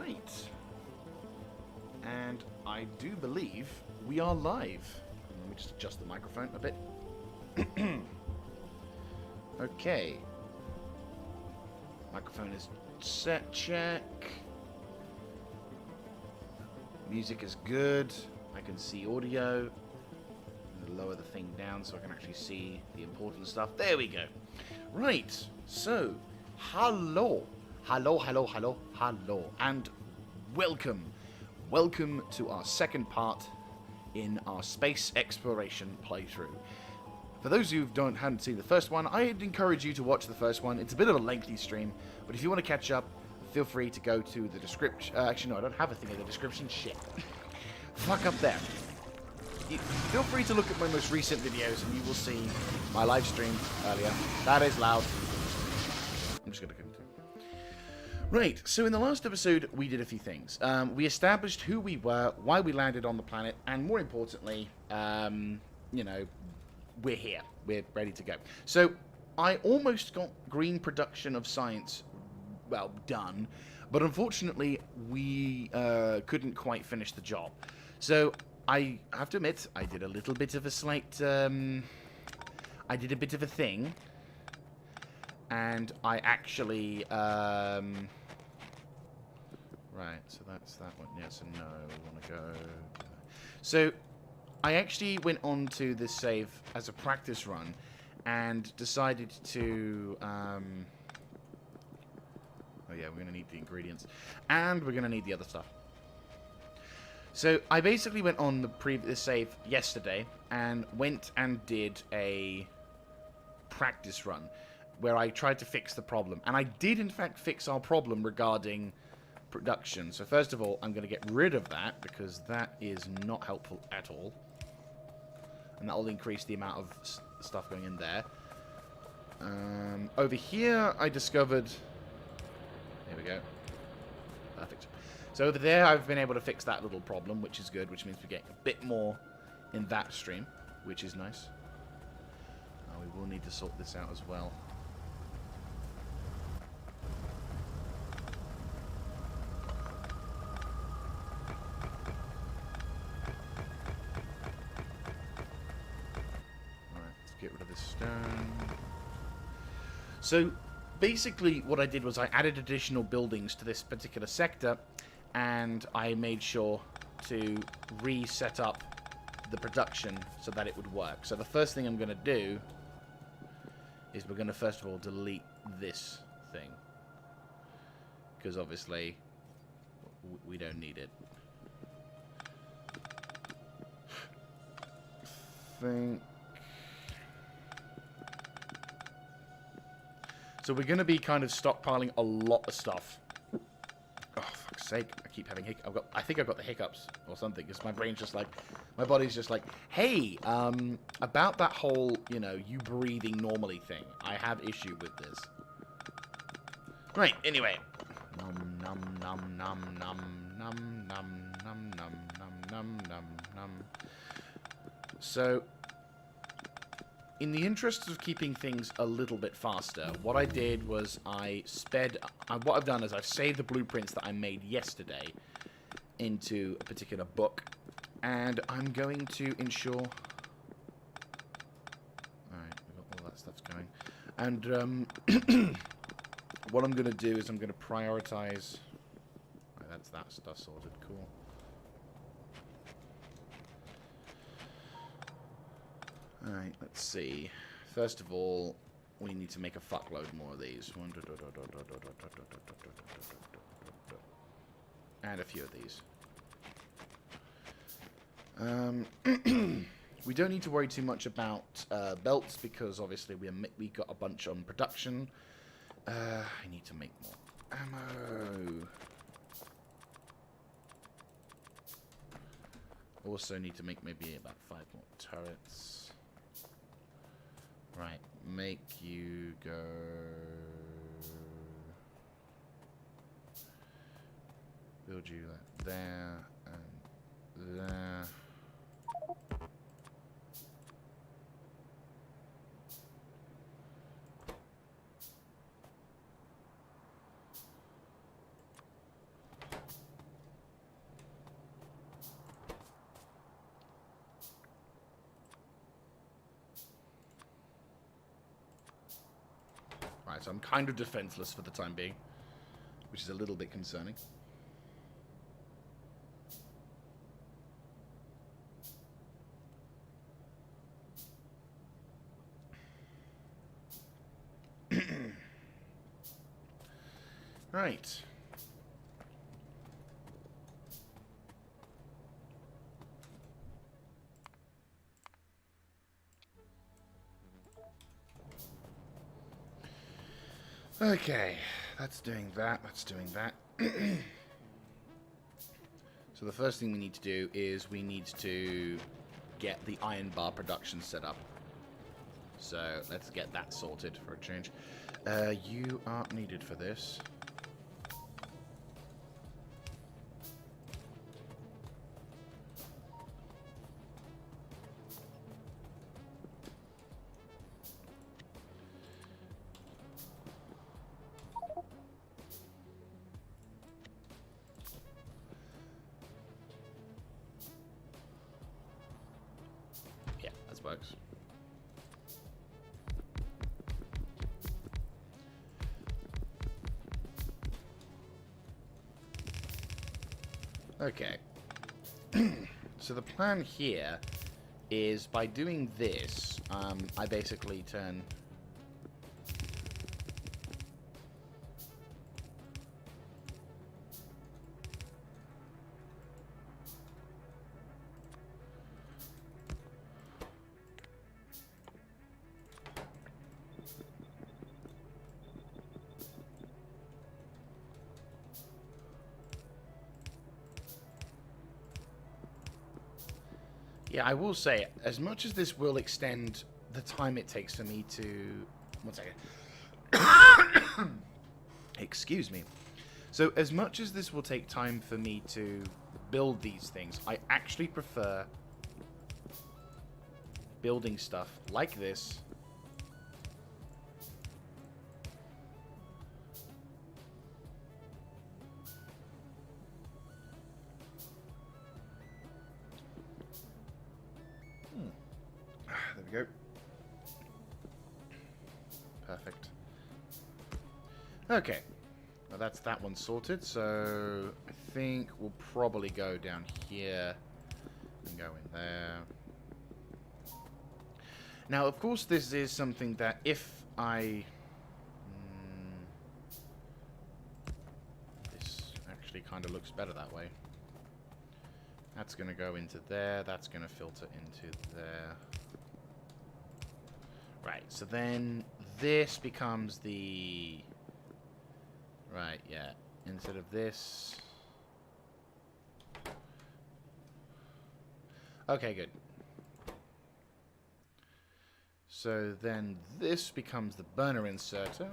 Right. And I do believe we are live. Let me just adjust the microphone a bit. Okay. Microphone is set, check. Music is good. I can see audio. I'm going to lower the thing down so I can actually see the important stuff. There we go. Right. So, hello. Hello. And welcome. Welcome to our second part in our space exploration playthrough. For those of you who haven't seen the first one, I'd encourage you to watch the first one. It's a bit of a lengthy stream, but if you want to catch up, feel free to go to the description. Actually, no, I don't have a thing in the description. Shit. Fuck up there. Feel free to look at my most recent videos, and you will see my live stream earlier. That is loud. I'm just going to continue. Right, so in the last episode, we did a few things. We established who we were, why we landed on the planet, and more importantly, you know, we're here. We're ready to go. So, I almost got green production of science, well, done, but unfortunately, we couldn't quite finish the job. So, I have to admit, I did a little bit of a slight, I did a bit of a thing, and I actually, right, so that's that one. Yes and no. We want to go. So, I actually went on to this save as a practice run and decided to, oh yeah, we're going to need the ingredients. And we're going to need the other stuff. So, I basically went on the previous save yesterday and went and did a practice run where I tried to fix the problem. And I did, in fact, fix our problem regarding production. So first of all, I'm going to get rid of that because that is not helpful at all. And that will increase the amount of stuff going in there. Over here, I discovered... There we go. Perfect. So over there, I've been able to fix that little problem, which is good, which means we're getting a bit more in that stream, which is nice. We will need to sort this out as well. Get rid of this stone. So, basically, what I did was I added additional buildings to this particular sector, and I made sure to reset up the production so that it would work. So the first thing I'm going to do is we're going to first of all delete this thing, because obviously we don't need it. So we're going to be kind of stockpiling a lot of stuff. Oh, fuck's sake. I keep having hiccups. I think I've got the hiccups or something, because my brain's just like... My body's just like, hey, about that whole, you know, you breathing normally thing. I have issue with this. Right, anyway. Num, num, num, num, num, num, num, num, num, num, num, num. So... in the interest of keeping things a little bit faster, what I did was what I've done is I've saved the blueprints that I made yesterday into a particular book, and I'm going to ensure... Alright, we've got all that stuff's going. And what I'm going to do is I'm going to prioritize... Right, that's that stuff sorted, cool. Alright, let's see. First of all, we need to make a fuckload more of these. And a few of these. We don't need to worry too much about belts, because obviously we got a bunch on production. I need to make more ammo. Also need to make maybe about 5 more turrets. Right, make you go... Build you like there, and there. Right, so I'm kind of defenseless for the time being, which is a little bit concerning. Right. Okay, that's doing that, that's doing that. So the first thing we need to do is we need to get the iron bar production set up. So let's get that sorted for a change. You aren't needed for this. Yeah, that works. Okay. So the plan here is by doing this, I basically turn... Yeah, I will say, as much as this will extend the time it takes for me to... One second. Excuse me. So, as much as this will take time for me to build these things, I actually prefer building stuff like this. There we go. Perfect. Okay. Well, that's that one sorted, so I think we'll probably go down here and go in there. Now, of course, this is something that if I... this actually kind of looks better that way. That's going to go into there. That's going to filter into there. Right, so then this becomes the... Right, yeah. Instead of this... Okay, good. So then this becomes the burner inserter.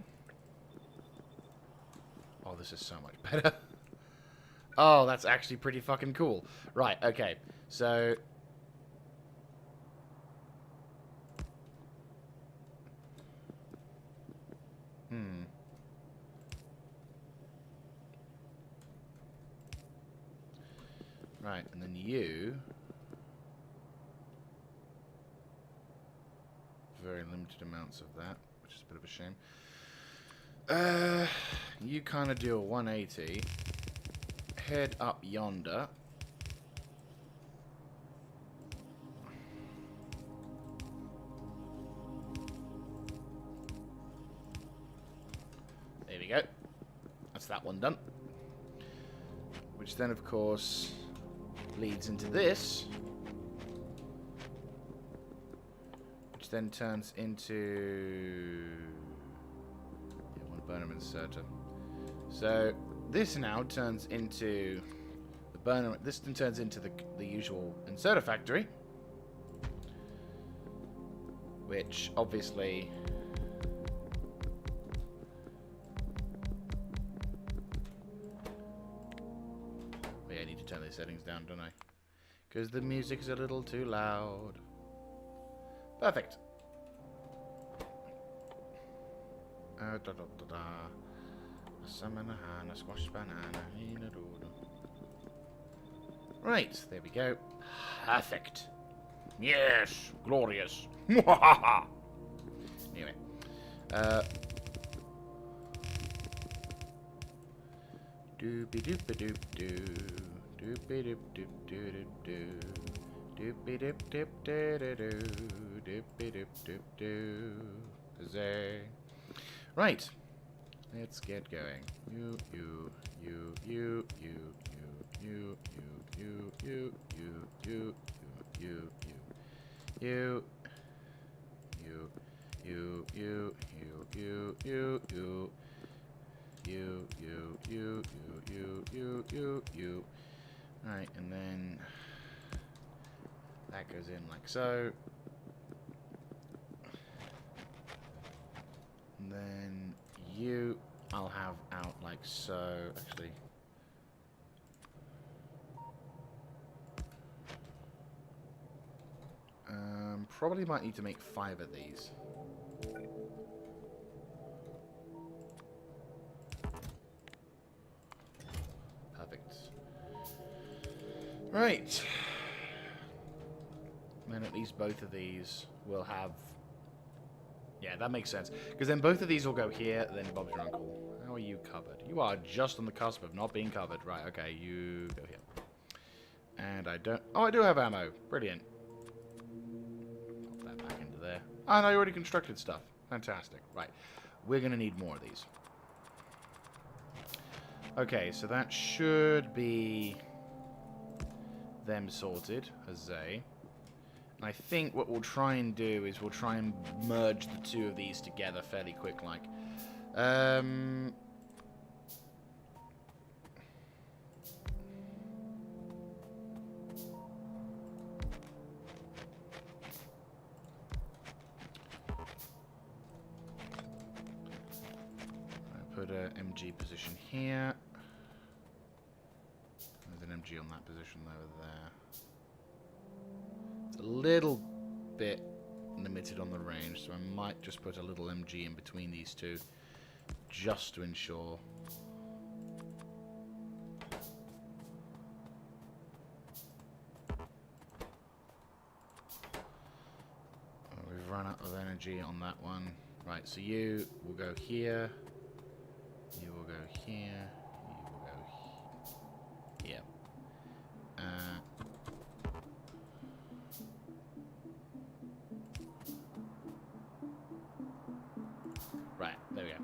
Oh, this is so much better. Oh, that's actually pretty fucking cool. Right, okay. So... Right, and then you... Very limited amounts of that, which is a bit of a shame. You kind of do a 180. Head up yonder. There we go. That's that one done. Which then, of course, leads into this. Which then turns into... yeah, one burner inserter. So this now turns into the burner. This then turns into the usual inserter factory, which obviously I need to turn these settings down, don't I? Because the music's a little too loud. Perfect. Right, there we go. Perfect. Yes, glorious. Anyway, Doopy doop doop doo. Doopy doop doop doo doo doo. Doopy doop doop doo doo doo. Doopy doop doop doo. Huzzay. Right. Let's get going. You, you, you, you, you, you, you, you, you, you, you, you, you, you, you, you, you, you, you. You. Alright, and then that goes in like so. And then you, I'll have out like so. Actually, probably might need to make 5 of these. Perfect. Right. Then at least both of these will have... Yeah, that makes sense. Because then both of these will go here, then Bob's your uncle. How are you covered? You are just on the cusp of not being covered. Right, okay, you go here. And I don't... Oh, I do have ammo. Brilliant. Pop that back into there. Oh, and I already constructed stuff. Fantastic. Right. We're going to need more of these. Okay, so that should be them sorted. Huzzay. And I think what we'll try and do is we'll try and merge the two of these together fairly quick, like. I put a MG position here. There's an MG on that position over there. It's a little bit limited on the range, so I might just put a little MG in between these two, just to ensure. Oh, we've run out of energy on that one. Right, so you will go here. You will go here. You will go here. Right, there we go.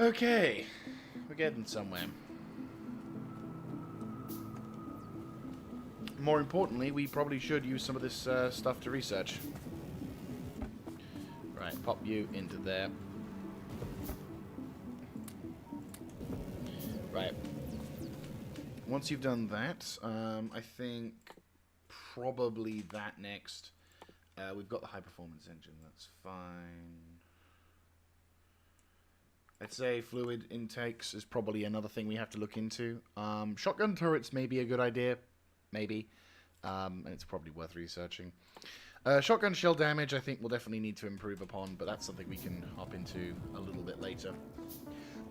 Okay, we're getting somewhere. More importantly, we probably should use some of this stuff to research. Right, pop you into there. Right. Once you've done that, I think probably that next. We've got the high performance engine, that's fine. I'd say fluid intakes is probably another thing we have to look into. Shotgun turrets may be a good idea, maybe, and it's probably worth researching. Shotgun shell damage I think we'll definitely need to improve upon, but that's something we can hop into a little bit later.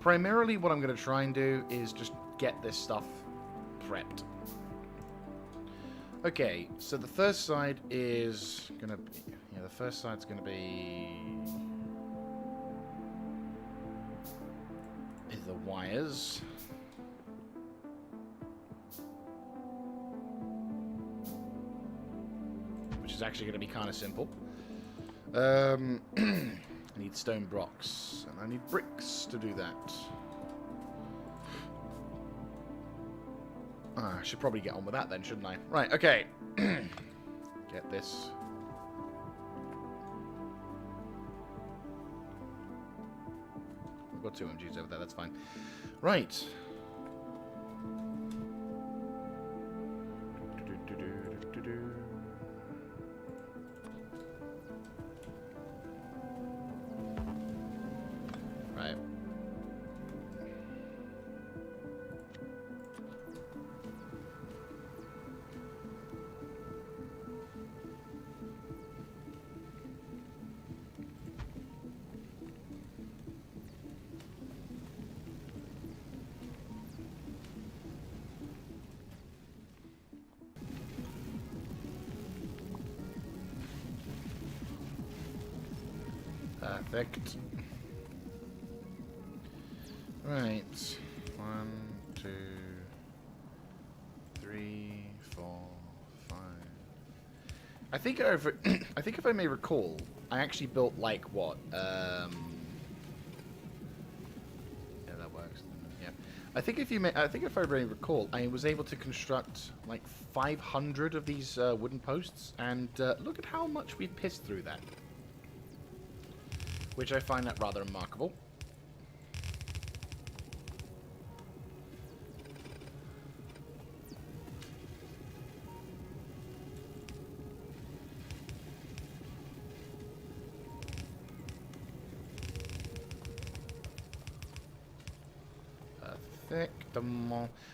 Primarily what I'm going to try and do is just get this stuff prepped. Okay, so the first side is going to be... Yeah, the first side's going to be... the wires. Which is actually going to be kind of simple. I need stone blocks, and I need bricks to do that. I should probably get on with that then, shouldn't I? Right, okay. Get this. I've got 2 MGs over there, that's fine. Right. Right. Perfect. Right. 1, 2, 3, 4, 5. I think over. I think if I may recall, I actually built like what? Yeah, that works. Yeah, I think if you may, I think if I may recall, I was able to construct like 500 of these wooden posts, and look at how much we pissed through that, which I find that rather remarkable.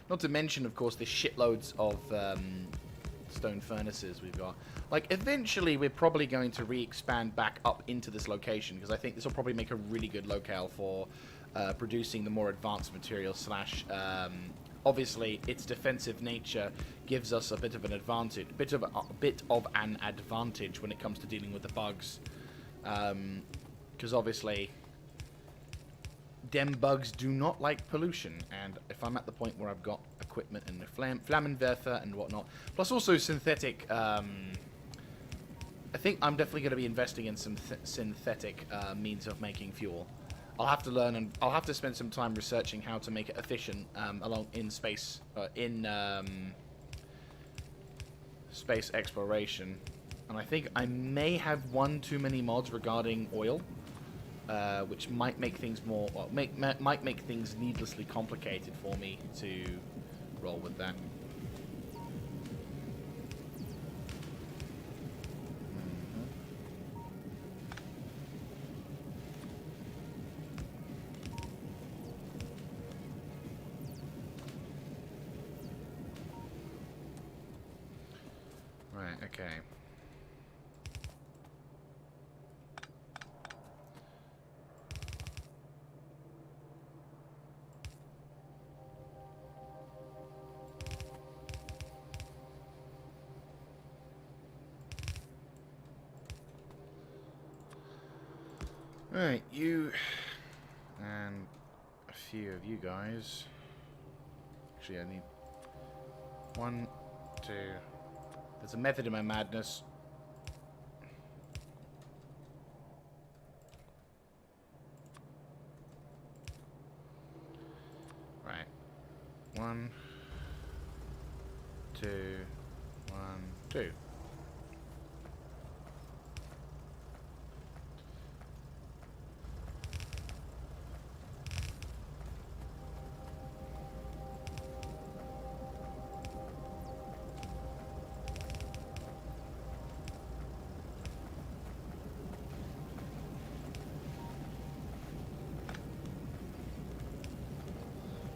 Not to mention, of course, the shitloads of stone furnaces we've got. Like, eventually, we're probably going to re-expand back up into this location, because I think this will probably make a really good locale for producing the more advanced materials slash... obviously, its defensive nature gives us a bit of an advantage, a bit of an advantage when it comes to dealing with the bugs, because obviously... Dem bugs do not like pollution, and if I'm at the point where I've got equipment and a flammenwerfer and whatnot, plus also synthetic, I think I'm definitely going to be investing in some synthetic means of making fuel. I'll have to learn, and I'll have to spend some time researching how to make it efficient along in space, space exploration. And I think I may have one too many mods regarding oil. Which might make things more, well, might make things needlessly complicated for me to roll with that. Right. Okay. Right, you and a few of you guys. Actually, I need 1, 2. There's a method in my madness. Right. 1, 2, 1, 2.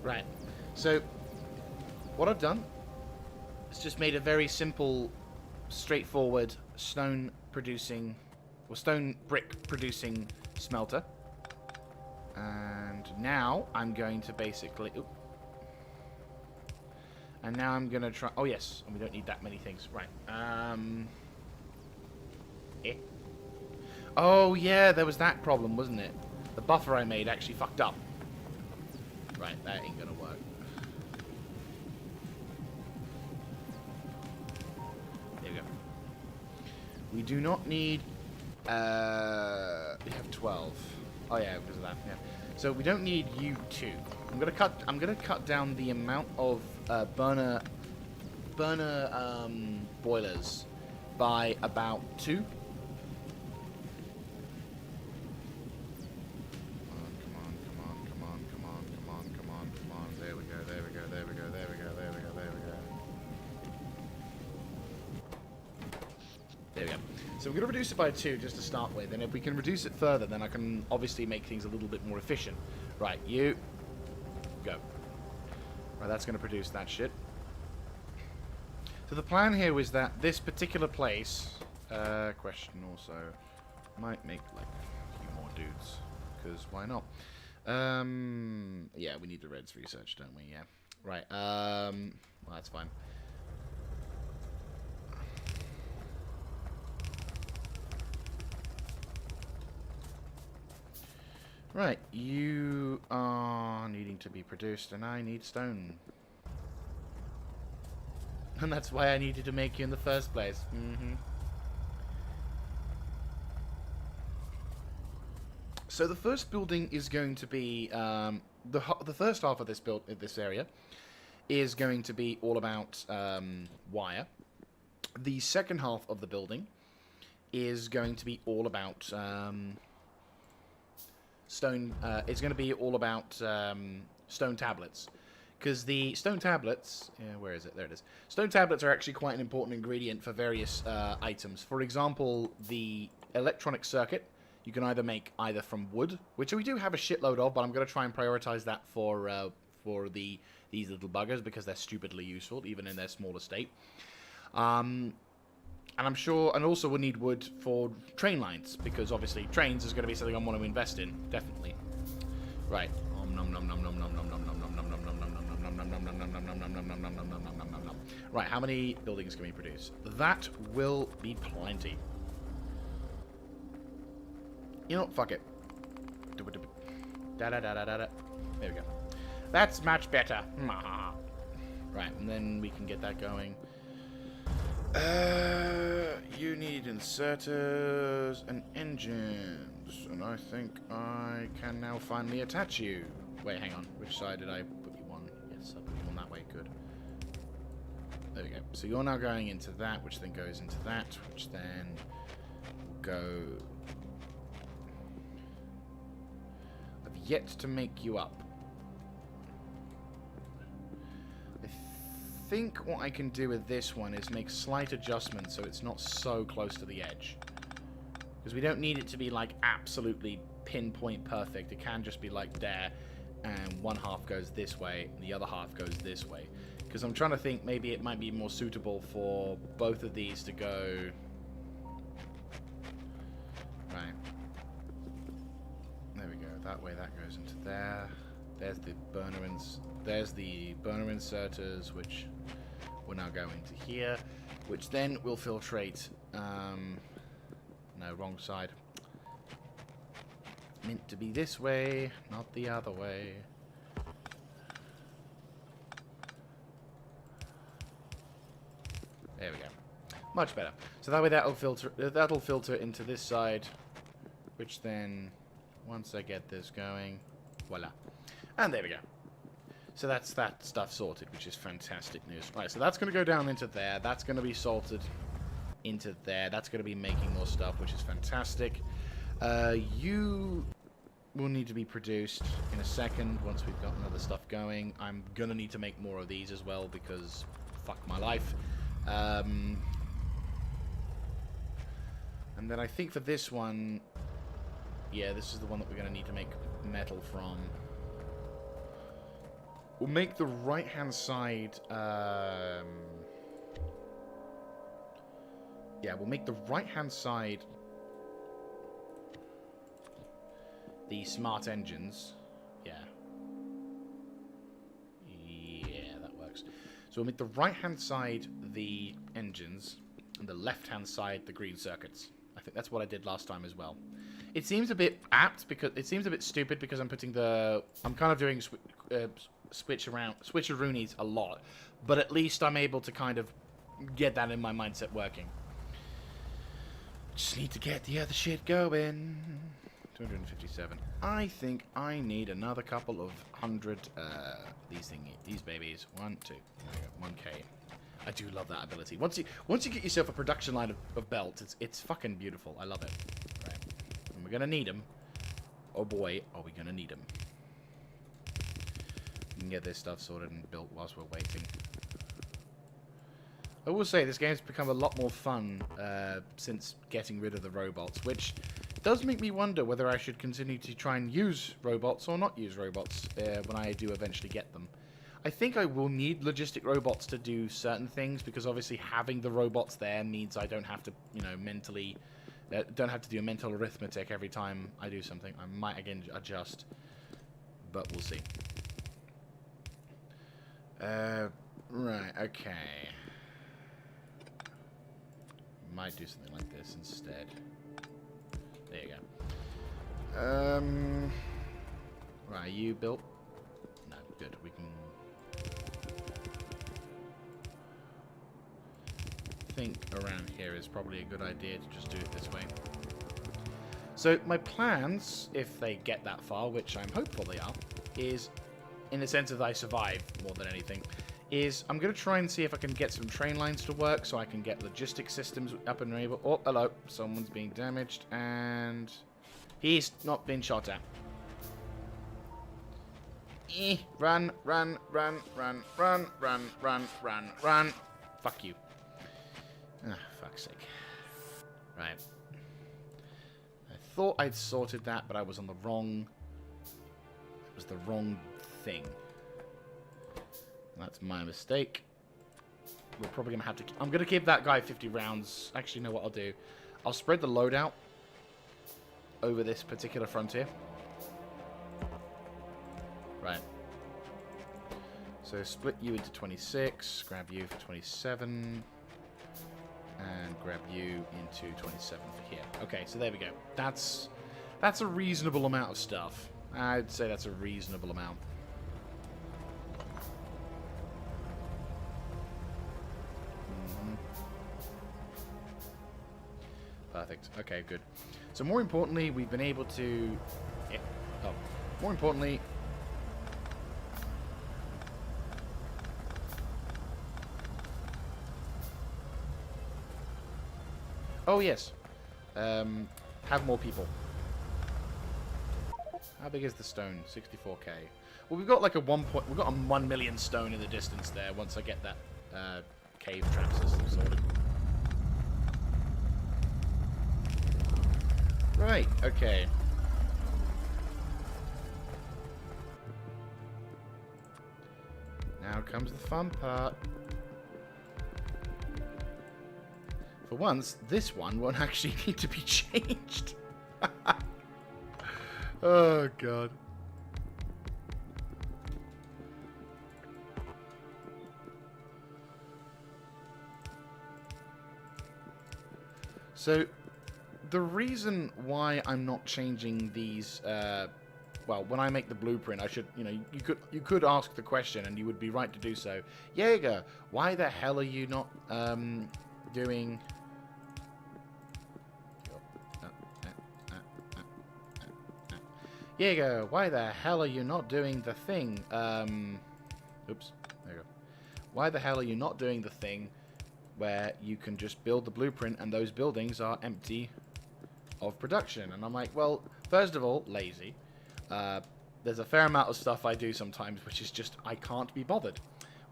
Right, so what I've done is just made a very simple, straightforward stone brick producing smelter. And now I'm going to basically, and now I'm going to try, oh yes, and we don't need that many things, right. Oh yeah, there was that problem, wasn't it? The buffer I made actually fucked up. Right, that ain't gonna work. There we go. We do not need... we have 12. Oh yeah, because of that, yeah. So we don't need you 2. I'm gonna cut down the amount of burner boilers by about 2. So we're going to reduce it by 2 just to start with, and if we can reduce it further, then I can obviously make things a little bit more efficient. Right, you go. Right, that's going to produce that shit. So the plan here was that this particular place, question also, might make like a few more dudes, because why not? Yeah, we need the Reds research, don't we? Yeah. Right, well, that's fine. Right, you are needing to be produced, and I need stone. And that's why I needed to make you in the first place. So the first building is going to be the first half of this area is going to be all about wire. The second half of the building is going to be all about stone. It's going to be all about stone tablets, because the stone tablets. Yeah, where is it? There it is. Stone tablets are actually quite an important ingredient for various items. For example, the electronic circuit. You can either make either from wood, which we do have a shitload of, but I'm going to try and prioritize that for these little buggers because they're stupidly useful, even in their smaller state. And I'm sure, and also we'll need wood for train lines, because obviously trains is going to be something I want to invest in, definitely. Right. Right, how many buildings can we produce? That will be plenty. You know what? Fuck it. There we go. That's much better. Right, and then we can get that going. You need inserters and engines. And I think I can now finally attach you. Wait, hang on. Which side did I put you on? Yes, I put you on that way. Good. There we go. So you're now going into that, which then goes into that, which then will go... I've yet to make you up. I think what I can do with this one is make slight adjustments so it's not so close to the edge. Because we don't need it to be like absolutely pinpoint perfect. It can just be like there, and one half goes this way, and the other half goes this way. Because I'm trying to think maybe it might be more suitable for both of these to go... Right. There we go. That way that goes into there. There's the burner inserters, which will now go into here, which then will filtrate. No, wrong side. Meant to be this way, not the other way. There we go. Much better. So that way that'll filter into this side, which then, once I get this going, voila. And there we go. So that's that stuff sorted, which is fantastic news. Right, so that's going to go down into there. That's going to be salted into there. That's going to be making more stuff, which is fantastic. You will need to be produced in a second once we've gotten other stuff going. I'm going to need to make more of these as well because fuck my life. And then I think for this one, yeah, this is the one that we're going to need to make metal from. We'll make the right-hand side... yeah, we'll make the right-hand side the smart engines. Yeah. Yeah, that works. So we'll make the right-hand side the engines, and the left-hand side the green circuits. I think that's what I did last time as well. It seems a bit apt because it seems a bit stupid because I'm putting the... I'm kind of doing switcheroonies a lot, but at least I'm able to kind of get that in my mindset working. Just need to get the other shit going. 257. I think I need another couple of hundred these babies. 1, 2, 1K. I do love that ability. Once you get yourself a production line of belts, it's fucking beautiful. I love it. Right. And we're gonna need them. Oh boy, are we gonna need them. We can get this stuff sorted and built whilst we're waiting. I will say this game's become a lot more fun since getting rid of the robots, which does make me wonder whether I should continue to try and use robots or not use robots when I do eventually get them. I think I will need logistic robots to do certain things because obviously having the robots there means I don't have to, you know, mentally, don't have to do a mental arithmetic every time I do something. I might again adjust, but we'll see. Right, okay. Might do something like this instead. There you go. Are you built? No, good. We can... I think around here is probably a good idea to just do it this way. So my plans, if they get that far, which I'm hopeful they are, is, in the sense of I survive more than anything, is I'm going to try and see if I can get some train lines to work so I can get logistic systems up and able. Oh, hello. Someone's being damaged and he's not been shot at. Run, run, run, run, run, run, run, run, run. Fuck you. Ah, fuck's sake. Right. I thought I'd sorted that, but I was on the wrong... It was the wrong thing. That's my mistake. We're probably going to have to... I'm going to give that guy 50 rounds. Actually, you know what I'll do? I'll spread the loadout over this particular frontier. Right. So split you into 26. Grab you for 27. And grab you into 27 for here. Okay, so there we go. That's a reasonable amount of stuff. I'd say that's a reasonable amount. Perfect. Okay, good. So more importantly, we've been able to... Yeah. Oh, more importantly... Oh, yes. Have more people. How big is the stone? 64k. Well, we've got like a we've got a 1 million stone in the distance there once I get that cave trap system sorted. Right, okay. Now comes the fun part. For once, this one won't actually need to be changed. Oh, God. So, the reason why I'm not changing these, well, when I make the blueprint, I should, you know, you could ask the question, and you would be right to do so. Jaeger, why the hell are you not doing? Jaeger, why the hell are you not doing the thing? Oops, there you go. Why the hell are you not doing the thing where you can just build the blueprint and those buildings are empty of production? And I'm like, well, first of all, lazy. There's a fair amount of stuff I do sometimes which is just, I can't be bothered.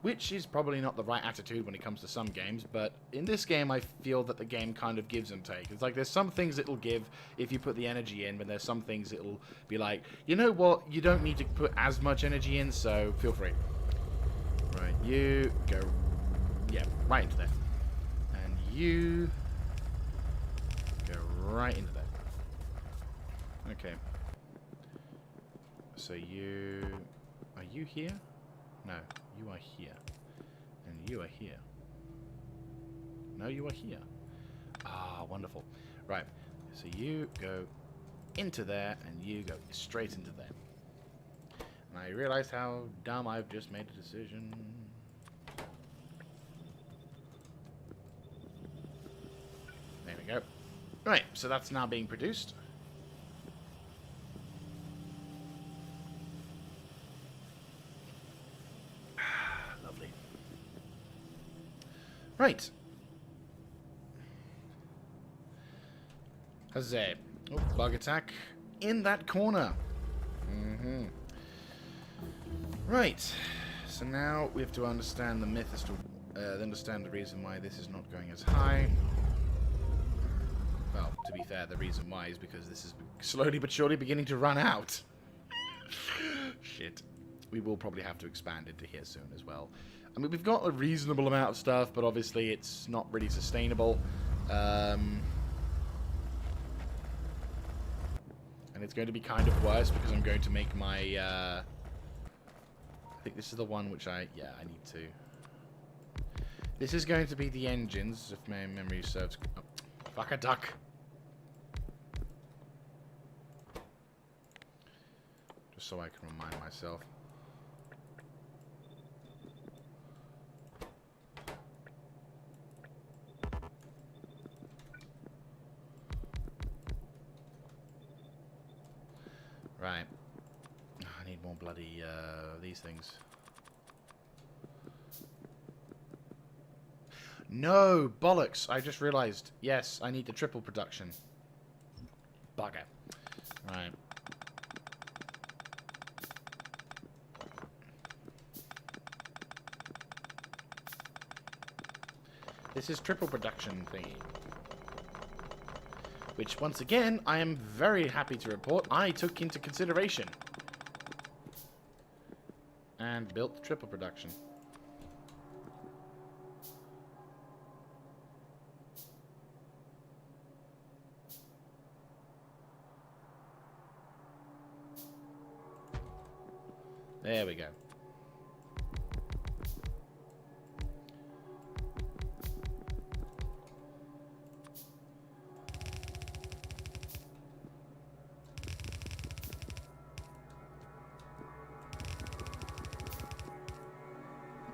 Which is probably not the right attitude when it comes to some games, but in this game I feel that the game kind of gives and takes. It's like there's some things it'll give if you put the energy in, but there's some things it'll be like, you know what, you don't need to put as much energy in, so feel free. Right, you go, yeah, right into there. And you go right into there. Okay. So you, are you here? No. You are here. And you are here. No, you are here. Ah, wonderful. Right. So you go into there, and you go straight into there. And I realized how dumb I've just made a decision. There we go. Right, so that's now being produced. Right. Huzzah. Oh, bug attack in that corner. Right. So now we have to understand the myth as to understand the reason why this is not going as high. Well, to be fair, the reason why is because this is slowly but surely beginning to run out. Shit. We will probably have to expand into here soon as well. I mean, we've got a reasonable amount of stuff, but obviously it's not really sustainable. And it's going to be kind of worse because I'm going to make my... I think this is the one which I need to... This is going to be the engines, if my memory serves... Oh, fuck a duck. just so I can remind myself. Right. I need more bloody, these things. No! Bollocks! I just realised. Yes, I need the triple production. Bugger. Right. This is triple production thingy. Which, once again, I am very happy to report I took into consideration. And built the triple production. There we go.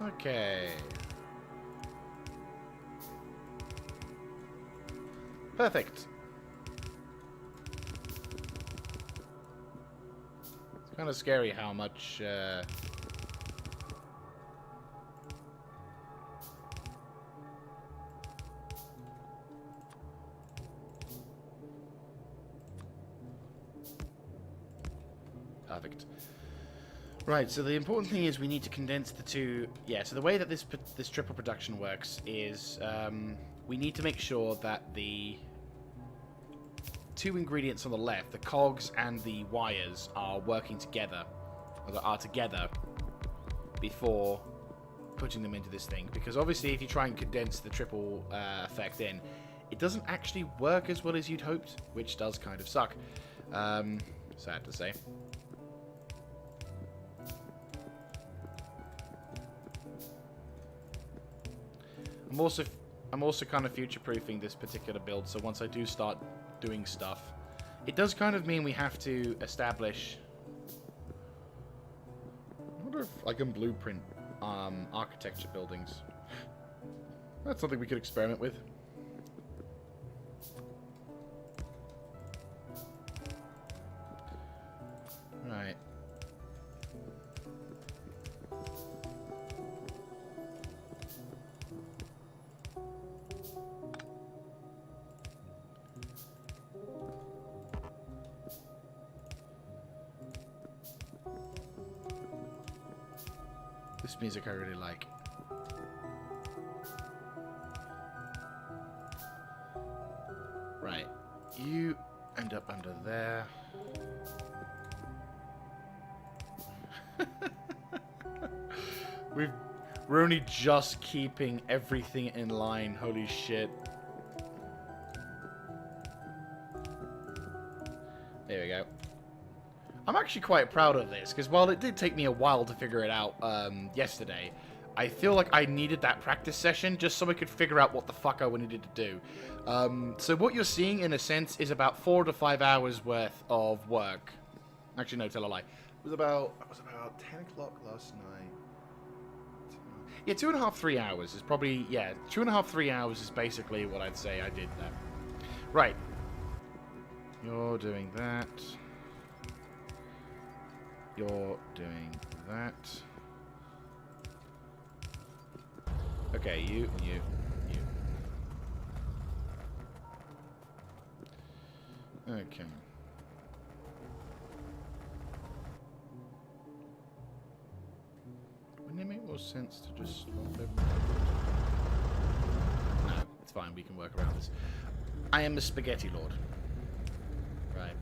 Okay. Perfect. It's kind of scary how much... Perfect. Right, so the important thing is we need to condense the two... Yeah, so the way that this triple production works is we need to make sure that the two ingredients on the left, the cogs and the wires, are working together, or are together, before putting them into this thing. Because obviously if you try and condense the triple effect in, it doesn't actually work as well as you'd hoped, which does kind of suck. Sad to say. I'm also kind of future-proofing this particular build, so once I do start doing stuff, it does kind of mean we have to establish... I wonder if I can blueprint architecture buildings. That's something we could experiment with. Right. This music I really like. Right. You end up under there. We're only just keeping everything in line. Holy shit. There we go. I'm actually quite proud of this, because while it did take me a while to figure it out yesterday, I feel like I needed that practice session just so I could figure out what the fuck I needed to do. So what you're seeing, in a sense, is about 4 to 5 hours worth of work. Actually, no, tell a lie. It was about 10 o'clock last night. Yeah, 2.5, 3 hours is probably, yeah, 2.5, 3 hours is basically what I'd say I did there. Right. You're doing that. You're doing that. Okay, you. Okay. Wouldn't it make more sense to just swap everything? No, it's fine, we can work around this. I am a spaghetti lord. Right.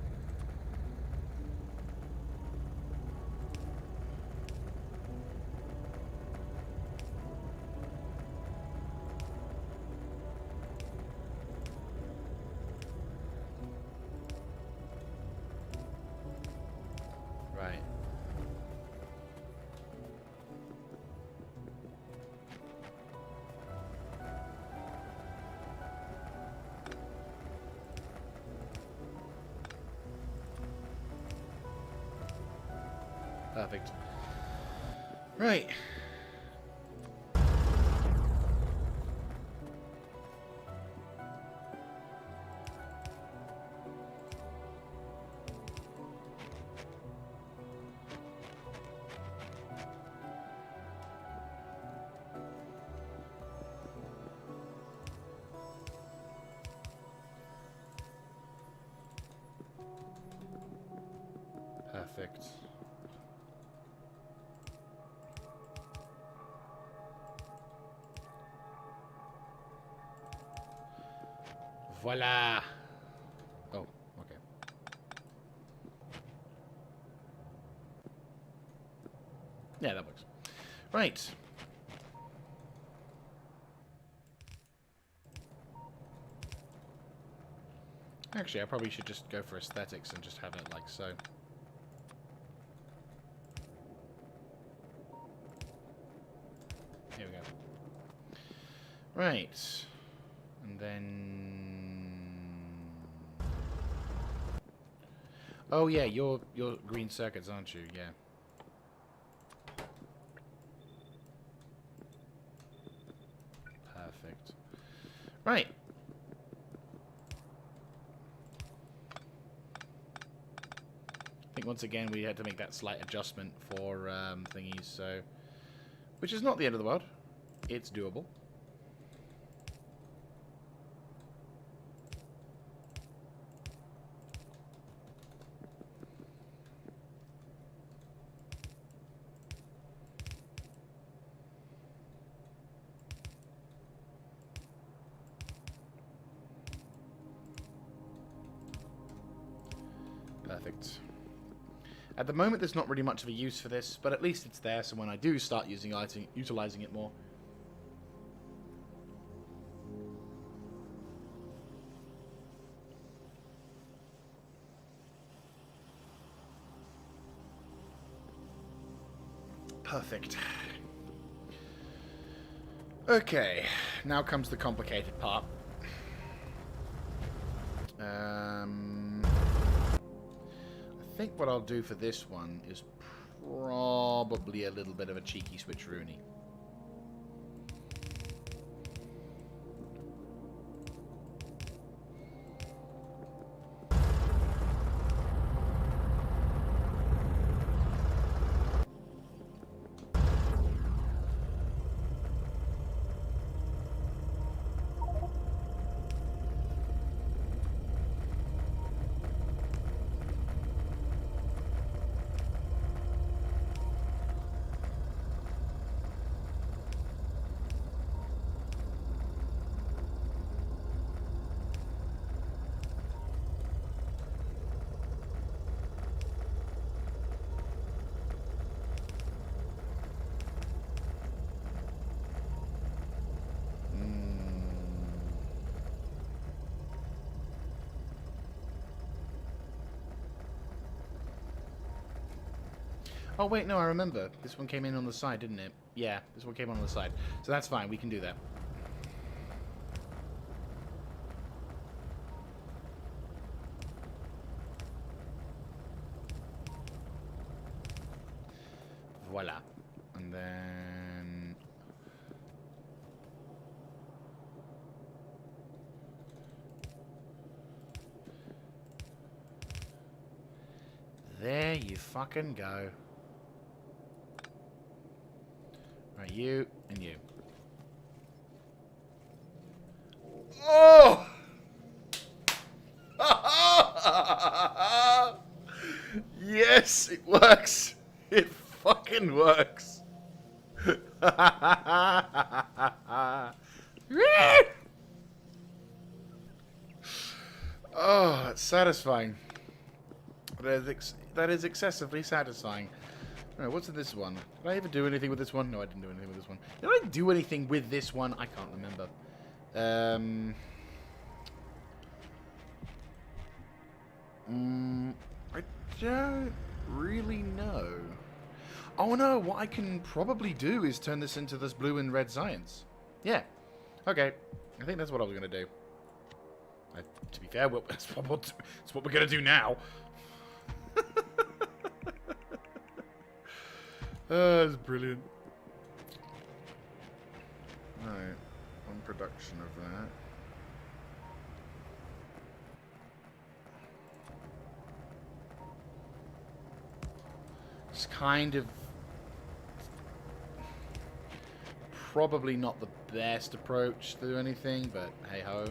Right. Perfect. Right. Perfect. Voila. Oh, okay. Yeah, that works. Right. Actually, I probably should just go for aesthetics and just have it like so. Here we go. Right. And then... Oh yeah, you're green circuits, aren't you? Yeah. Perfect. Right. I think once again we had to make that slight adjustment for thingies, so... Which is not the end of the world. It's doable. Perfect. At the moment, there's not really much of a use for this, but at least it's there, so when I do start utilizing it more... Perfect. Okay, now comes the complicated part. I think what I'll do for this one is probably a little bit of a cheeky switcheroony. Oh, wait, no, I remember. This one came in on the side, didn't it? Yeah, this one came on the side. So that's fine, we can do that. Voila. And then... There you fucking go. Right, you and you. Oh! Yes, it works. It fucking works. Oh, that's satisfying. That is excessively satisfying. Alright, what's in this one? Did I ever do anything with this one? No, I didn't do anything with this one. Did I do anything with this one? I can't remember. I don't really know. Oh no, what I can probably do is turn this into this blue and red science. Yeah. Okay. I think that's what I was going to do. To be fair, that's what we're going to do now. That's brilliant. Right, on production of that. It's kind of probably not the best approach to do anything, but hey ho.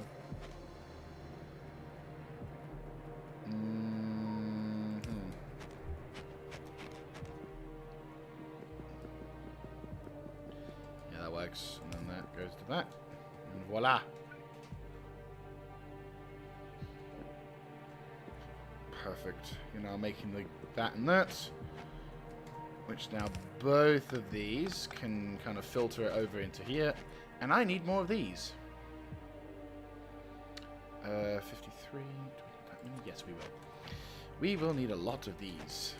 Yeah, that works. And then that goes to that. And voila. Perfect. You're now making that and that. Which now both of these can kind of filter it over into here. And I need more of these. 53. Yes, we will. We will need a lot of these.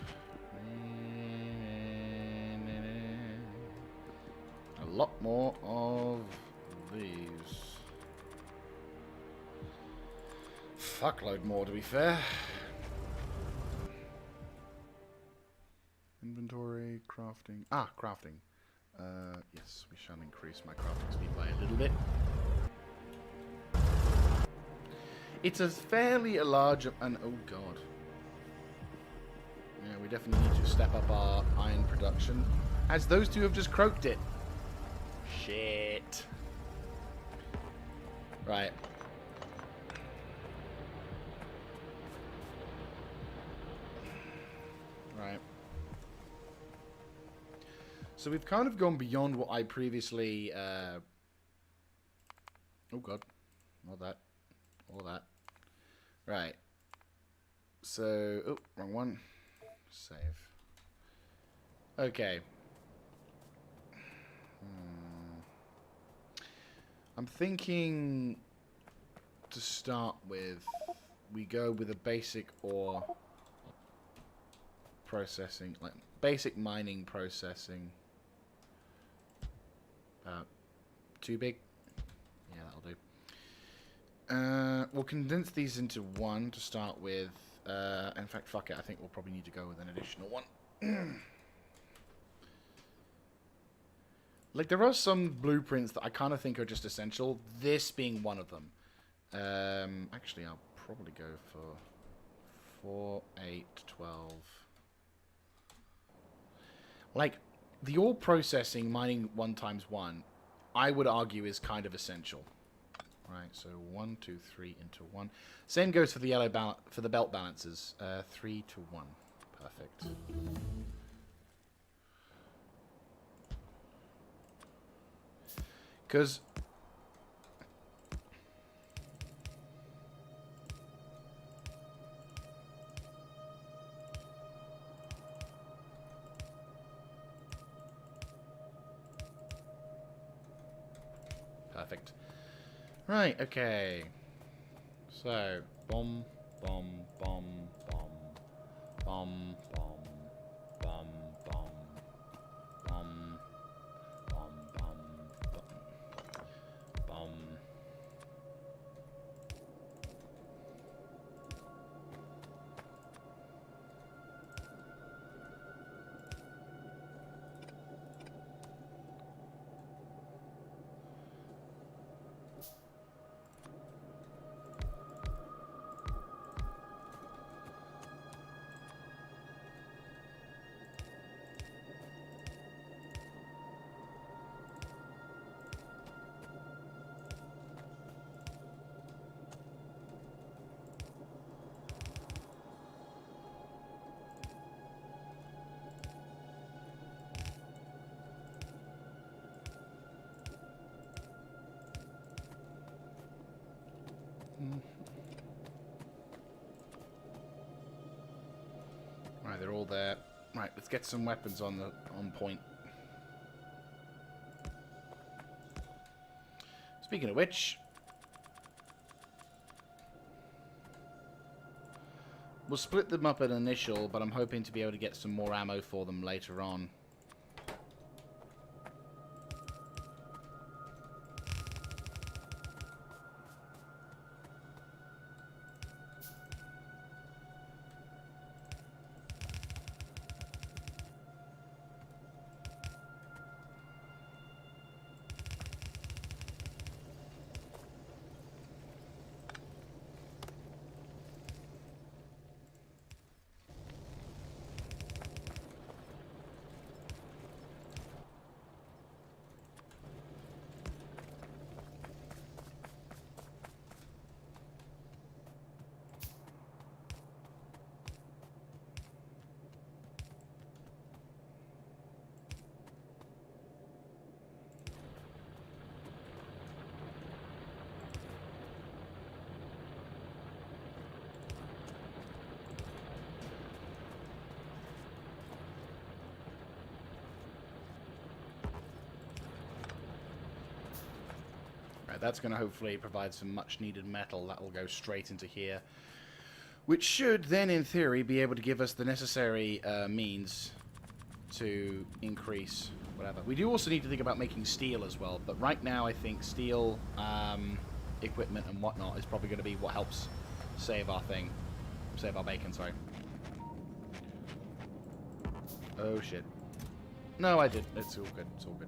A lot more of these. Fuckload more, to be fair. Inventory, crafting. Ah, crafting. Yes, we shall increase my crafting speed by a little bit. It's a fairly large... And oh god. Yeah, we definitely need to step up our iron production. As those two have just croaked it. Shit. Right. Right. So we've kind of gone beyond what I previously... Oh god. Not that. All that. Right. So... Oh, wrong one. Save. Okay. I'm thinking to start with, we go with a basic ore processing, like basic mining processing. Too big? Yeah, that'll do. We'll condense these into one to start with. In fact, fuck it, I think we'll probably need to go with an additional one. Like, there are some blueprints that I kind of think are just essential, this being one of them. Actually, I'll probably go for 4, 8, 12. Like, the ore processing, mining 1 times 1, I would argue is kind of essential. Right, so 1, 2, 3 into 1. Same goes for the yellow for the belt balances. 3 to 1. Perfect. Because perfect. Right, okay. So, bomb, bomb, bomb, bomb, bomb, bomb, bomb, bomb, bomb, bomb, bomb, bomb. Right, they're all there. Right, let's get some weapons on point. Speaking of which, we'll split them up at initial, but I'm hoping to be able to get some more ammo for them later on. Right, that's going to hopefully provide some much needed metal that will go straight into here, which should then, in theory, be able to give us the necessary means to increase whatever. We do also need to think about making steel as well, but right now I think steel equipment and whatnot is probably going to be what helps save our thing. Save our bacon, sorry. Oh shit. No, I did. It's all good. It's all good.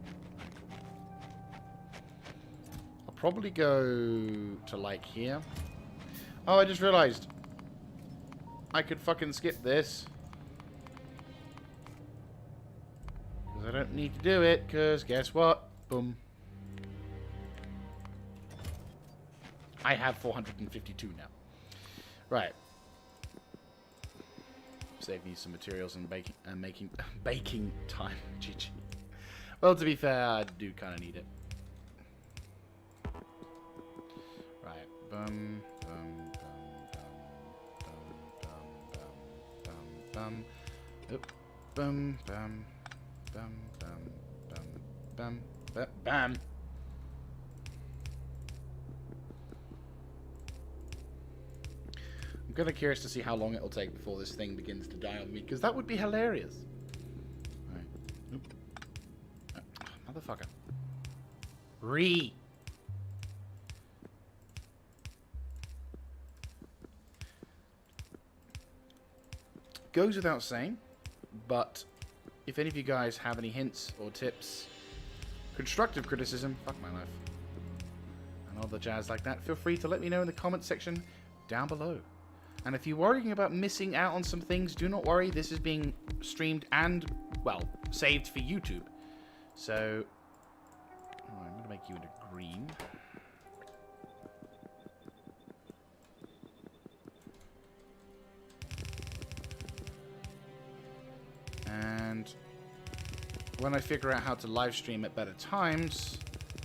I'll probably go to like here. Oh, I just realized I could fucking skip this. Because I don't need to do it, because guess what? Boom. I have 452 now. Right. Save me some materials and making baking time. GG. Well, to be fair, I do kind of need it. Right. Bum bum bum bum bum bum bum. Oop. Bum bum bum bum bum bum bam. I'm kind of curious to see how long it'll take before this thing begins to die on me, because that would be hilarious. Right. Oop. Motherfucker. Goes without saying, but if any of you guys have any hints or tips, constructive criticism, fuck my life, and all the jazz like that, feel free to let me know in the comment section down below. And if you're worrying about missing out on some things, do not worry. This is being streamed and, well, saved for YouTube. So, I'm going to make you into green. And when I figure out how to live stream at better times,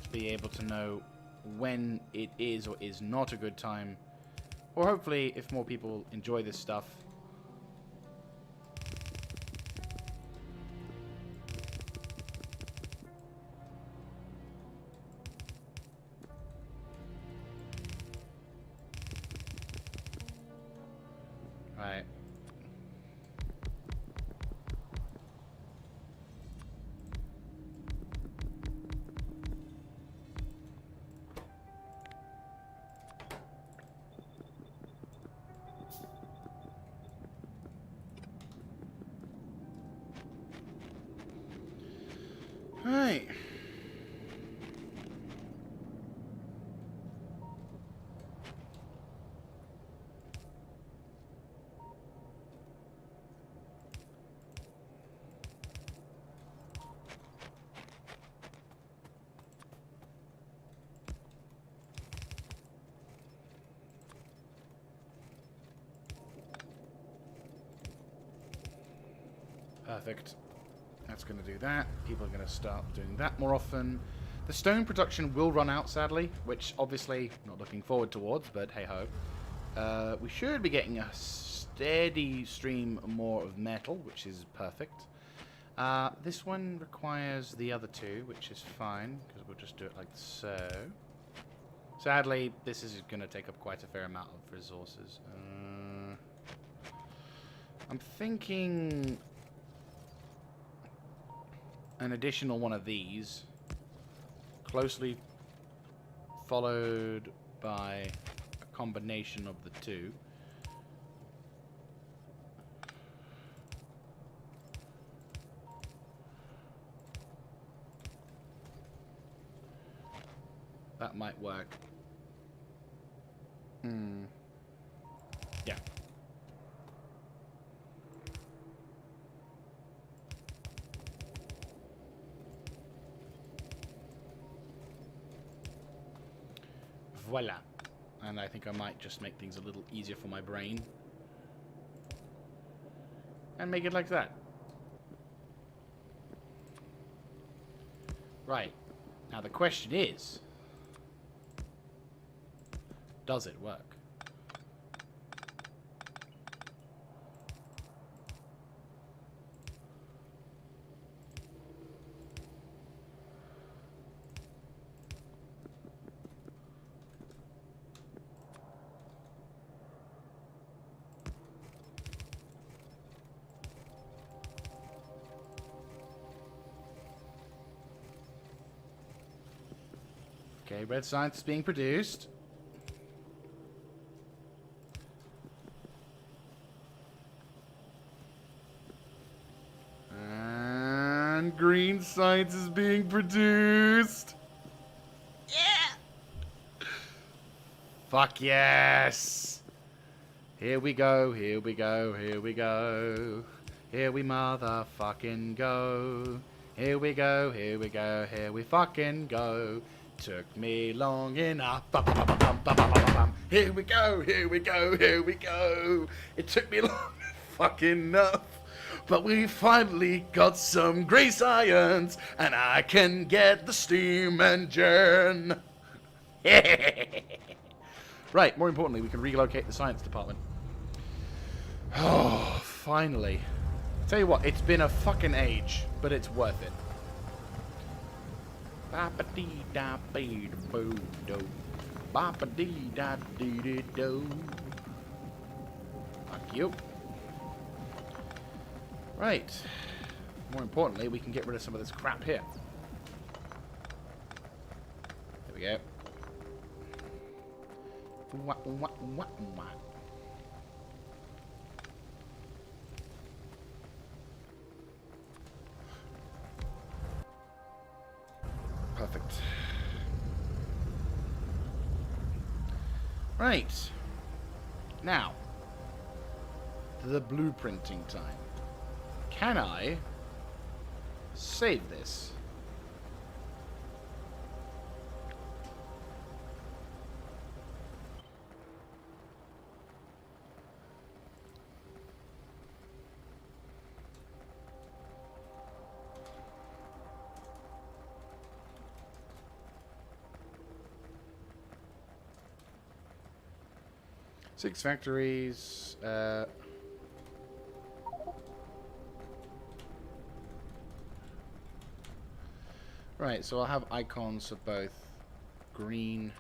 to be able to know when it is or is not a good time, or hopefully, if more people enjoy this stuff. Right. Right. Perfect. That's going to do that. People are going to start doing that more often. The stone production will run out, sadly, which obviously not looking forward towards, but hey-ho. We should be getting a steady stream more of metal, which is perfect. This one requires the other two, which is fine, because we'll just do it like so. Sadly, this is going to take up quite a fair amount of resources. I'm thinking an additional one of these, closely followed by a combination of the two. That might work. Yeah. Voila. And I think I might just make things a little easier for my brain. And make it like that. Right. Now the question is, does it work? Okay, red science is being produced. And green science is being produced. Yeah! Fuck yes! Here we go, here we go, here we go. Here we motherfucking go. Here we go, here we go, here we fucking go. Took me long enough. Here we go, here we go, here we go. It took me long fucking enough. But we finally got some grey science, and I can get the steam engine. Right, more importantly, we can relocate the science department. Oh, finally. Tell you what, it's been a fucking age, but it's worth it. Ba-ba-dee-da-bee-da-boo-do. Ba-ba-dee-da-dee-dee-do. Fuck you. Right. More importantly, we can get rid of some of this crap here. There we go. Wah, wah, wah, wah. Perfect. Right. Now, the blueprinting time. Can I save this? Six factories. Right, so I'll have icons for both green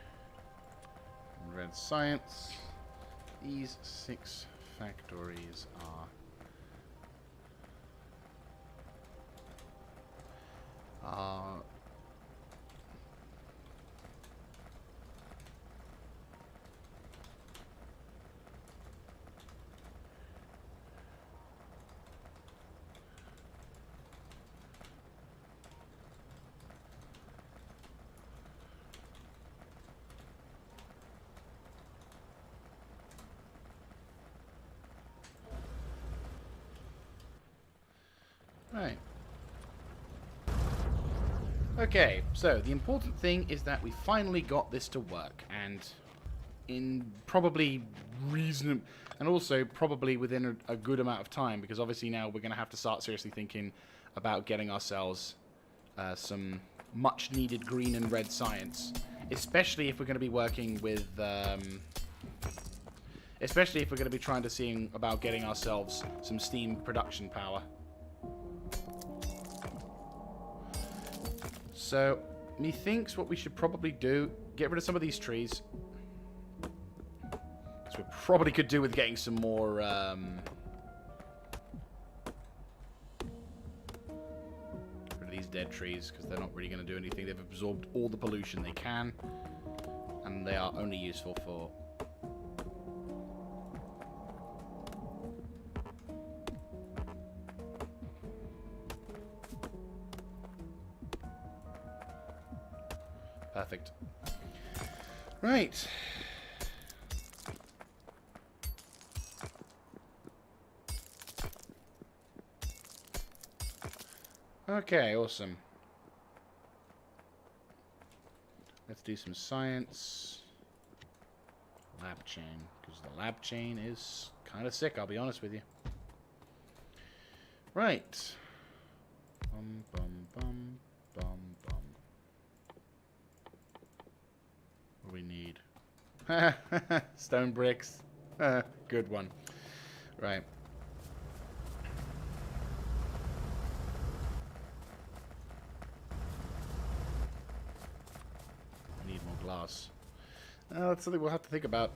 and red science. These 6 factories are right. Okay, so the important thing is that we finally got this to work, and in probably reasonable, and also probably within a good amount of time, because obviously now we're going to have to start seriously thinking about getting ourselves some much-needed green and red science, especially if we're going to be working with, especially if we're going to be trying to see about getting ourselves some steam production power. So, methinks what we should probably do, get rid of some of these trees. So we probably could do with getting some more, rid of these dead trees, because they're not really going to do anything. They've absorbed all the pollution they can, and they are only useful for... Perfect. Right. Okay, awesome. Let's do some science. Lab chain, because the lab chain is kind of sick, I'll be honest with you. Right. Bum, bum, bum, bum, bum. What do we need? Stone bricks. Good one. Right. Need more glass. That's something we'll have to think about.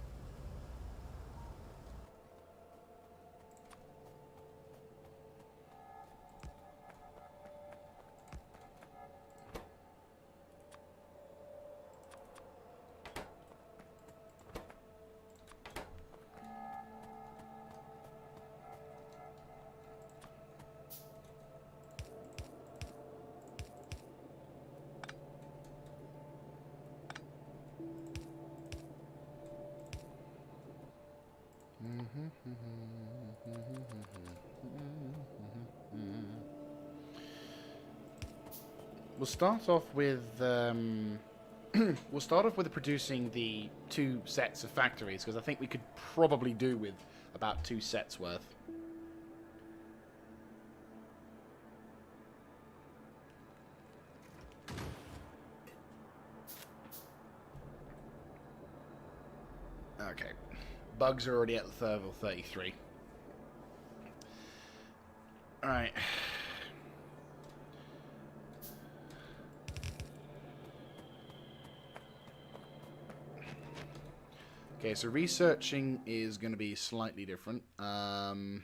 We'll start off with we'll start off with producing the 2 sets of factories, because I think we could probably do with about 2 sets worth. Okay. Bugs are already at level 33. Alright. Okay, so researching is going to be slightly different. We'll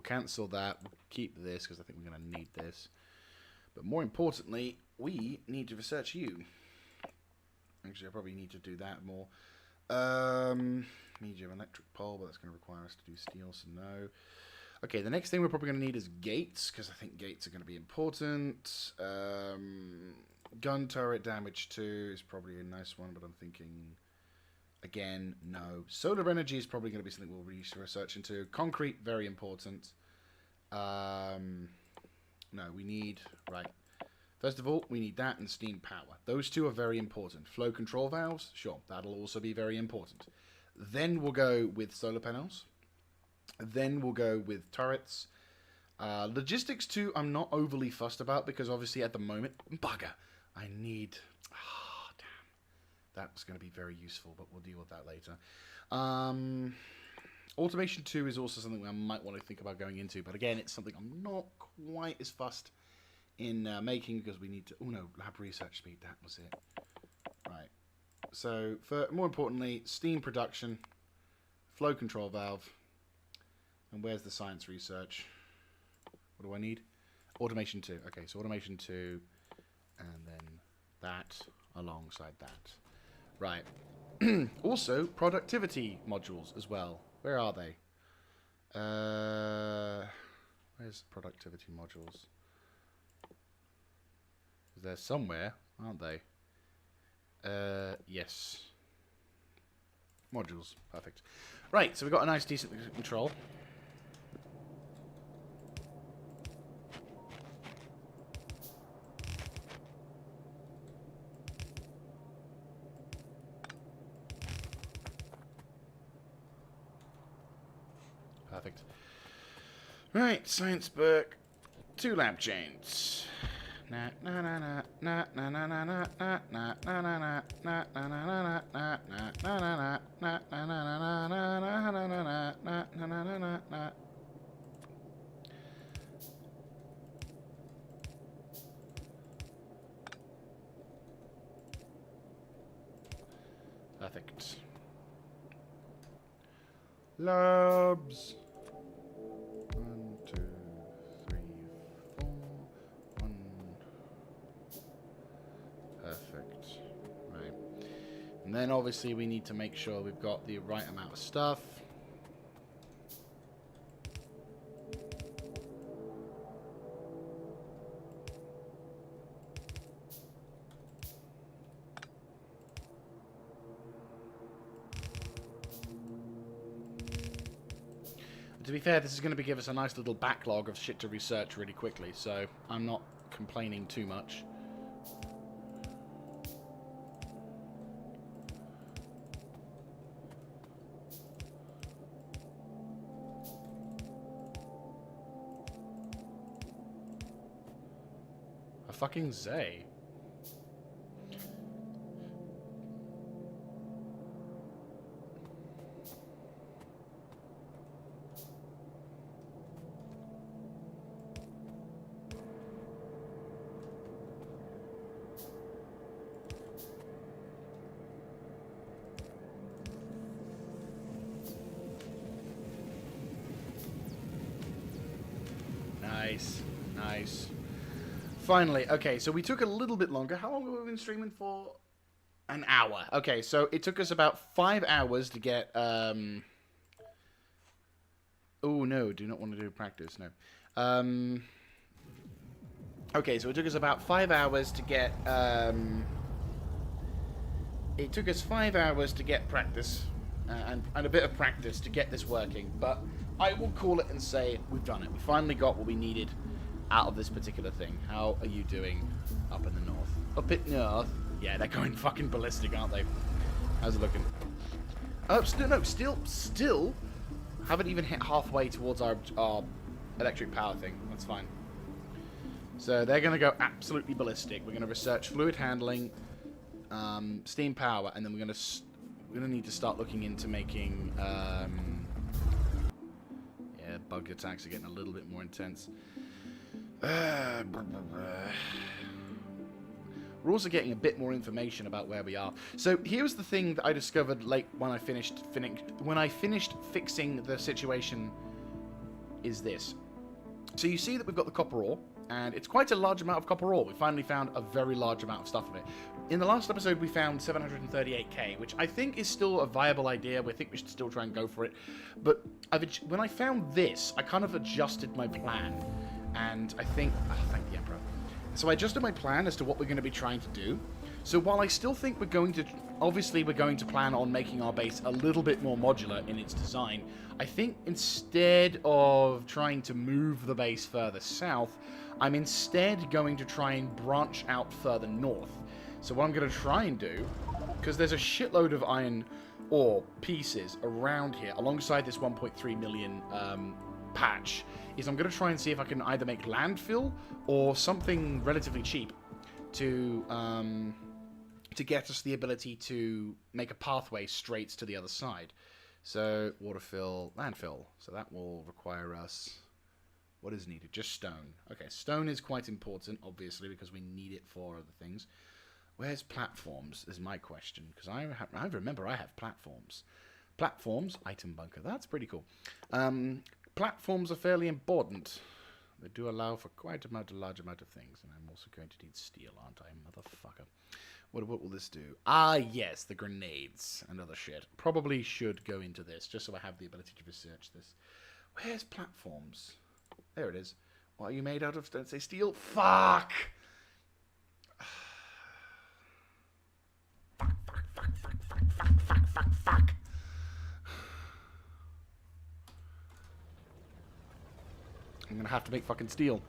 cancel that. We'll keep this because I think we're going to need this. But more importantly, we need to research you. Actually, I probably need to do that more. Medium electric pole, but that's going to require us to do steel, so no. Okay, the next thing we're probably going to need is gates, because I think gates are going to be important. Gun turret damage 2 is probably a nice one, but I'm thinking... Again, no. Solar energy is probably going to be something we'll research into. Concrete, very important. No, we need... Right. First of all, we need that and steam power. Those 2 are very important. Flow control valves, sure, that'll also be very important. Then we'll go with solar panels. Then we'll go with turrets. Logistics 2, I'm not overly fussed about because obviously at the moment, bugger, I need... Oh, damn. That's going to be very useful, but we'll deal with that later. Automation 2 is also something I might want to think about going into, but again, it's something I'm not quite as fussed in making because we need to... Oh no, lab research speed, that was it. Right. So, more importantly, steam production, flow control valve, and where's the science research? What do I need? Automation 2. Okay, so automation 2, and then that alongside that. Right. Also, productivity modules as well. Where are they? Where's productivity modules? They're somewhere, aren't they? Yes. Modules. Perfect. Right, so we've got a nice, decent control. Perfect. Right, science book. 2 lab chains. Perfect. Labs. 1, 2, 3, 4. 1. Perfect. Right. And then obviously we need to make sure we've got the right amount of stuff. To be fair, this is going to give us a nice little backlog of shit to research really quickly, so I'm not complaining too much. A fucking Zay. Nice, nice. Finally, okay, so we took a little bit longer. How long have we been streaming for? An hour. Okay, so it took us about 5 hours to get, Oh, no, do not want to do practice, no. Okay, so it took us about 5 hours to get, It took us 5 hours to get practice. and a bit of practice to get this working. But I will call it and say we've done it. We finally got what we needed out of this particular thing. How are you doing up in the north? Up in north? Yeah, they're going fucking ballistic, aren't they? How's it looking? Still haven't even hit halfway towards our electric power thing. That's fine. So they're going to go absolutely ballistic. We're going to research fluid handling, steam power, and then we're going to need to start looking into making. Yeah, bug attacks are getting a little bit more intense. We're also getting a bit more information about where we are. So here's the thing that I discovered late when I finished fixing the situation. Is this? So you see that we've got the copper ore, and it's quite a large amount of copper ore. We finally found a very large amount of stuff of it. In the last episode, we found 738k, which I think is still a viable idea. We think we should still try and go for it. But when I found this, I kind of adjusted my plan, and I think, thank the Emperor. So I adjusted my plan as to what we're going to be trying to do. So while I still think we're going to plan on making our base a little bit more modular in its design, I think instead of trying to move the base further south, I'm instead going to try and branch out further north. So what I'm going to try and do, because there's a shitload of iron ore pieces around here, alongside this 1.3 million patch, is I'm going to try and see if I can either make landfill or something relatively cheap to get us the ability to make a pathway straight to the other side. So waterfill, landfill. So that will require us... What is needed? Just stone. Okay, stone is quite important, obviously, because we need it for other things. Where's platforms is my question, because I remember I have platforms. Platforms, item bunker. That's pretty cool. Platforms are fairly important. They do allow for quite a large amount of things, and I'm also going to need steel, aren't I, motherfucker? What will this do? Ah, yes, the grenades and other shit. Probably should go into this, just so I have the ability to research this. Where's platforms? There it is. What are you made out of? Don't say steel. Fuck! Fuck. I'm gonna have to make fucking steel.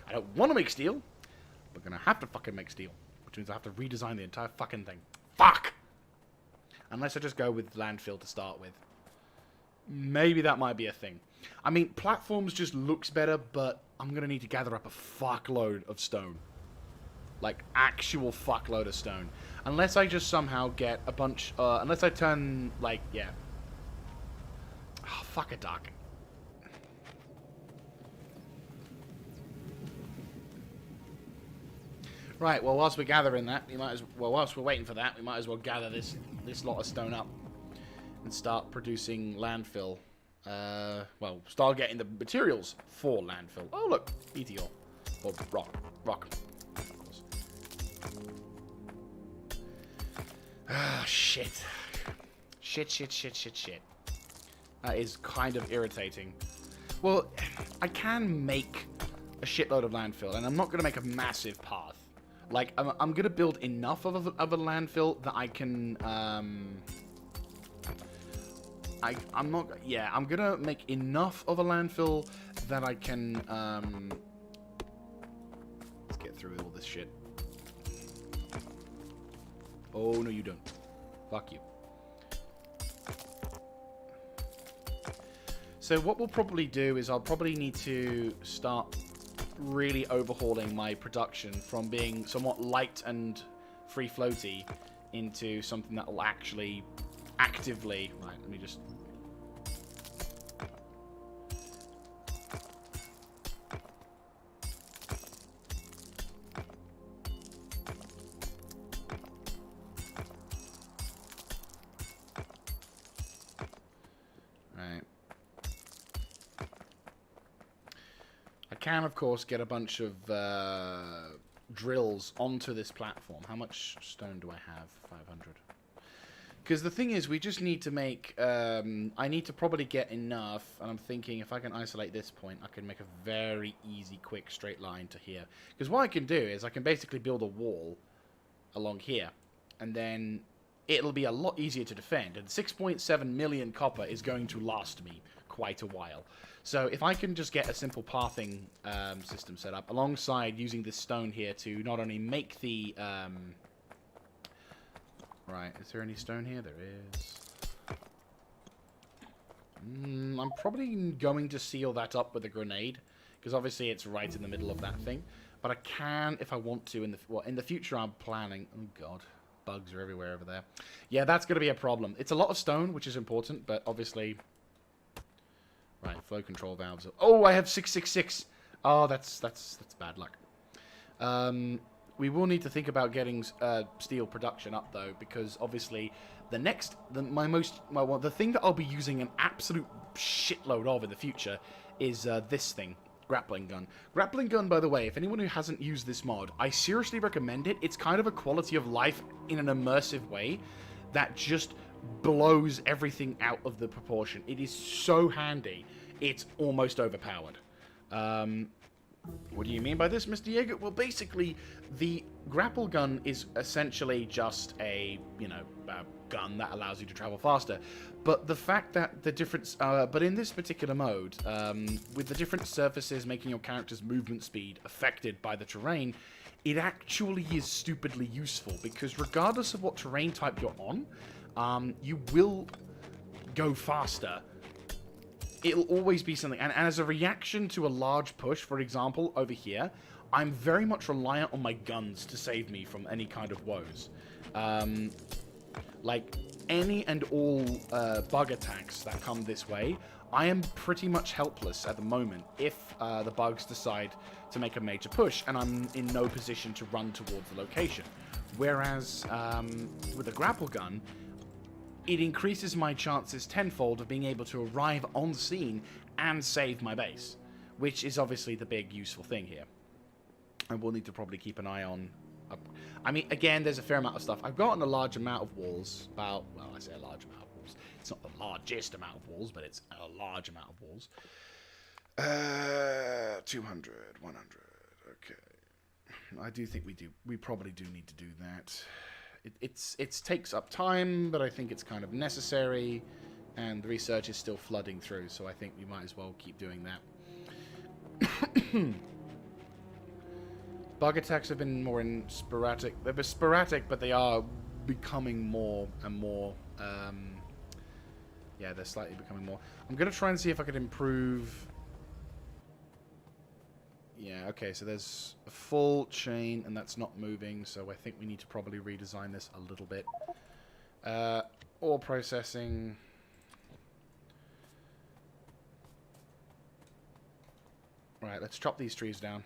I don't want to make steel, but I'm gonna have to fucking make steel. Which means I have to redesign the entire fucking thing. Fuck! Unless I just go with landfill to start with. Maybe that might be a thing. I mean, platforms just looks better, but I'm gonna need to gather up a fuckload of stone. Like, actual fuckload of stone. Unless I just somehow get a bunch, unless I turn, like, yeah. Oh, fuck a duck. Right, well, whilst we're gathering that, whilst we're waiting for that, we might as well gather this lot of stone up and start producing landfill. Well, start getting the materials for landfill. Oh, look, meteor. Or rock. Of course. Ah, shit. Shit. That is kind of irritating. Well, I can make a shitload of landfill, and I'm not going to make a massive path. Like, I'm going to build enough of a landfill that I can, I'm going to make enough of a landfill that I can, let's get through all this shit. Oh, no, you don't. Fuck you. So what we'll probably do is I'll probably need to start really overhauling my production from being somewhat light and free floaty into something that will actually actively... Right, let me just... Right. I can, of course, get a bunch of drills onto this platform. How much stone do I have? 500. Because the thing is, we just need to make... I need to probably get enough, and I'm thinking if I can isolate this point, I can make a very easy, quick, straight line to here. Because what I can do is I can basically build a wall along here, and then it'll be a lot easier to defend. And 6.7 million copper is going to last me quite a while. So if I can just get a simple pathing system set up, alongside using this stone here to not only make the... Right, is there any stone here? There is. I'm probably going to seal that up with a grenade, because obviously it's right in the middle of that thing. But I can, if I want to, in the future I'm planning... Oh god, bugs are everywhere over there. Yeah, that's going to be a problem. It's a lot of stone, which is important, but obviously... Right, flow control valves. Oh, I have 666. Oh, that's bad luck. We will need to think about getting steel production up though, because obviously the thing that I'll be using an absolute shitload of in the future is this thing, grappling gun. Grappling gun, by the way, if anyone who hasn't used this mod, I seriously recommend it. It's kind of a quality of life in an immersive way that just blows everything out of the proportion. It is so handy. It's almost overpowered. What do you mean by this, Mr. Jaeger? Well, basically, the grapple gun is essentially just a gun that allows you to travel faster. But the fact that the difference... but in this particular mode, with the different surfaces making your character's movement speed affected by the terrain, it actually is stupidly useful, because regardless of what terrain type you're on, you will go faster. It'll always be something. And as a reaction to a large push, for example, over here, I'm very much reliant on my guns to save me from any kind of woes. Like, any and all bug attacks that come this way, I am pretty much helpless at the moment if the bugs decide to make a major push, and I'm in no position to run towards the location. Whereas, with a grapple gun, it increases my chances tenfold of being able to arrive on scene and save my base, which is obviously the big useful thing here. And we'll need to probably keep an eye on... I mean, again, there's a fair amount of stuff. I've gotten a large amount of walls. Well, I say a large amount of walls. It's not the largest amount of walls, but it's a large amount of walls. 200, 100. Okay. I do think we probably do need to do that. It takes up time, but I think it's kind of necessary, and the research is still flooding through, so I think we might as well keep doing that. Bug attacks have been more sporadic. They've been sporadic, but they are becoming more and more. Yeah, they're slightly becoming more. I'm going to try and see if I could improve... Yeah, okay, so there's a full chain, and that's not moving, so I think we need to probably redesign this a little bit. Ore processing. Right, let's chop these trees down.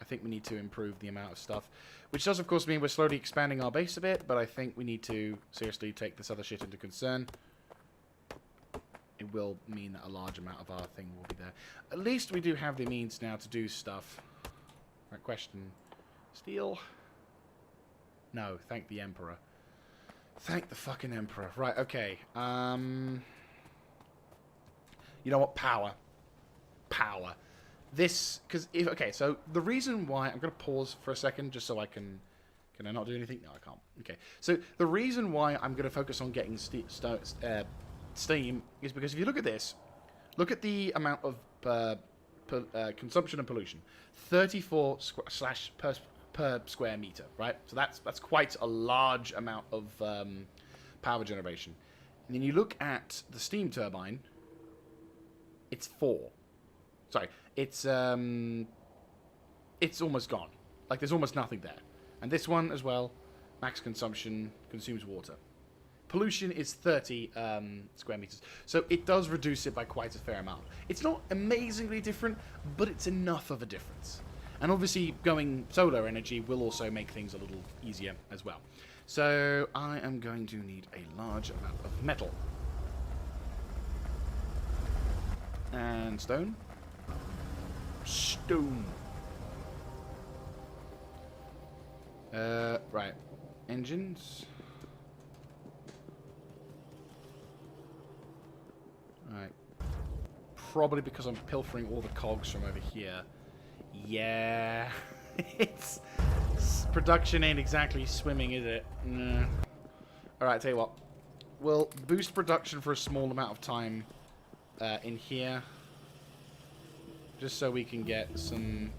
I think we need to improve the amount of stuff, which does, of course, mean we're slowly expanding our base a bit, but I think we need to seriously take this other shit into concern. It will mean that a large amount of our thing will be there. At least we do have the means now to do stuff. Right, question. Steel? No, thank the Emperor. Thank the fucking Emperor. Right, okay. You know what? Power. Power. This, because if, okay, so the reason why, I'm going to pause for a second just so I can I not do anything? No, I can't. Okay, so the reason why I'm going to focus on getting steam is because if you look at this, look at the amount of consumption and pollution, 34 per square meter, right? So that's quite a large amount of power generation. And then you look at the steam turbine, it's 4. Sorry, it's almost gone. Like, there's almost nothing there. And this one as well, max consumption, consumes water. Pollution is 30 square meters. So it does reduce it by quite a fair amount. It's not amazingly different, but it's enough of a difference. And obviously, going solar energy will also make things a little easier as well. So I am going to need a large amount of metal. And stone. Stone. Right. Engines. Right. Probably because I'm pilfering all the cogs from over here. Yeah. It's production ain't exactly swimming, is it? Nah. Alright, tell you what. We'll boost production for a small amount of time in here. Just so we can get some...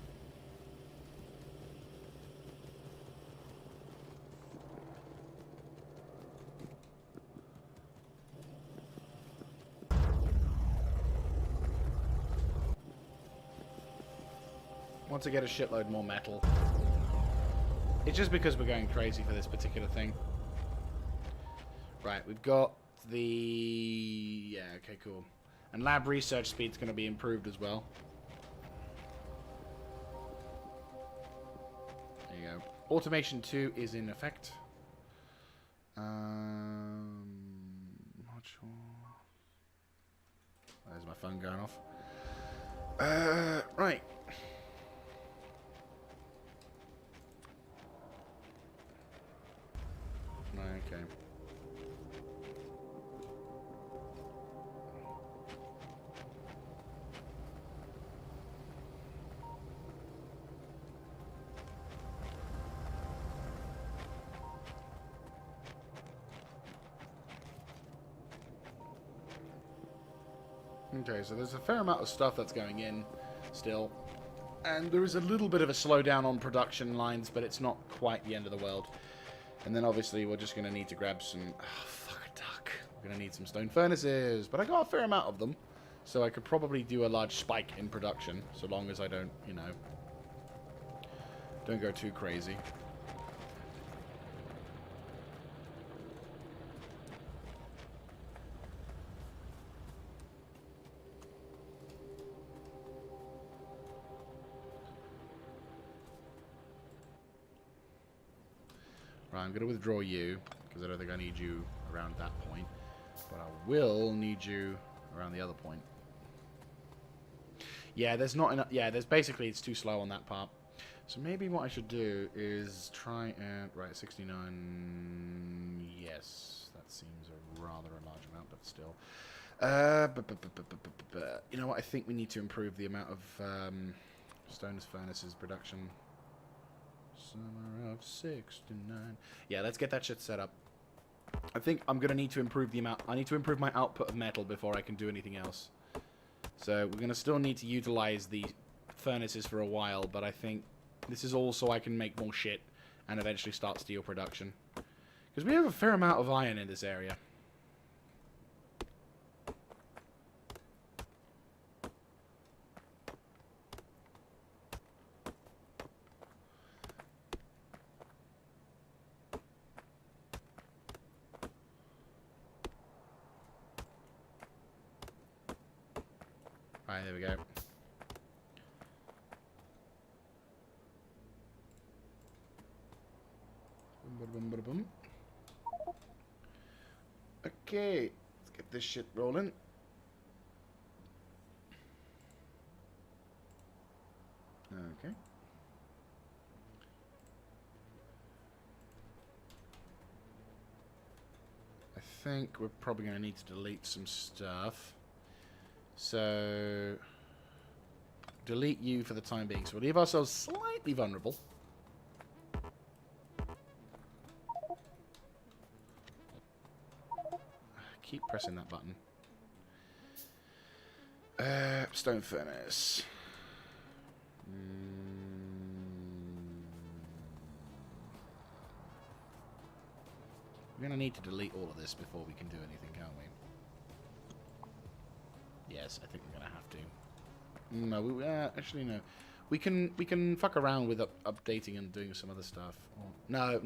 Want to get a shitload more metal. It's just because we're going crazy for this particular thing. Right, we've got the... Yeah, okay, cool. And lab research speed's going to be improved as well. There you go. Automation 2 is in effect. Not sure. There's my phone going off. Right. Okay. Okay, so there's a fair amount of stuff that's going in still. And there is a little bit of a slowdown on production lines, but it's not quite the end of the world. And then obviously we're just going to need to grab some... Oh, fuck a duck. We're going to need some stone furnaces. But I got a fair amount of them. So I could probably do a large spike in production. So long as I don't, you know... Don't go too crazy. Right, I'm going to withdraw you, because I don't think I need you around that point. But I will need you around the other point. Yeah, there's not enough... Yeah, there's basically... It's too slow on that part. So maybe what I should do is try and... Right, 69... Yes, that seems a rather a large amount, but still. You know what? I think we need to improve the amount of stone furnaces production. Summer of 69. Yeah, let's get that shit set up. I think I'm going to need to improve the amount... I need to improve my output of metal before I can do anything else. So we're going to still need to utilize the furnaces for a while, but I think this is all so I can make more shit and eventually start steel production. Because we have a fair amount of iron in this area. Alright, there we go. Okay, let's get this shit rolling. Okay. I think we're probably going to need to delete some stuff. So, delete you for the time being. So we'll leave ourselves slightly vulnerable. Keep pressing that button. Stone furnace. We're going to need to delete all of this before we can do anything, can't we? Yes, I think we're going to have to. No, actually no. We can fuck around with updating and doing some other stuff. No.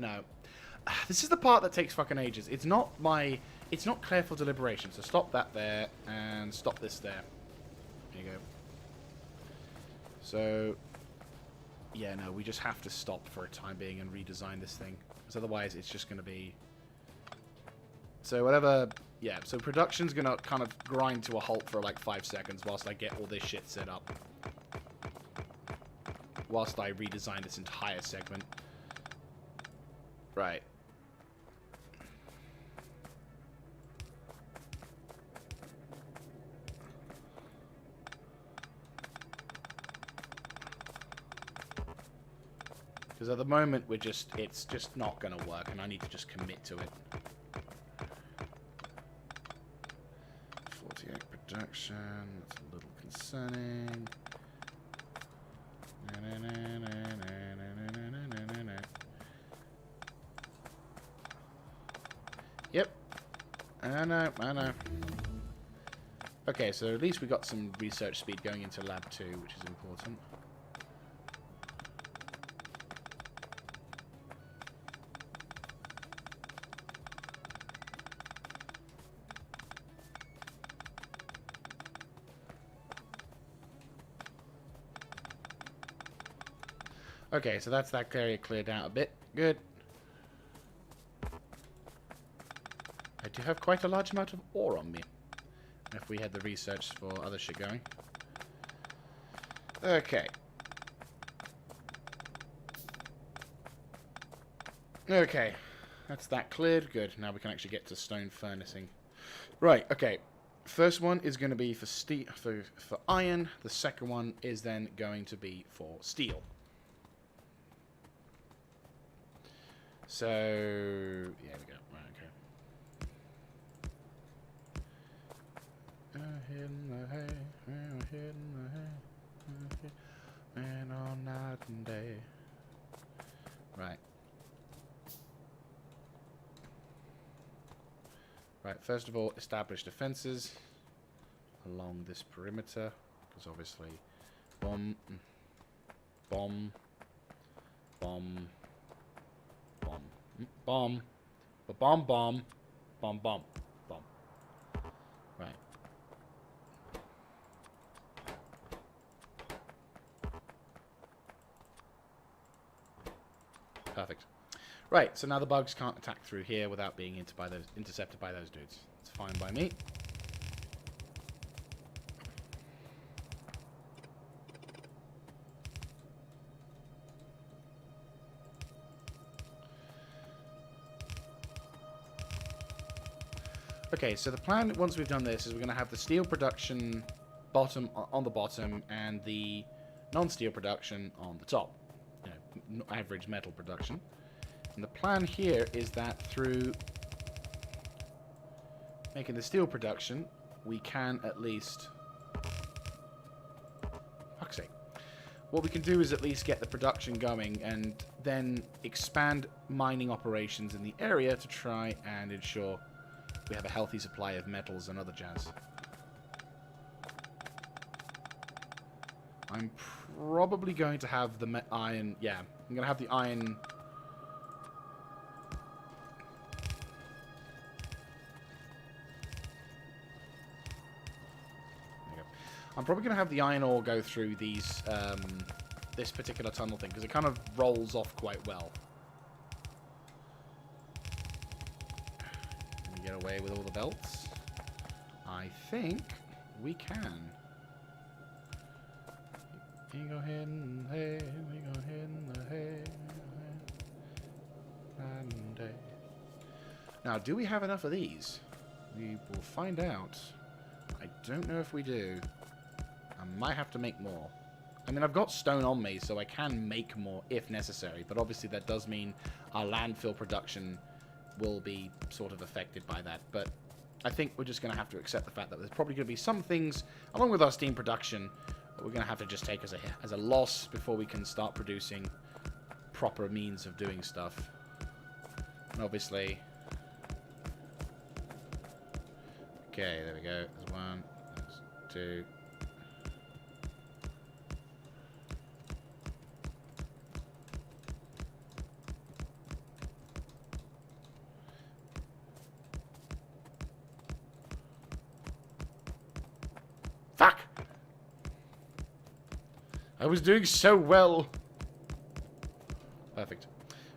This is the part that takes fucking ages. It's not careful deliberation. So stop that there and stop this there. There you go. So yeah, no, we just have to stop for a time being and redesign this thing. Because otherwise it's just going to be... So whatever... Yeah, so production's going to kind of grind to a halt for like 5 seconds whilst I get all this shit set up. Whilst I redesign this entire segment. Right. Because at the moment it's just not going to work and I need to just commit to it. production. That's a little concerning. Yep. I know. Okay, so at least we got some research speed going into lab 2, which is important. Okay, so that's that area cleared out a bit. Good. I do have quite a large amount of ore on me. If we had the research for other shit going. Okay. Okay. That's that cleared. Good. Now we can actually get to stone furnacing. Right, okay. First one is going to be for for iron. The second one is then going to be for steel. So, yeah, we go. Right, okay. Hitting the hay, hitting the hay, and all night and day. Right. Right, first of all, establish defenses along this perimeter, because obviously, bomb, bomb, bomb, bomb, bomb, bomb, bomb, bomb, bomb, bomb. Right. Perfect. Right, so now the bugs can't attack through here without being intercepted by those dudes. It's fine by me. Okay, so the plan, once we've done this, is we're going to have the steel production on the bottom and the non-steel production on the top. You know, average metal production. And the plan here is that through making the steel production, we can at least... Fuck's sake. What we can do is at least get the production going and then expand mining operations in the area to try and ensure we have a healthy supply of metals and other jazz. I'm probably going to have the iron... Yeah, I'm going to have the iron... I'm probably going to have the iron ore go through these, this particular tunnel thing, because it kind of rolls off quite well. Can we get away with all the belts? I think we can. We go ahead and hey, we go ahead and hey, and day. Now, do we have enough of these? We will find out. I don't know if we do. I might have to make more. I mean, I've got stone on me, so I can make more if necessary, but obviously that does mean our landfill production will be sort of affected by that. But I think we're just going to have to accept the fact that there's probably going to be some things, along with our steam production, that we're going to have to just take as a loss before we can start producing proper means of doing stuff. And obviously... Okay, there we go. There's one, there's two... Fuck! I was doing so well. Perfect.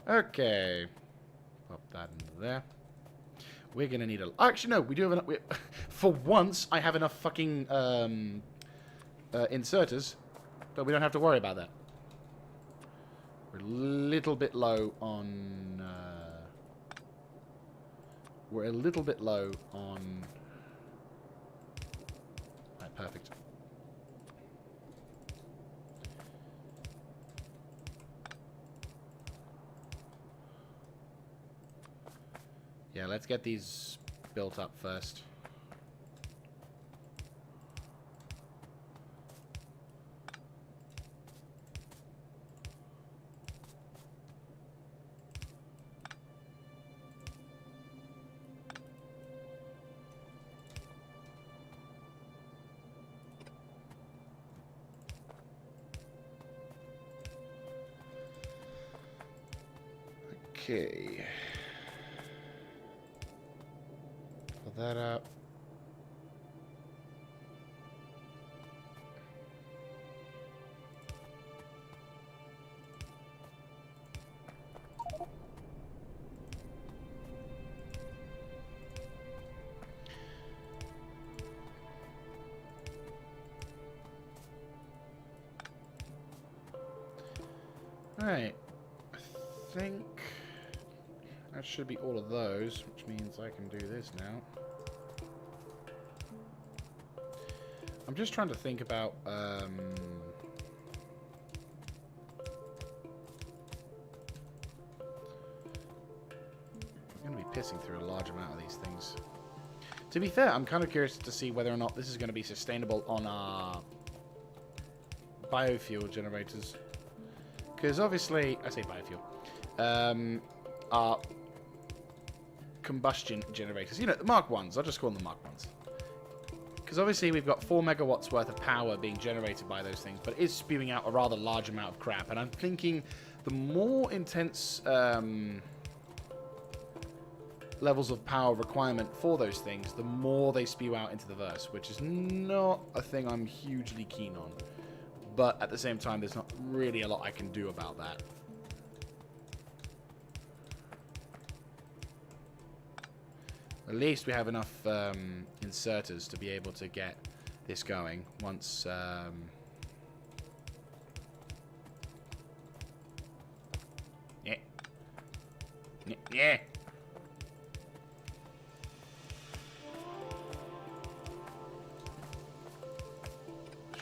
Okay. Pop that into there. We're gonna need a... Actually, no, we do have enough... For once, I have enough fucking inserters, but we don't have to worry about that. We're a little bit low on... we're a little bit low on... Right, perfect. Yeah, let's get these built up first. Okay. Pull that up. Right. I think that should be all of those, which means I can do this now. I'm just trying to think about I'm going to be pissing through a large amount of these things. To be fair, I'm kind of curious to see whether or not this is going to be sustainable on our biofuel generators. Because obviously, I say biofuel, our combustion generators, you know, the Mark 1s, I'll just call them the Mark 1s. Because obviously we've got 4 megawatts worth of power being generated by those things, but it is spewing out a rather large amount of crap. And I'm thinking the more intense levels of power requirement for those things, the more they spew out into the verse, which is not a thing I'm hugely keen on. But at the same time, there's not really a lot I can do about that. At least we have enough inserters to be able to get this going once... Yeah.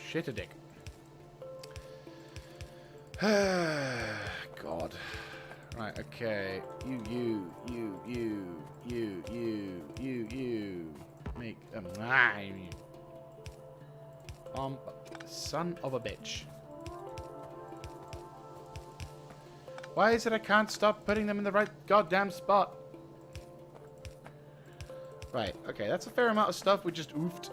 Shit a dick. God. Right, okay. You. Make a mine. Son of a bitch. Why is it I can't stop putting them in the right goddamn spot? Right, okay, that's a fair amount of stuff we just oofed.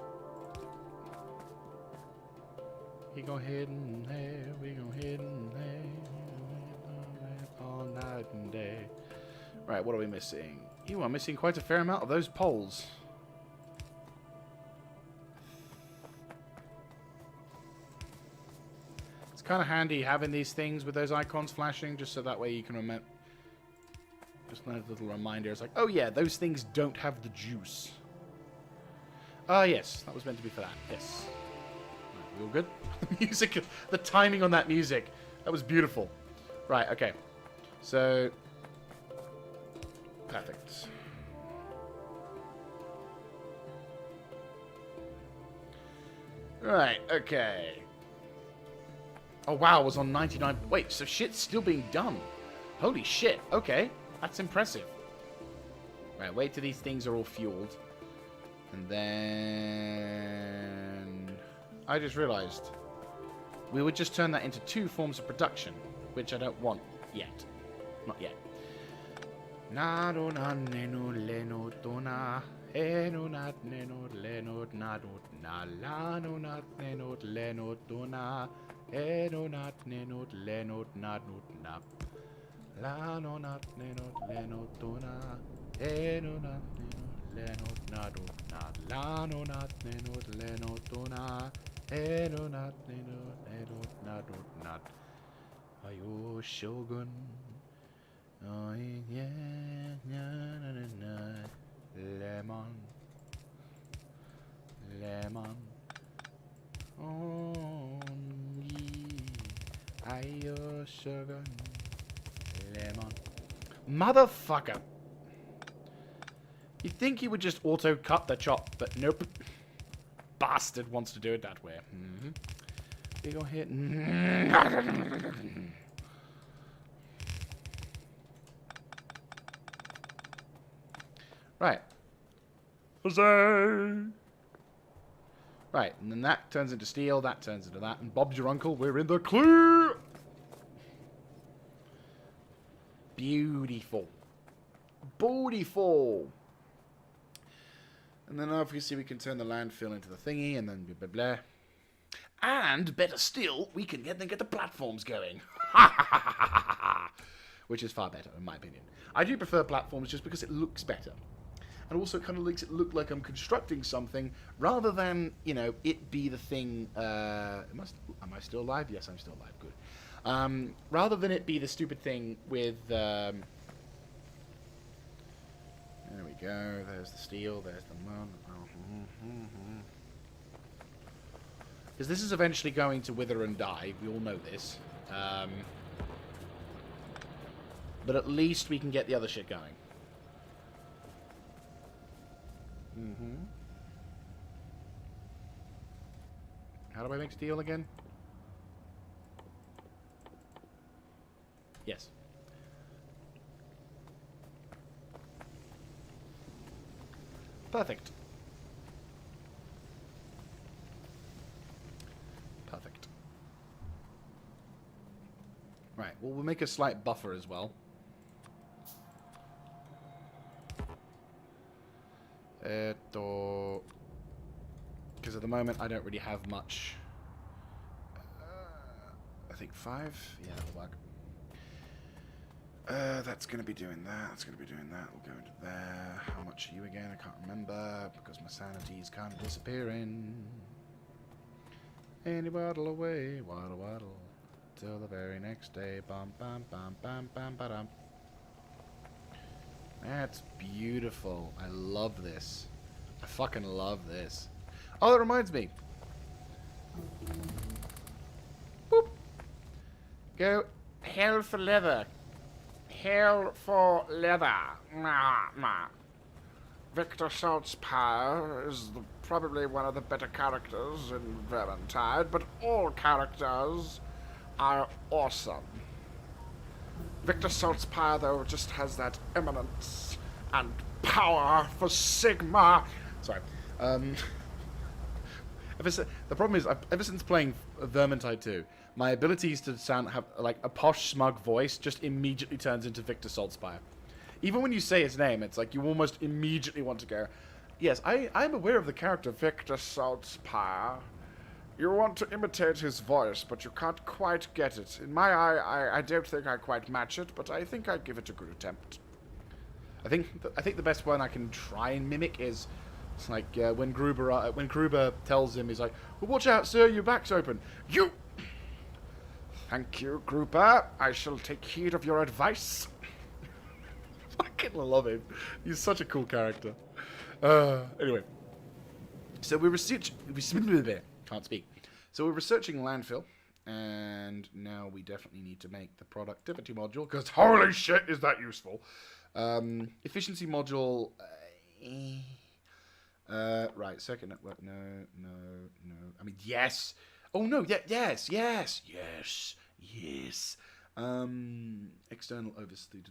We go hidden there, we go hidden there, all night and day. Right, what are we missing? You are missing quite a fair amount of those poles. It's kind of handy having these things with those icons flashing, just so that way you can remember. Just a little reminder. It's like, oh yeah, those things don't have the juice. Ah, yes, that was meant to be for that. Yes. Right, we all good? The music, the timing on that music, that was beautiful. Right, okay. So, perfect. Right, okay. Oh wow, it was on 99. Wait, so shit's still being done. Holy shit, okay. That's impressive. Right, wait till these things are all fueled. And then... I just realized. We would just turn that into 2 forms of production, which I don't want yet. Not yet. Ayo Shogun. Oh yeah, lemon, lemon. Oh yeah, ayo Shogun, lemon. Motherfucker. You'd think he would just auto cut the chop, but nope. Bastard wants to do it that way. We go hit. Right. Huzzah! Right, and then that turns into steel, that turns into that, and Bob's your uncle, we're in the clear! Beautiful. Beautiful! And then obviously we can turn the landfill into the thingy, and then blah blah blah. And, better still, we can get the platforms going. which is far better, in my opinion. I do prefer platforms just because it looks better. And also it kind of makes it look like I'm constructing something, rather than, you know, it be the thing... am I still alive? Yes, I'm still alive. Good. Rather than it be the stupid thing with... there we go. There's the steel. There's the mud. Because this is eventually going to wither and die. We all know this. But at least we can get the other shit going. How do I make steel again? Yes. Perfect. Perfect. Right, well, we'll make a slight buffer as well. Because at the moment I don't really have much. I think 5? Yeah, that'll work. That's going to be doing that. That's going to be doing that. We'll go into there. How much are you again? I can't remember because my sanity is kind of disappearing. And you waddle away, waddle, waddle, till the very next day. Bum, bum, bum, bum, bum, ba-dum. That's beautiful. I love this. I fucking love this. Oh, that reminds me. Boop. Go hell for leather. Hell for leather. Nah, nah. Victor Saltzpyre is probably one of the better characters in Vermintide, but all characters are awesome. Victor Saltzpyre, though, just has that eminence and power for Sigma. Sorry. The problem is, ever since playing Vermintide 2, my abilities to have like a posh, smug voice just immediately turns into Victor Saltzpyre. Even when you say his name, it's like you almost immediately want to go, yes, I'm aware of the character Victor Saltzpyre. You want to imitate his voice, but you can't quite get it. In my eye, I don't think I quite match it, but I think I'd give it a good attempt. I think the best one I can try and mimic is like when Gruber tells him, he's like, well, watch out, sir, your back's open. You! Thank you, Gruber. I shall take heed of your advice. I fucking love him. He's such a cool character. Anyway. So we're researching... Can't speak. So we're researching landfill, and now we definitely need to make the productivity module, because holy shit is that useful. Efficiency module... right, second network, no. I mean, yes! Oh no, yes! External oversleep.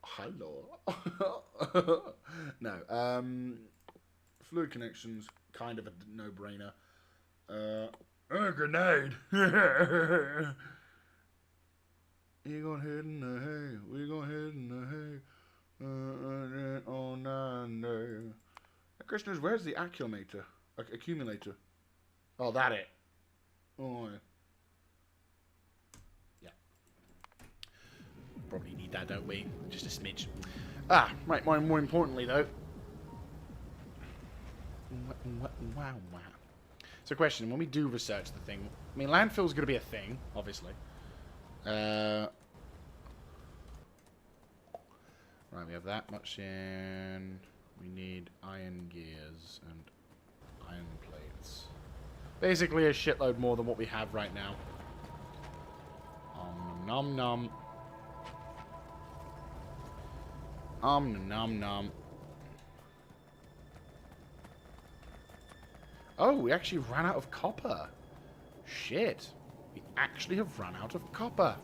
Hello. No, fluid connections, kind of a no-brainer. A grenade! You gonna hit in the hay, we gonna hit in the hay. Oh, no. The question is, where's the accumulator? Accumulator. Oh, that it. Oh, yeah. Probably need that, don't we? Just a smidge. Ah, right, more importantly, though. Wow. So question, when we do research the thing, I mean, landfill's going to be a thing, obviously. Right, we have that much in. We need iron gears and iron plates. Basically a shitload more than what we have right now. Nom nom. Nom nom. Oh, we actually ran out of copper. Shit. We actually have run out of copper.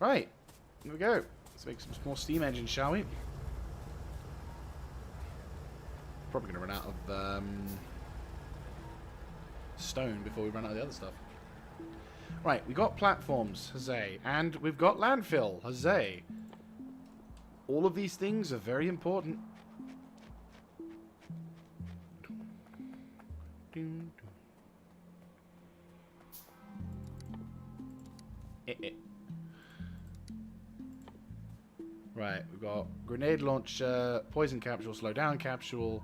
Right. Here we go. Let's make some more steam engines, shall we? Probably going to run out of stone before we run out of the other stuff. Right, we got platforms, huzzay. And we've got landfill, huzzay. All of these things are very important. got grenade launcher, poison capsule, slow down capsule,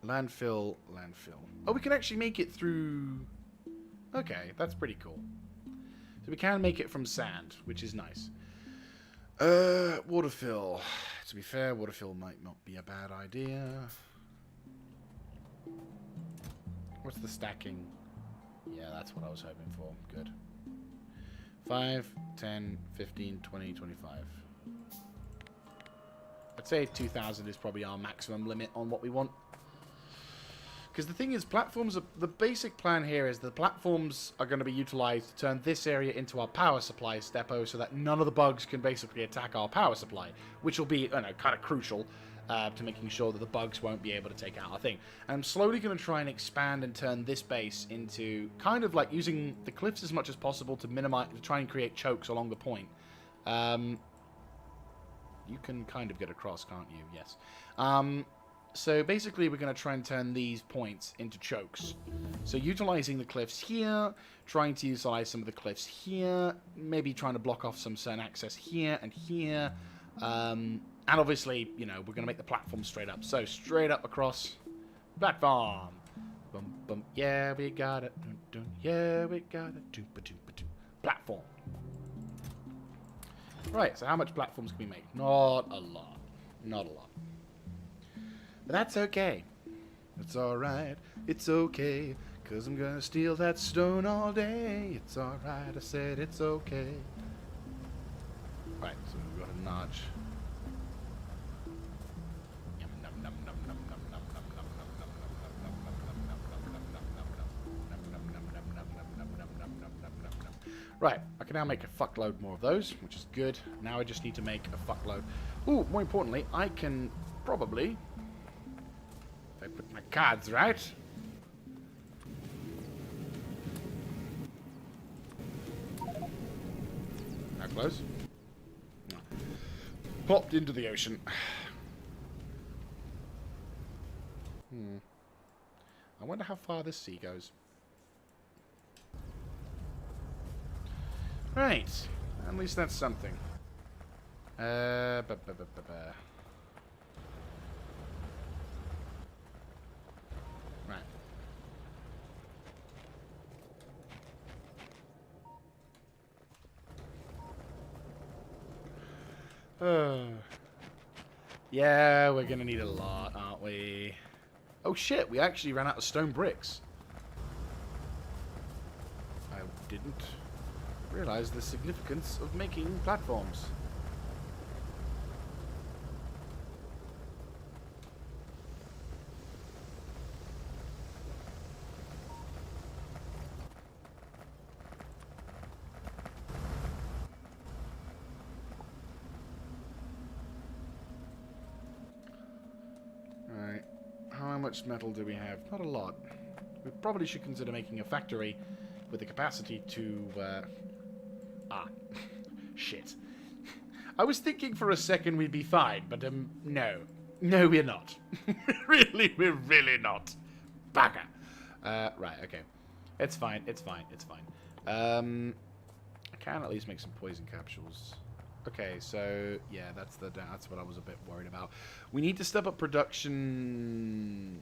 landfill. Oh, we can actually make it through... Okay, that's pretty cool. So we can make it from sand, which is nice. Waterfill. To be fair, waterfill might not be a bad idea. What's the stacking? Yeah, that's what I was hoping for. Good. 5, 10, 15, 20, 25. I'd say 2,000 is probably our maximum limit on what we want. Because the thing is, platforms are, the basic plan here is the platforms are going to be utilized to turn this area into our power supply depot so that none of the bugs can basically attack our power supply, which will be, kind of crucial to making sure that the bugs won't be able to take out our thing. And I'm slowly going to try and expand and turn this base into kind of like using the cliffs as much as possible to minimize, to try and create chokes along the point. You can kind of get across, can't you? Yes. So basically we're going to try and turn these points into chokes. So utilizing the cliffs here, trying to utilize some of the cliffs here, maybe trying to block off some certain access here and here. And obviously, you know, we're going to make the platform straight up. So straight up across platform. Bum, bum. Yeah, we got it. Dun, dun. Yeah, we got it. Doom, ba, doom, ba, doom. Platform. Right, so how much platforms can we make? Not a lot. Not a lot. But that's okay. It's alright. It's okay. Cause I'm gonna steal that stone all day. It's alright. I said it's okay. Right, so we've got a notch. Right, I can now make a fuckload more of those, which is good. Now I just need to make a fuckload. Ooh, more importantly, I can probably... If I put my cards right... How close? No. Popped into the ocean. I wonder how far this sea goes. Right. At least that's something. Right. Yeah, we're gonna need a lot, aren't we? Oh shit, we actually ran out of stone bricks. I didn't realize the significance of making platforms. Alright, how much metal do we have? Not a lot. We probably should consider making a factory with the capacity to shit. I was thinking for a second we'd be fine, but no. No, we're not. We're really not. Bugger. Right, okay. It's fine, it's fine, it's fine. I can at least make some poison capsules. Okay, so yeah, that's what I was a bit worried about. We need to step up production.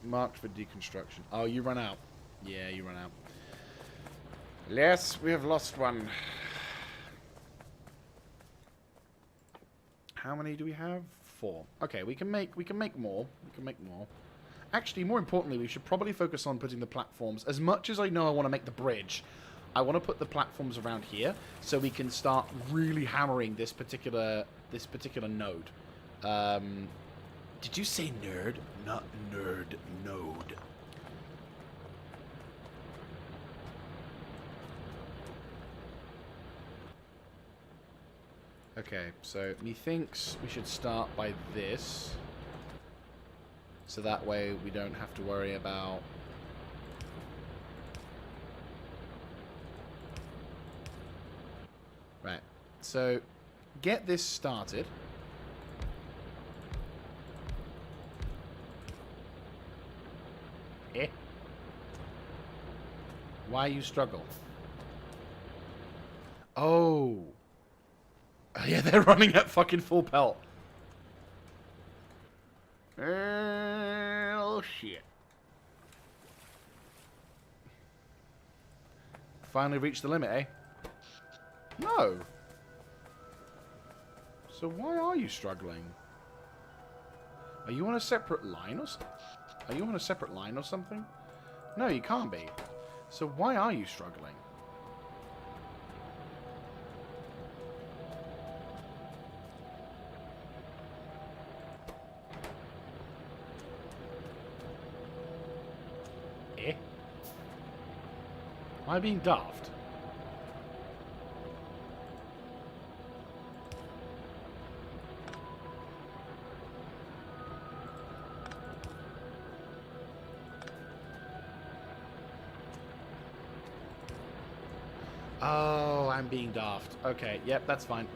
Marked for deconstruction. Oh, you run out. Yeah, you run out. Yes, we have lost one. How many do we have? 4. Okay, we can make more. We can make more. Actually, more importantly, we should probably focus on putting the platforms. As much as I know I want to make the bridge, I want to put the platforms around here so we can start really hammering this particular node. Did you say nerd? Not nerd, node. Okay, so methinks we should start by this. So that way we don't have to worry about... Right, so get this started. Why you struggle? Oh. Yeah, they're running at fucking full pelt. Oh, shit. Finally reached the limit, eh? No. So why are you struggling? Are you on a separate line or something? Are you on a separate line or something? No, you can't be. So why are you struggling? Eh? Am I being daft? Oh, I'm being daft. Okay, yep, that's fine.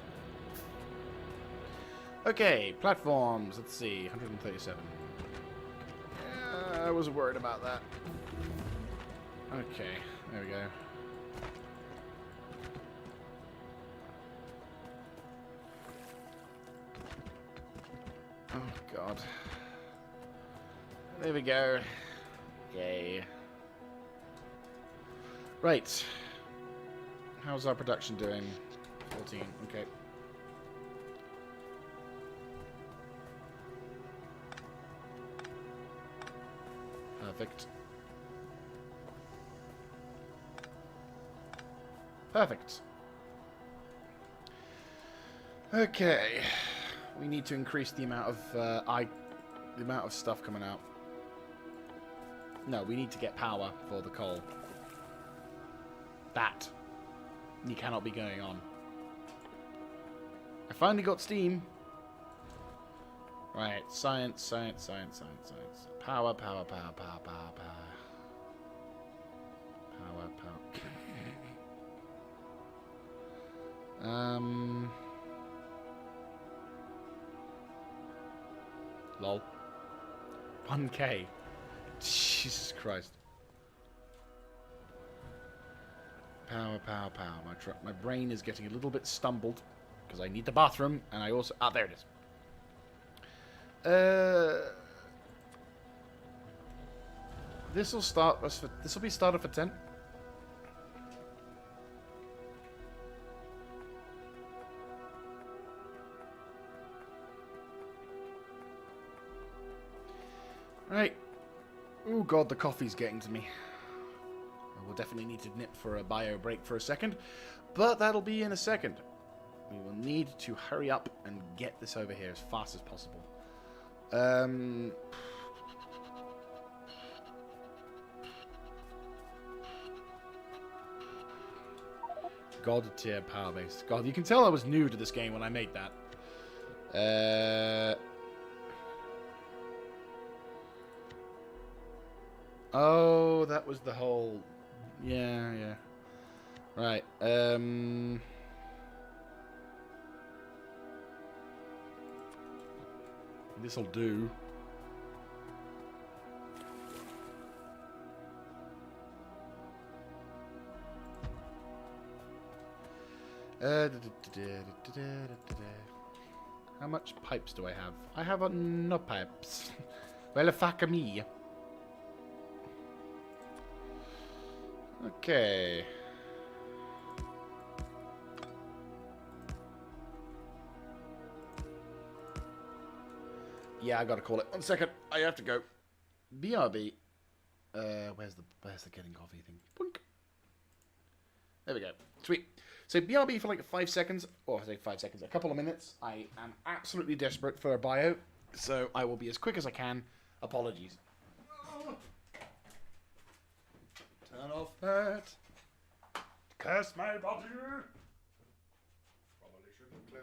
Okay, platforms. Let's see, 137. I was worried about that. Okay, there we go. Oh, God. There we go. Yay. Right. How's our production doing? 14, okay. Perfect. Perfect. Okay. We need to increase the amount of the amount of stuff coming out. No, we need to get power for the coal. That you cannot be going on. I finally got steam. Right, science, science, science, science, science. Power, power, power, power, power, power. Power, power. Lol. 1K. Jesus Christ. Power, power, power. My brain is getting a little bit stumbled because I need the bathroom, and I also there it is. This will start us for. This will be started for 10. Right. Oh God, the coffee's getting to me. I will definitely need to nip for a bio break for a second, but that'll be in a second. We will need to hurry up and get this over here as fast as possible. God tier power base. God, you can tell I was new to this game when I made that. Oh, that was the whole... Yeah, yeah. Right, this'll do. How much pipes do I have? I have no pipes. Well, fuck me. Okay. Yeah, I gotta call it. 1 second. I have to go. BRB. Where's the getting coffee thing? Boink. There we go. Sweet. So BRB for like 5 seconds, or I say 5 seconds, a couple of minutes. I am absolutely desperate for a bio, so I will be as quick as I can. Apologies. Turn off that. Curse my body. Probably shouldn't close.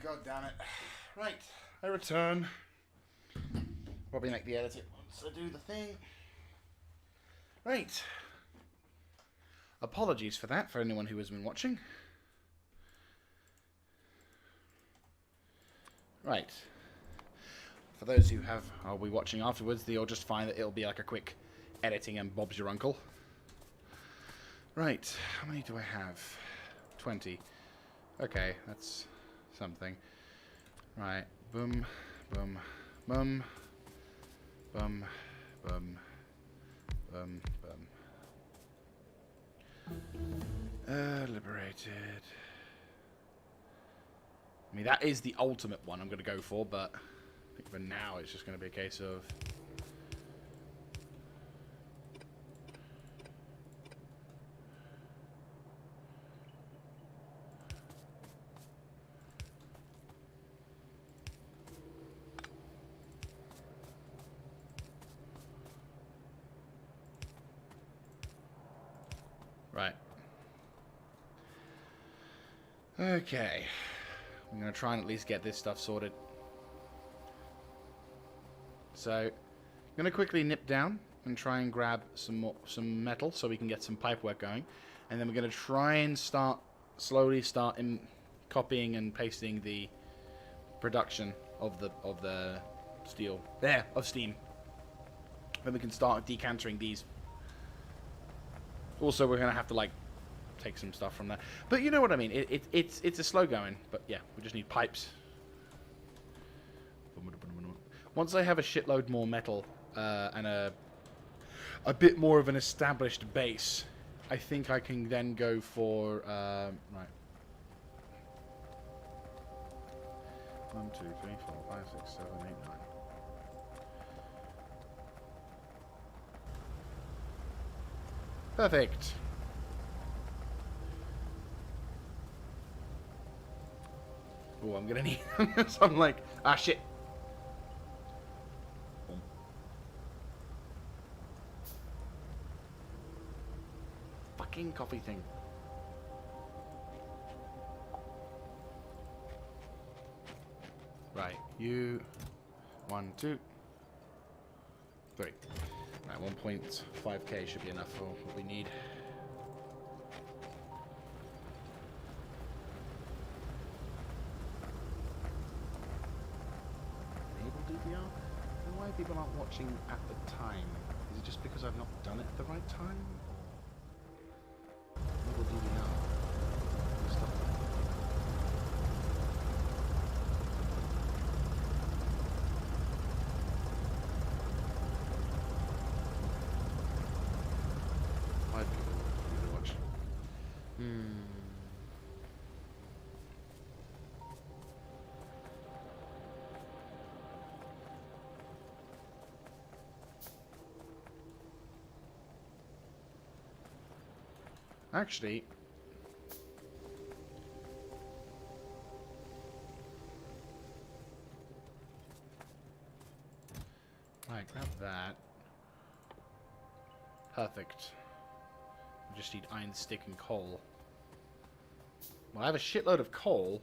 God damn it. Right, I return. Probably make the edit once I do the thing. Right. Apologies for that, for anyone who has been watching. Right. For those who will be watching afterwards, you'll just find that it'll be like a quick editing and Bob's your uncle. Right. How many do I have? 20. Okay, that's something. Right. Boom, boom, boom, boom, boom, boom, boom. Liberated. I mean, that is the ultimate one I'm going to go for, but I think for now it's just going to be a case of... Right. Okay. I'm going to try and at least get this stuff sorted. So, I'm going to quickly nip down and try and grab some metal so we can get some pipe work going. And then we're going to try and slowly start copying and pasting the production of the steel. Of steam. Then we can start decantering these. Also, we're going to have to, like, take some stuff from there. But you know what I mean. It's a slow going. But yeah, we just need pipes. Once I have a shitload more metal and a bit more of an established base, I think I can then go for right. 1, 2, 3, 4, 5, 6, 7, 8, 9. Perfect. Oh, I'm gonna need. So I'm like, ah, shit. Fucking coffee thing. Right, you. 1, 2, 3. Right, 1.5k should be enough for what we need. Why people aren't watching at the time? Is it just because I've not done it at the right time? Enable DVR. Stuff. Why people need to watch? Actually, right, grab that. Perfect. We just need iron stick and coal. Well, I have a shitload of coal.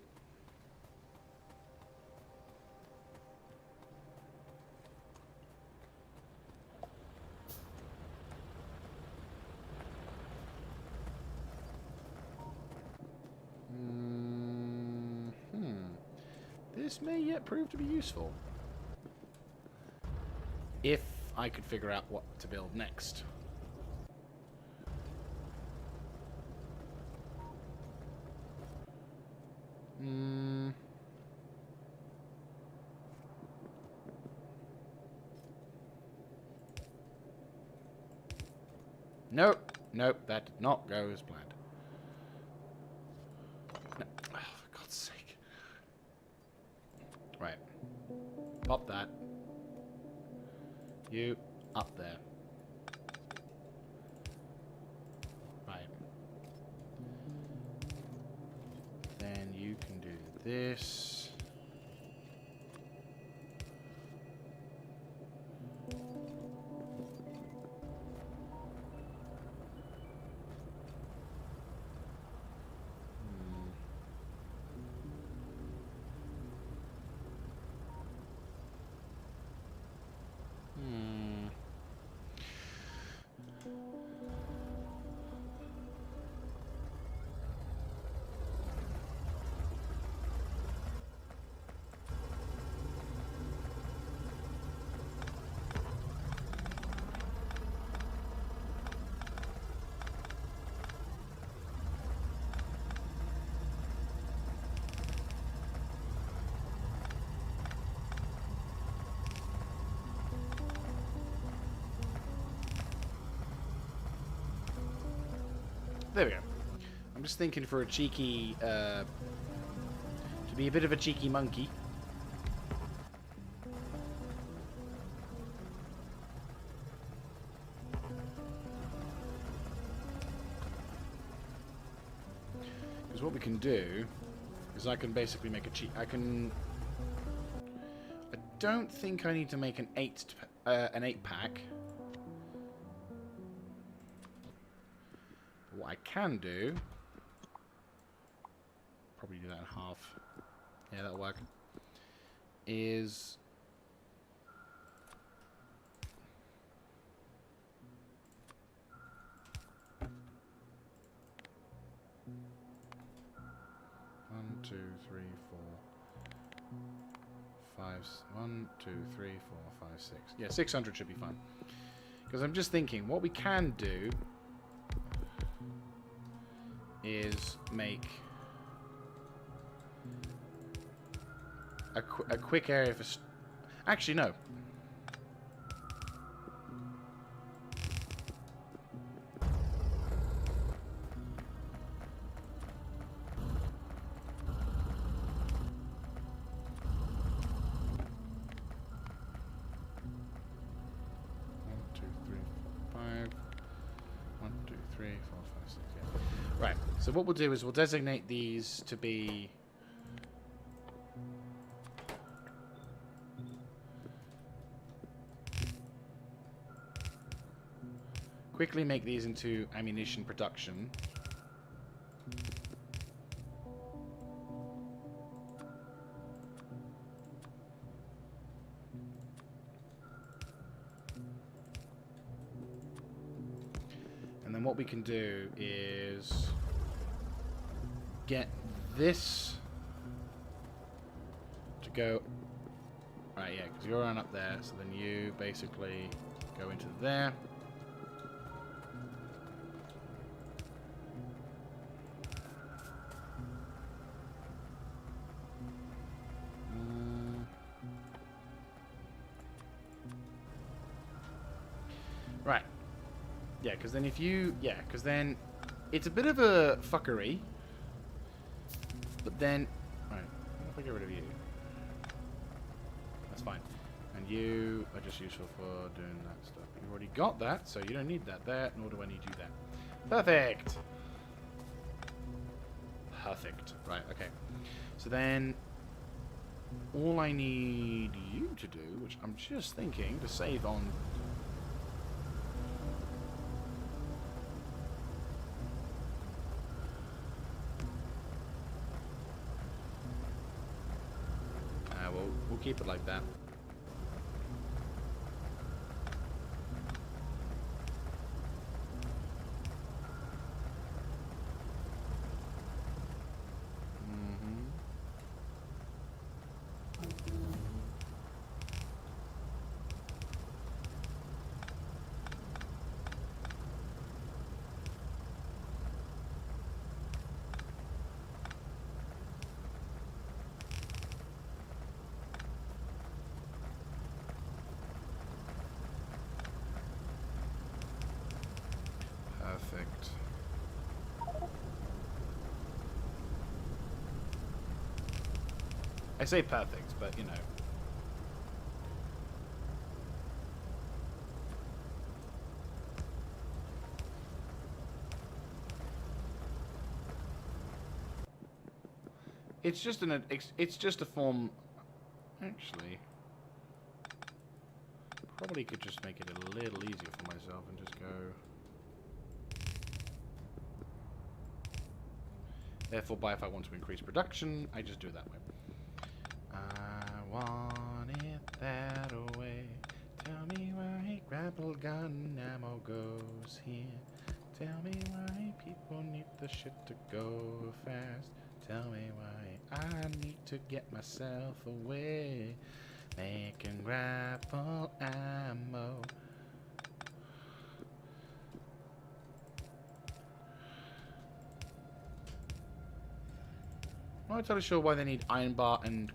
This may yet prove to be useful. If I could figure out what to build next. Nope. Nope, that did not go as planned. No. Oh, for God's sake. Right. Pop that. You up there. Right. Then you can do this. There we go. I'm just thinking for a cheeky, to be a bit of a cheeky monkey. Because what we can do is I can basically make a I don't think I need to make an 8-pack. What I can do, probably do that in half. Yeah, that'll work. Is one, two, three, four, five. 1, 2, 3, 4, 5, 6. Yeah, 600 should be fine. Because I'm just thinking, what we can do is make a quick area for... Actually, no. So what we'll do is we'll designate these to be quickly make these into ammunition production. And then what we can do is get this to go right, yeah, because you're on up there, so then you basically go into there. Right, yeah, because then if you, because then it's a bit of a fuckery. But then, right, what if I get rid of you? That's fine. And you are just useful for doing that stuff. You've already got that, so you don't need that there, nor do I need you there. Perfect! Perfect. Right, okay. So then, all I need you to do, which I'm just thinking to save on... We'll keep it like that. Perfect. I say perfect, but you know. It's just it's just a form. Actually, probably could just make it a little easier for myself and just go. Therefore, if I want to increase production, I just do it that way. I want it that way. Tell me why grapple gun ammo goes here. Tell me why people need the shit to go fast. Tell me why I need to get myself away. Making grapple ammo. I'm not totally sure why they need iron bar and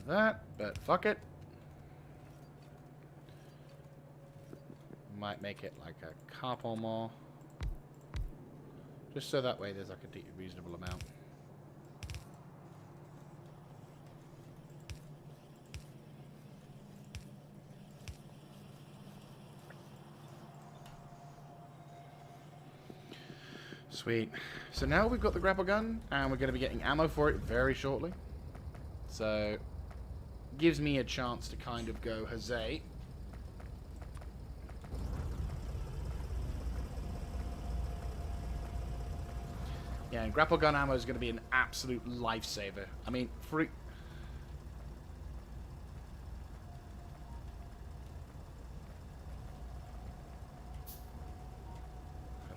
that, but fuck it. Might make it like a couple more. Just so that way there's like a reasonable amount. Sweet. So now we've got the grapple gun, and we're going to be getting ammo for it very shortly. So, gives me a chance to kind of go huzzay. Yeah, and grapple gun ammo is going to be an absolute lifesaver. I mean, How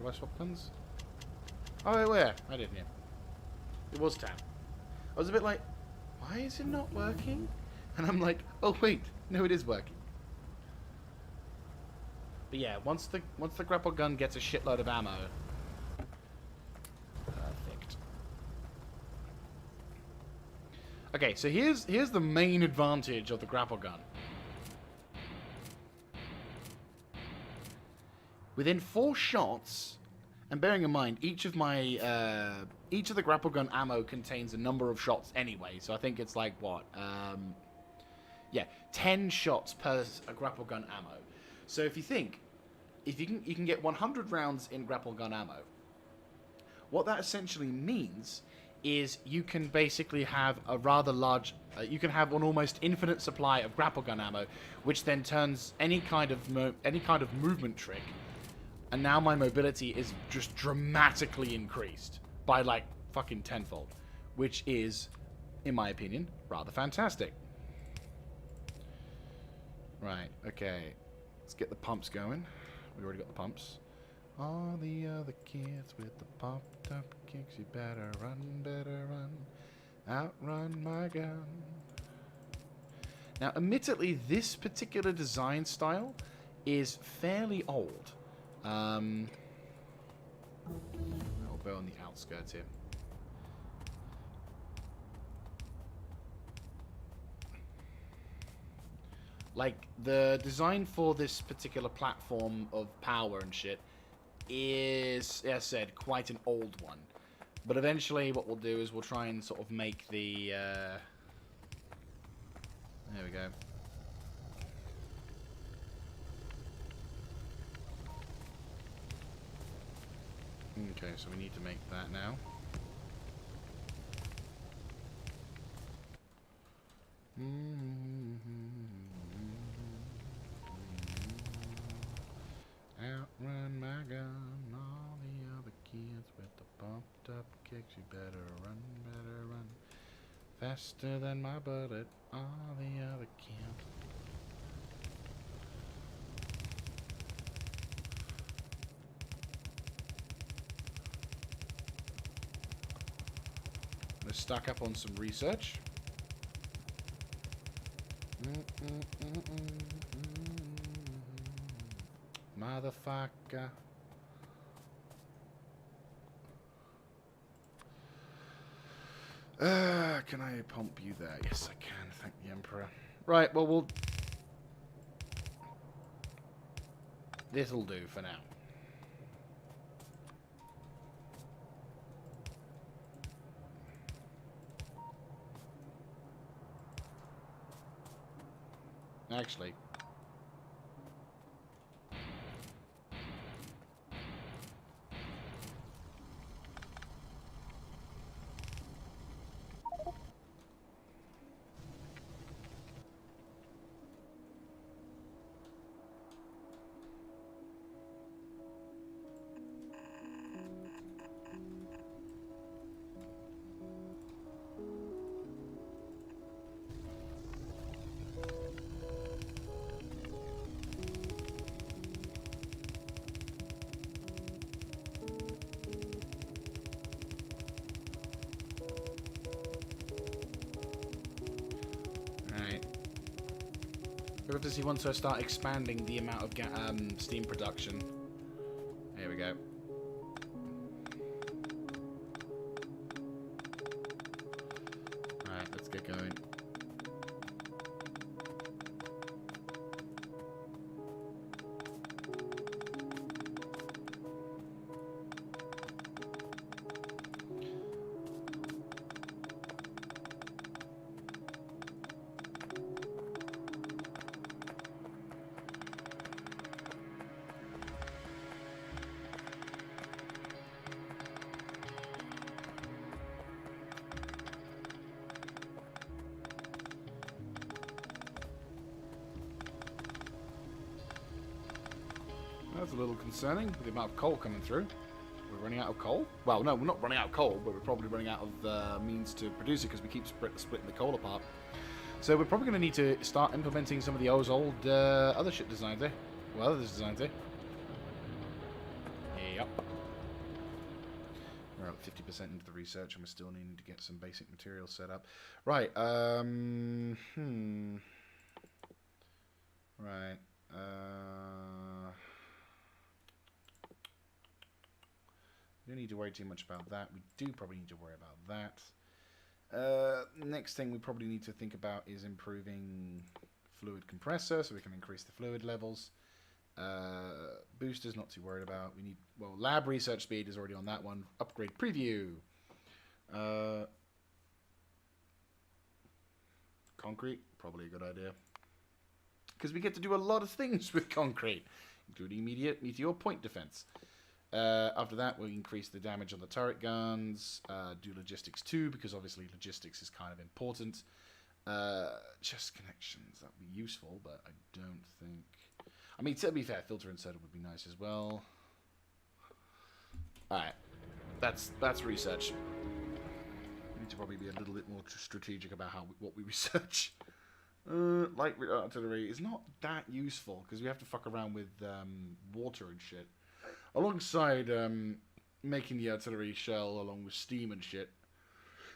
do I swap guns? Oh, wait, where? I didn't, yeah. It was tab. I was a bit like, why is it not working? And I'm like, oh, wait. No, it is working. But yeah, once the grapple gun gets a shitload of ammo... Perfect. Okay, so here's the main advantage of the grapple gun. Within 4 shots... And bearing in mind, each of the grapple gun ammo contains a number of shots anyway. So I think it's like, what? 10 shots per grapple gun ammo. So if you think, if you can get 100 rounds in grapple gun ammo, what that essentially means is you can basically have a rather large, you can have an almost infinite supply of grapple gun ammo, which then turns any kind of movement trick. And now my mobility is just dramatically increased by like fucking tenfold, which is, in my opinion, rather fantastic. Right, okay. Let's get the pumps going. We already got the pumps. All the other kids with the pumped up kicks, you better run, outrun my gun. Now, admittedly, this particular design style is fairly old. I'll go on the outskirts here. Like, the design for this particular platform of power and shit is, as I said, quite an old one. But eventually what we'll do is we'll try and sort of make the, there we go. Okay, so we need to make that now. Outrun my gun, all the other kids with the pumped up kicks, you better run, faster than my bullet, all the other kids. Let's stock up on some research. Motherfucker. Can I pump you there? Yes, I can. Thank the Emperor. Right, well, this'll do for now. Actually. Does he want to start expanding the amount of steam production? Here we go. Alright, let's get going. a little concerning with the amount of coal coming through. We're running out of coal? Well, no, we're not running out of coal, but we're probably running out of means to produce it because we keep splitting the coal apart. So we're probably going to need to start implementing some of the old other shit designs, eh? Well, other designs, eh? Yep. We're up 50% into the research, and we're still needing to get some basic materials set up. Right. Right. We don't need to worry too much about that. We do probably need to worry about that. Next thing we probably need to think about is improving fluid compressor so we can increase the fluid levels. Boosters, not too worried about. We need, well, lab research speed is already on that one. Upgrade preview. Concrete, probably a good idea. Because we get to do a lot of things with concrete, including immediate meteor point defense. After that, we'll increase the damage on the turret guns, do logistics too, because obviously logistics is kind of important. Chest connections, that would be useful, but I don't think... I mean, to be fair, filter inserter would be nice as well. Alright, that's research. We need to probably be a little bit more strategic about what we research. Light artillery is not that useful, because we have to fuck around with water and shit. Alongside making the artillery shell along with steam and shit.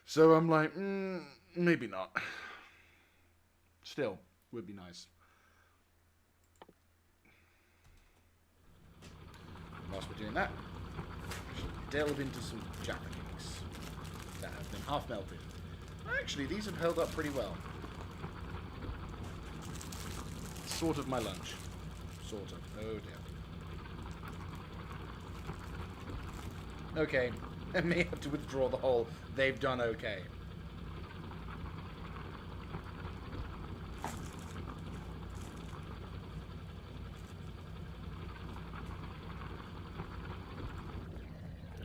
So I'm like, maybe not. Still, would be nice. Whilst we're doing that, we should delve into some Jaffa cakes that have been half melted. Actually, these have held up pretty well. Sort of my lunch. Sort of. Oh dear. Okay, I may have to withdraw the whole "they've done okay."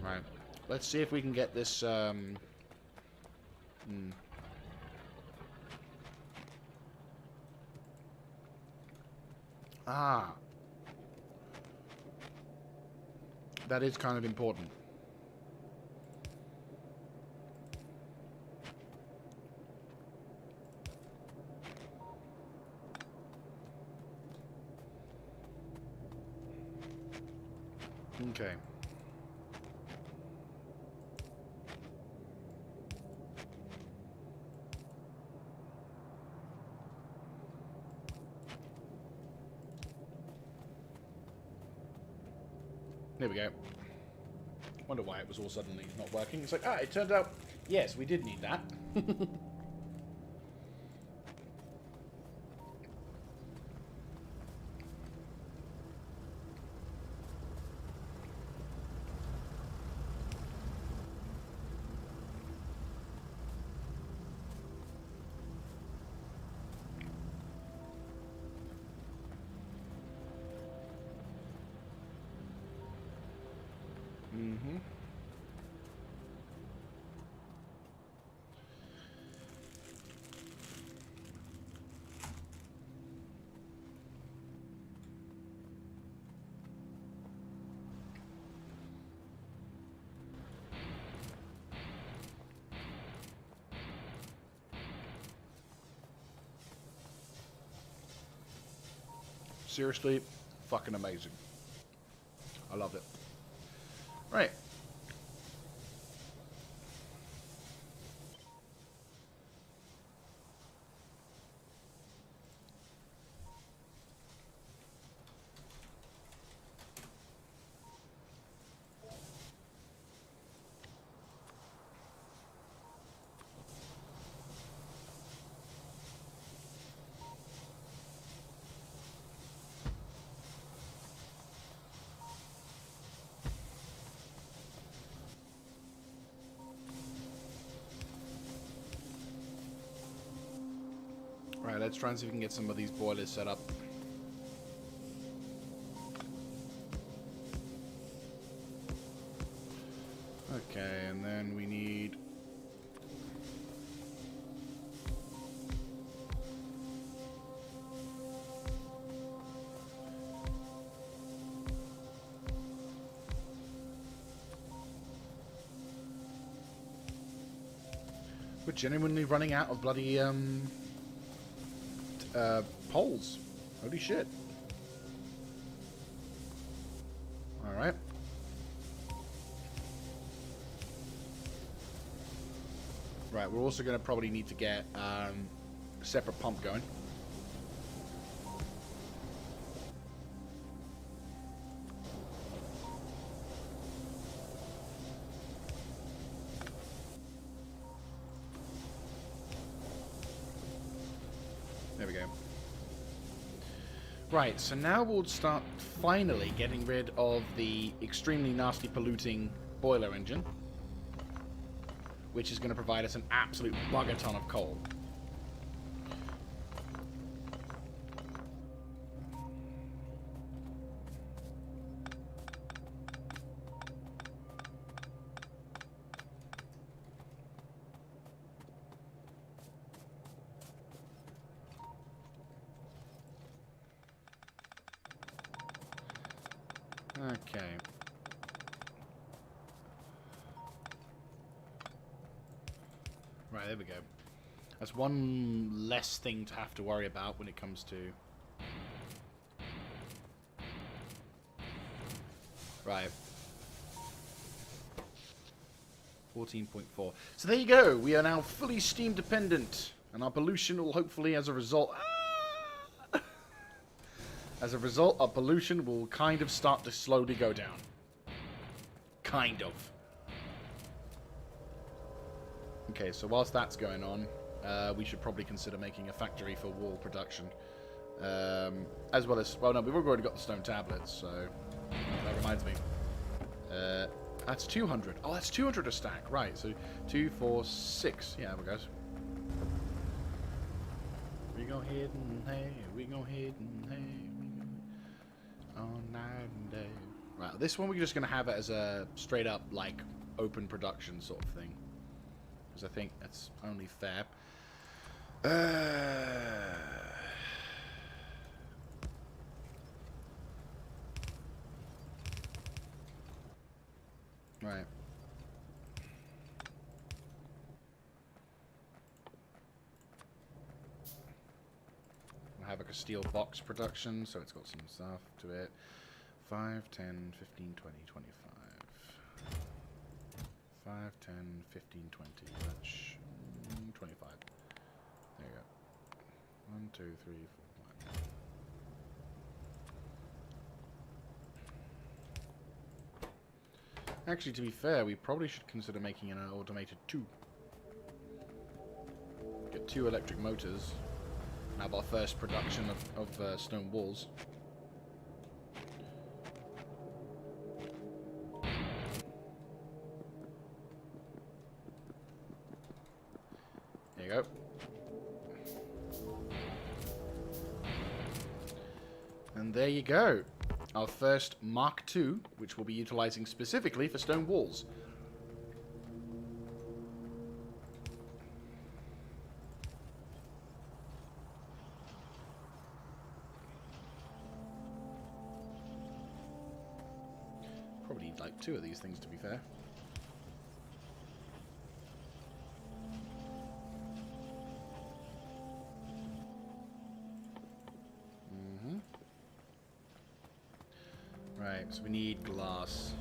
Right, let's see if we can get this. That is kind of important. Okay. There we go. Wonder why it was all suddenly not working. It's like, it turned out, yes, we did need that. Seriously, fucking amazing. I love it. Right. Right, let's try and see if we can get some of these boilers set up. Okay, and then we need... We're genuinely running out of bloody poles. Holy shit. Alright. Right, we're also going to probably need to get a separate pump going. There we go. Right, so now we'll start finally getting rid of the extremely nasty polluting boiler engine, which is going to provide us an absolute bugger ton of coal. Okay. Right, there we go. That's one less thing to have to worry about when it comes to... Right. 14.4. So there you go. We are now fully steam dependent. And our pollution will hopefully, as a result... As a result, our pollution will kind of start to slowly go down. Kind of. Okay, so whilst that's going on, we should probably consider making a factory for wall production. As well as... Well, no, we've already got the stone tablets, so... That reminds me. That's 200. Oh, that's 200 a stack. Right, so 2, 4, 6. Yeah, there goes. We go ahead and hey, we go ahead and hey. All night and day. Right, this one we're just going to have it as a straight up, like, open production sort of thing. Because I think that's only fair. Right. We'll have like a steel box production, so it's got some stuff to it. 5, 10, 15, 20, 25. 5, 10, 15, 20. That's 25. There you go. 1, 2, 3, 4, 5. Actually, to be fair, we probably should consider making an automated 2. Get 2 electric motors. And have our first production of stone walls. There you go. And there you go. Our first Mark II, which we'll be utilizing specifically for stone walls. Probably need like 2 of these things, to be fair. Right, so we need glass.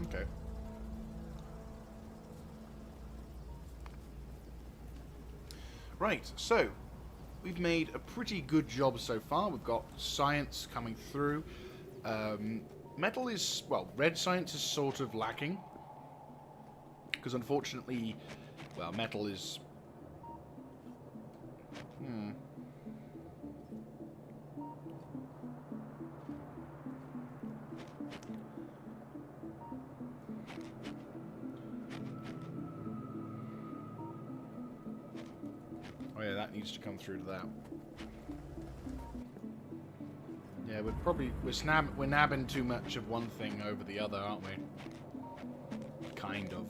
Okay. Right, so we've made a pretty good job so far. We've got science coming through. Metal is, well, red science is sort of lacking. Because unfortunately, well, metal is... Oh yeah, that needs to come through to that. Yeah, we're nabbing too much of one thing over the other, aren't we? Kind of.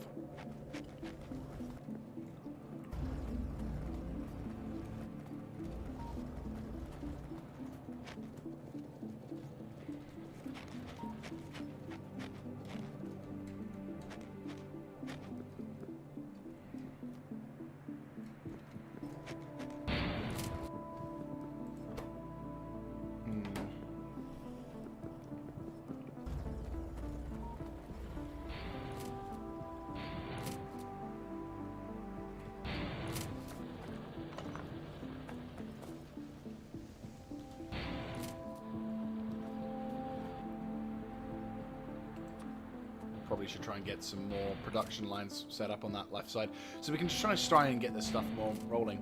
Probably should try and get some more production lines set up on that left side, so we can try and get this stuff more rolling.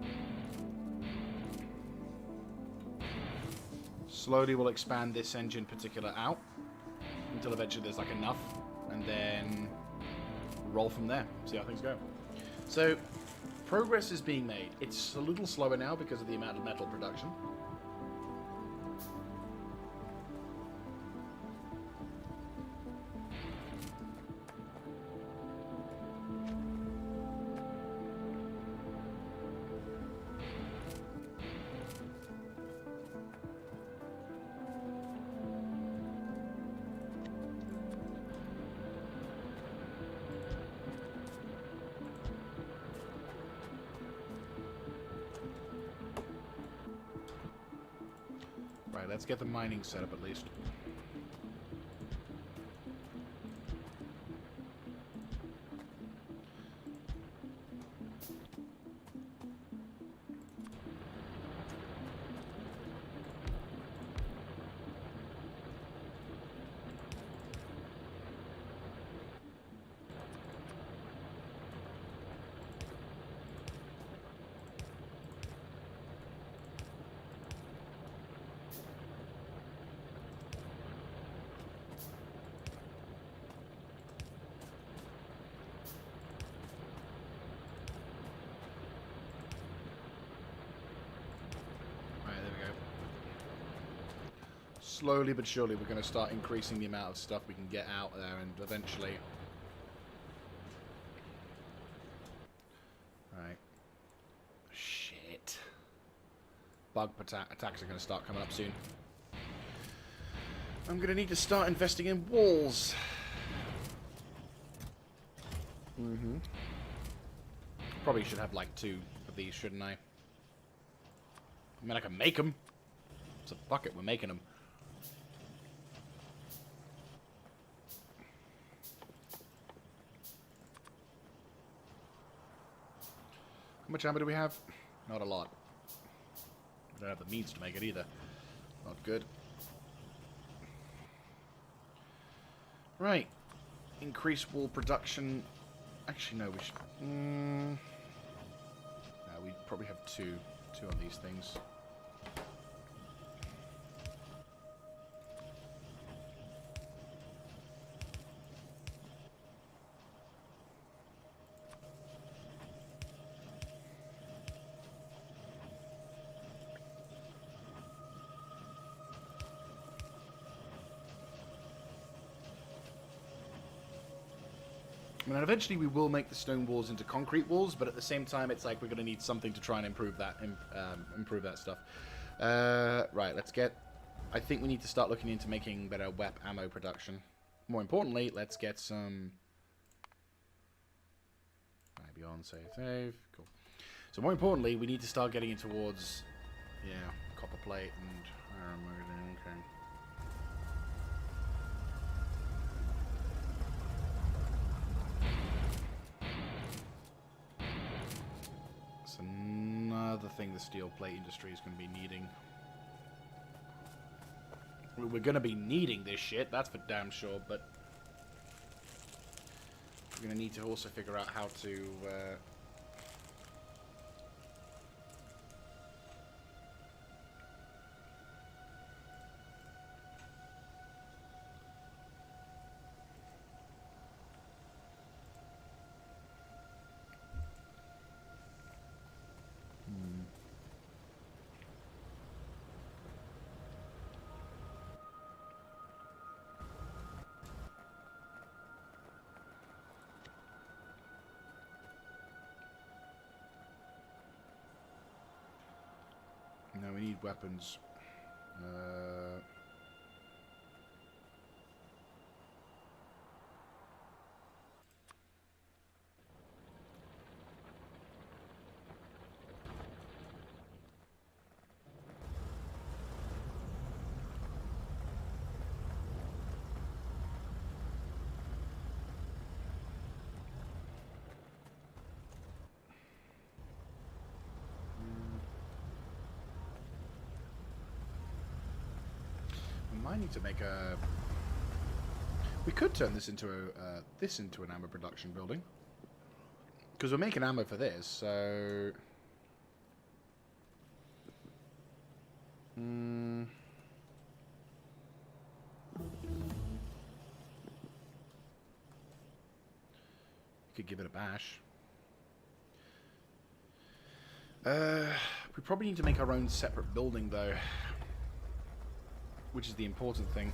Slowly we'll expand this engine particular out until eventually there's like enough, and then roll from there. See how things go. So progress is being made. It's a little slower now because of the amount of metal production. Right, let's get the mining set up at least. Slowly but surely we're going to start increasing the amount of stuff we can get out there, and eventually... Right. Shit. Bug attacks are going to start coming up soon. I'm going to need to start investing in walls. Probably should have like 2 of these, shouldn't I? I mean, I can make them. So fuck it, we're making them. How much ammo do we have? Not a lot. We don't have the means to make it either. Not good. Right. Increase wall production. Actually, no, we should... we probably have two on these things. I mean, eventually we will make the stone walls into concrete walls, but at the same time, it's like we're going to need something to try and improve that stuff. Right, let's get... I think we need to start looking into making better WEP ammo production. More importantly, let's get some... Maybe on, save. Cool. So more importantly, we need to start getting in towards... Yeah, copper plate and... okay. Another thing the steel plate industry is going to be needing. We're going to be needing this shit, that's for damn sure, but we're going to need to also figure out how to No, we need weapons. I need to make a... We could turn this into an ammo production building. Because we're making ammo for this, so... Could give it a bash. We probably need to make our own separate building, though. Which is the important thing.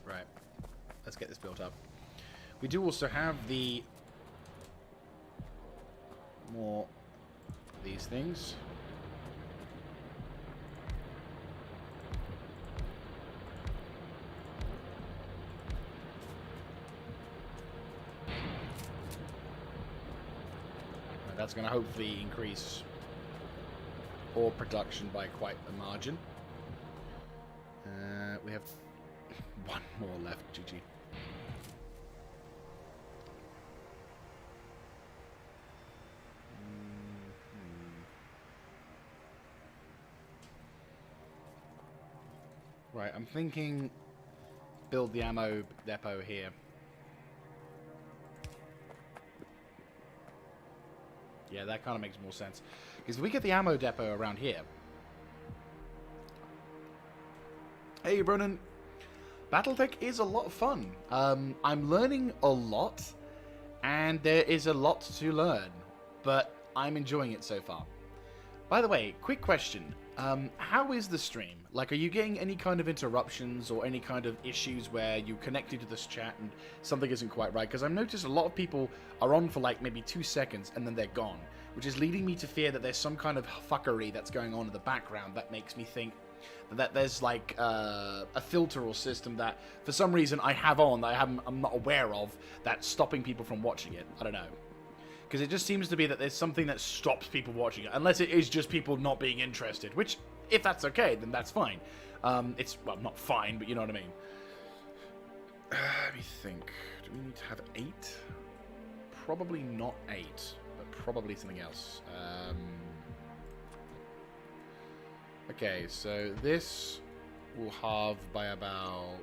Right. Let's get this built up. We do also have the more of these things. That's going to hopefully increase ore production by quite a margin. We have one more left, GG. Right, I'm thinking build the ammo depot here. Yeah, that kind of makes more sense. Because if we get the ammo depot around here... Hey, Bronan. Battletech is a lot of fun. I'm learning a lot, and there is a lot to learn, but I'm enjoying it so far. By the way, quick question. How is the stream? Like, are you getting any kind of interruptions or any kind of issues where you connected to this chat and something isn't quite right? Because I've noticed a lot of people are on for like maybe 2 seconds and then they're gone, which is leading me to fear that there's some kind of fuckery that's going on in the background that makes me think that there's like a filter or system that for some reason I have on that I'm not aware of that's stopping people from watching it. I don't know. Because it just seems to be that there's something that stops people watching it. Unless it is just people not being interested. Which, if that's okay, then that's fine. It's, well, not fine, but you know what I mean. Let me think. Do we need to have 8? Probably not 8. But probably something else. Okay, so this will halve by about...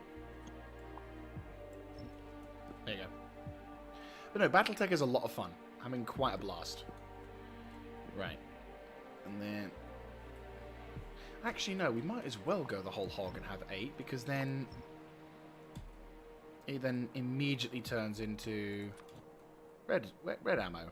There you go. But no, Battletech is a lot of fun. Having quite a blast. Right. And then... Actually, no, we might as well go the whole hog and have 8, because then... It then immediately turns into... Red ammo.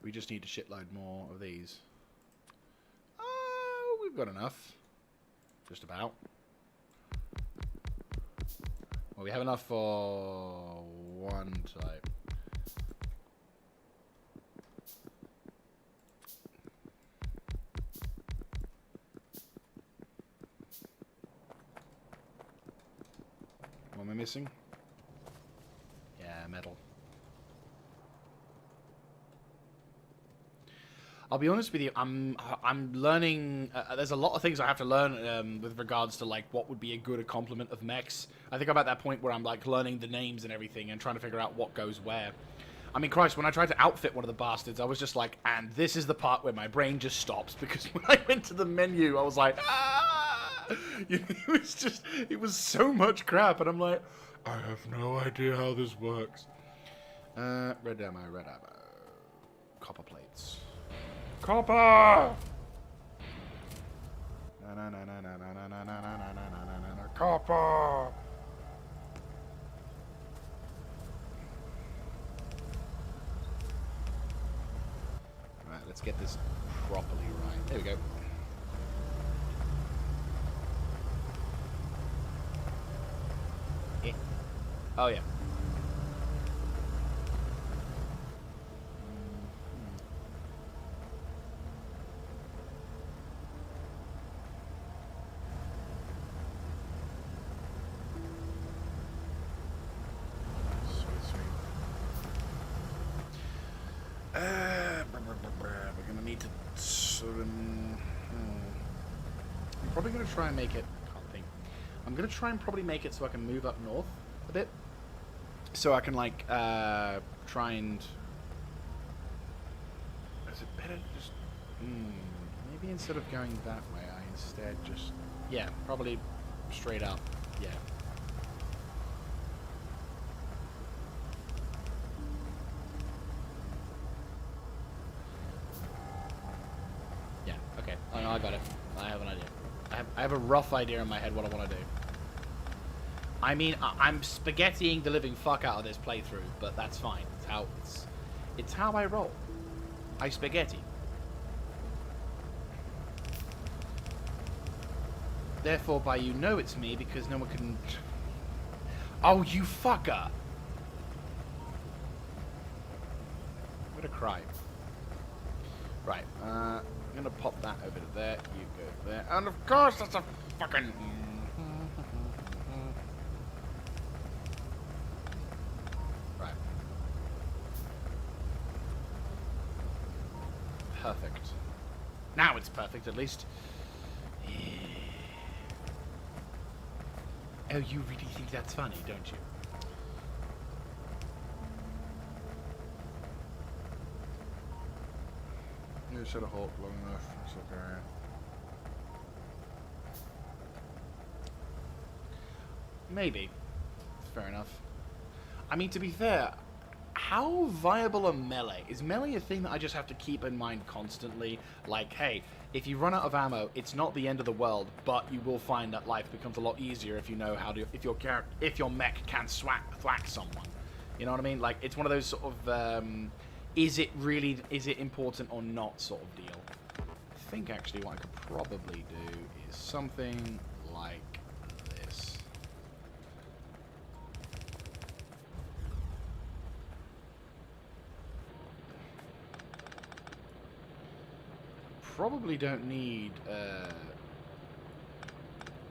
We just need a shitload more of these. Oh, we've got enough. Just about. Well, we have enough for one type. What am I missing? Yeah, metal. I'll be honest with you, I'm learning, there's a lot of things I have to learn with regards to, like, what would be a good complement of mechs. I think I'm at that point where I'm, like, learning the names and everything and trying to figure out what goes where. I mean, Christ, when I tried to outfit one of the bastards, I was just like, and this is the part where my brain just stops, because when I went to the menu, I was like, ah! It was so much crap, and I'm like, I have no idea how this works. Red ammo, copper plates, copper. Copper. Right, let's get this properly right. There we go. Oh yeah. We're gonna need to sort of. I'm probably gonna try and make it. Can't think. I'm gonna try and probably make it so I can move up north a bit, so I can like try and. Is it better to just? Maybe instead of going that way, I instead just. Yeah, probably straight up. Yeah. Yeah, okay. Oh no, I got it. I have an idea. I have a rough idea in my head what I want to do. I mean, I'm spaghettiing the living fuck out of this playthrough, but that's fine. It's how I roll. I spaghetti. Therefore, by you know it's me because no one can. Oh, you fucker! I'm gonna cry. Right, I'm gonna pop that over to there. You go there, and of course that's a fucking. Right. Perfect. Now it's perfect, at least. Oh, you really think that's funny, don't you? You should have halt long enough. It's okay. Maybe. Fair enough. I mean, to be fair, how viable are melee? Is melee a thing that I just have to keep in mind constantly? Like, hey, if you run out of ammo, it's not the end of the world, but you will find that life becomes a lot easier if you know how to, if your mech can thwack someone. You know what I mean? Like, it's one of those sort of, is it important or not sort of deal. I think actually what I could probably do is something like this. Probably don't need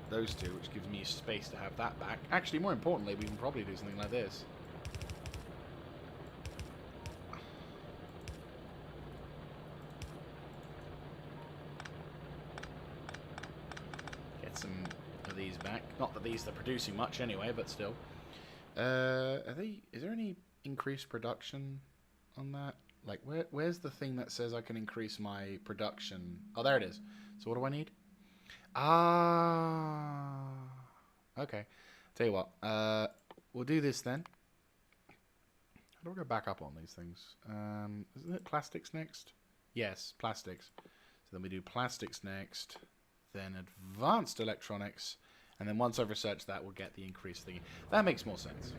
those two, which gives me space to have that back. Actually, more importantly, we can probably do something like this. Get some of these back. Not that these are producing much anyway, but still. Are they? Is there any increased production on that? Like, where's the thing that says I can increase my production? Oh, there it is. So what do I need? Ah, okay. Tell you what, we'll do this then. How do I go back up on these things? Isn't it plastics next? Yes, plastics. So then we do plastics next, then advanced electronics, and then once I've researched that, we'll get the increased thing. That makes more sense.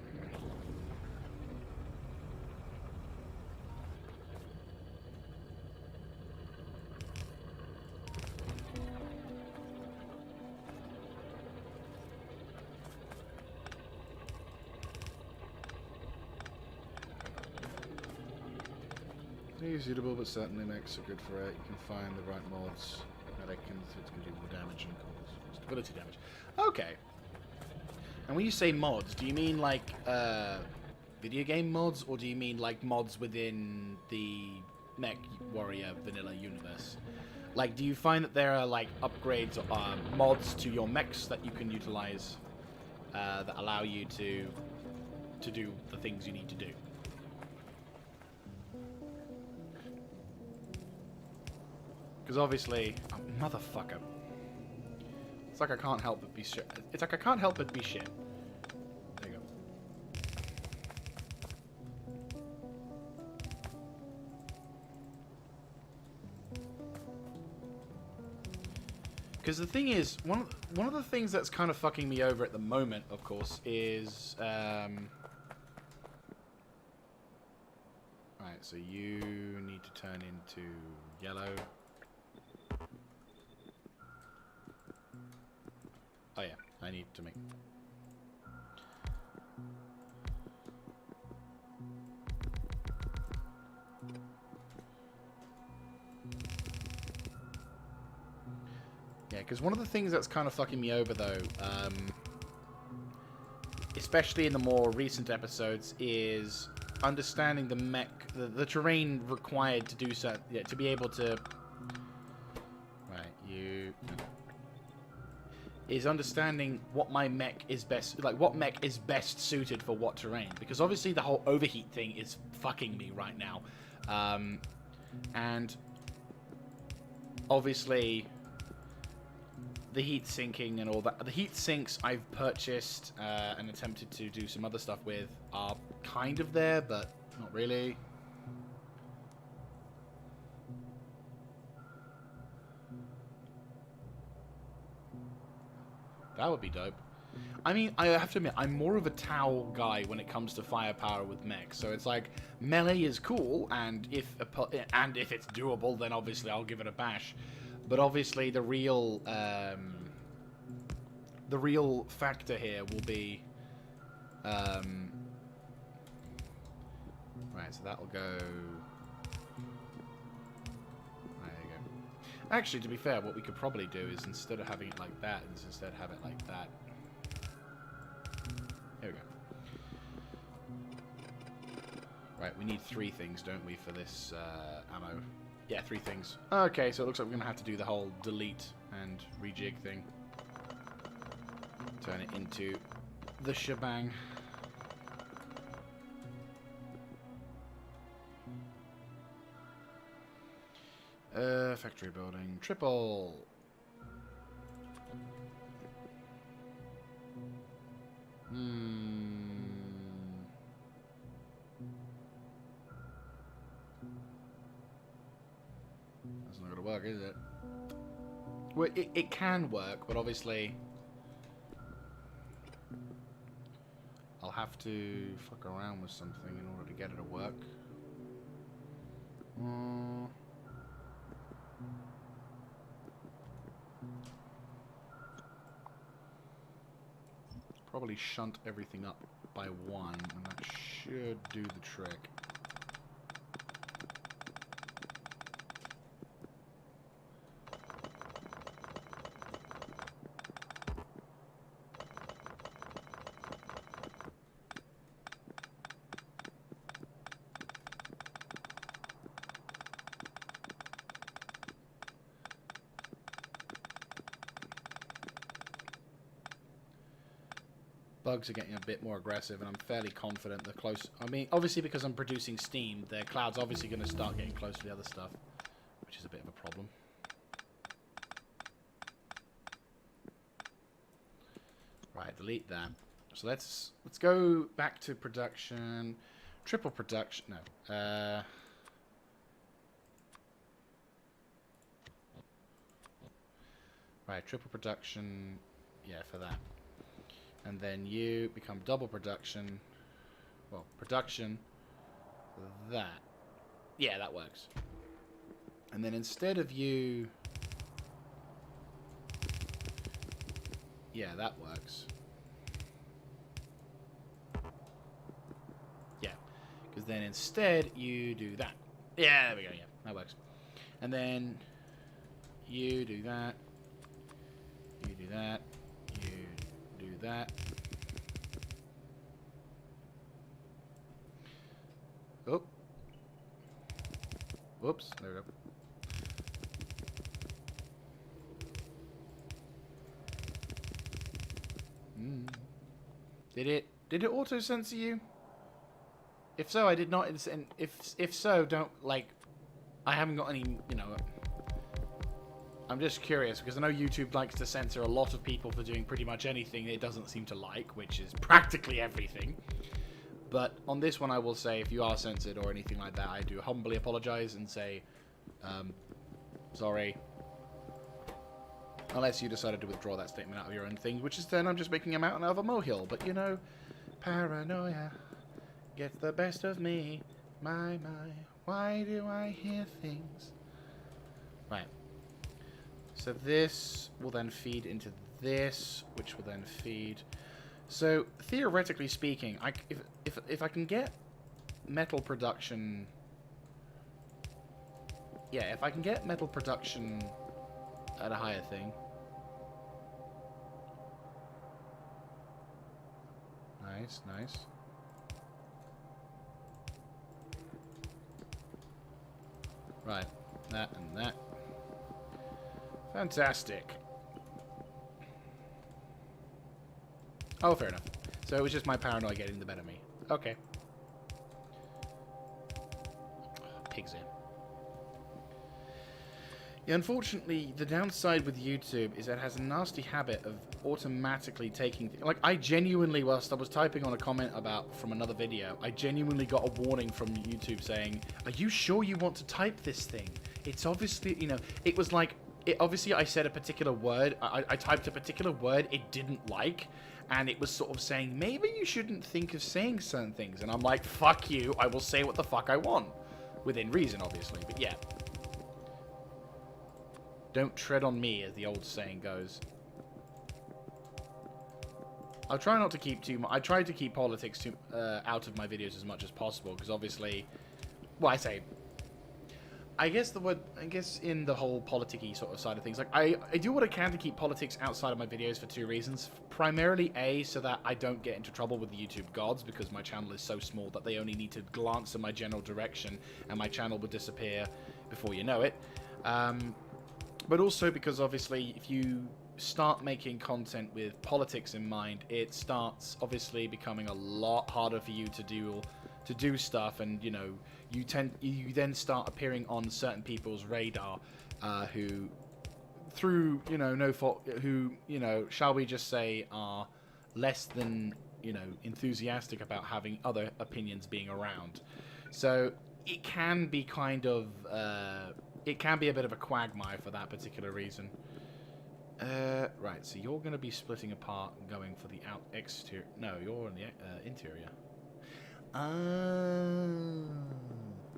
Suitable, but certainly makes it good for it. You can find the right mods that it can do more damage and cause stability damage. Okay. And when you say mods, do you mean like video game mods, or do you mean like mods within the Mech Warrior vanilla universe? Like, do you find that there are like upgrades or mods to your mechs that you can utilize that allow you to do the things you need to do? Because obviously, oh, motherfucker. It's like I can't help but be shit. It's like I can't help but be shit. There you go. Because the thing is, one of the things that's kind of fucking me over at the moment, of course, is right. So you need to turn into yellow. Oh yeah, I need to make. Yeah, because one of the things that's kind of fucking me over, though, especially in the more recent episodes, is understanding the mech, the terrain required to do so, yeah, to be able to. Right, is understanding what my mech is best, like what mech is best suited for what terrain, because obviously the whole overheat thing is fucking me right now, and obviously the heat sinking and all that. The heat sinks I've purchased and attempted to do some other stuff with are kind of there, but not really. That would be dope. I mean, I have to admit, I'm more of a Tau guy when it comes to firepower with mechs. So it's like, melee is cool, and if it's doable, then obviously I'll give it a bash. But obviously the real factor here will be... right, so that'll go... Actually, to be fair, what we could probably do is instead of having it like that, is instead have it like that. There we go. Right, we need 3 things, don't we, for this ammo? Yeah, 3 things. Okay, so it looks like we're going to have to do the whole delete and rejig thing. Turn it into the shebang. Factory building. Triple. That's not gonna work, is it? Well, it can work, but obviously I'll have to fuck around with something in order to get it to work. Probably shunt everything up by 1, and that should do the trick. Bugs are getting a bit more aggressive, and I'm fairly confident they're close. I mean, obviously because I'm producing steam, their cloud's obviously going to start getting close to the other stuff, which is a bit of a problem. Right, delete that. So let's go back to production. Triple production. No. Right, triple production. Yeah, for that. And then you become double production. Well, production. That. Yeah, that works. And then instead of you... Yeah, that works. Yeah. Because then instead you do that. Yeah, there we go. Yeah, that works. And then you do that. You do that. You do that. Oh. Whoops. There we go. Did it auto censor you? If so, I did not. And if so, don't like. I haven't got any. You know. I'm just curious, because I know YouTube likes to censor a lot of people for doing pretty much anything it doesn't seem to like, which is practically everything. But on this one, I will say, if you are censored or anything like that, I do humbly apologize and say, sorry. Unless you decided to withdraw that statement out of your own thing, which is then I'm just making a mountain out of a molehill. But, you know, paranoia gets the best of me. My, why do I hear things? Right. So this will then feed into this, which will then feed... So, theoretically speaking, if I can get metal production... Yeah, if I can get metal production at a higher thing... Nice, nice. Right, that and that. Fantastic. Oh, fair enough. So it was just my paranoia getting the better of me. Okay. Pigs in. Yeah, unfortunately, the downside with YouTube is that it has a nasty habit of automatically taking... Like, I genuinely, whilst I was typing on a comment from another video, I genuinely got a warning from YouTube saying, are you sure you want to type this thing? It's obviously, you know, it was like... obviously, I said a particular word. I typed a particular word it didn't like, and it was sort of saying, maybe you shouldn't think of saying certain things. And I'm like, fuck you, I will say what the fuck I want. Within reason, obviously, but yeah. Don't tread on me, as the old saying goes. I'll try not to keep too much. I try to keep politics out of my videos as much as possible, because obviously... Well, I guess in the whole politics-y sort of side of things, like, I do what I can to keep politics outside of my videos for two reasons. Primarily, A, so that I don't get into trouble with the YouTube gods, because my channel is so small that they only need to glance in my general direction, and my channel would disappear before you know it. But also because, obviously, if you start making content with politics in mind, it starts, obviously, becoming a lot harder for you to do stuff, and, you know, you then start appearing on certain people's radar, who, through, you know, no fault, who, you know, shall we just say, are less than, you know, enthusiastic about having other opinions being around. So it can be kind of, it can be a bit of a quagmire for that particular reason. Right, so you're going to be splitting apart and going for the exterior. No, you're in the interior.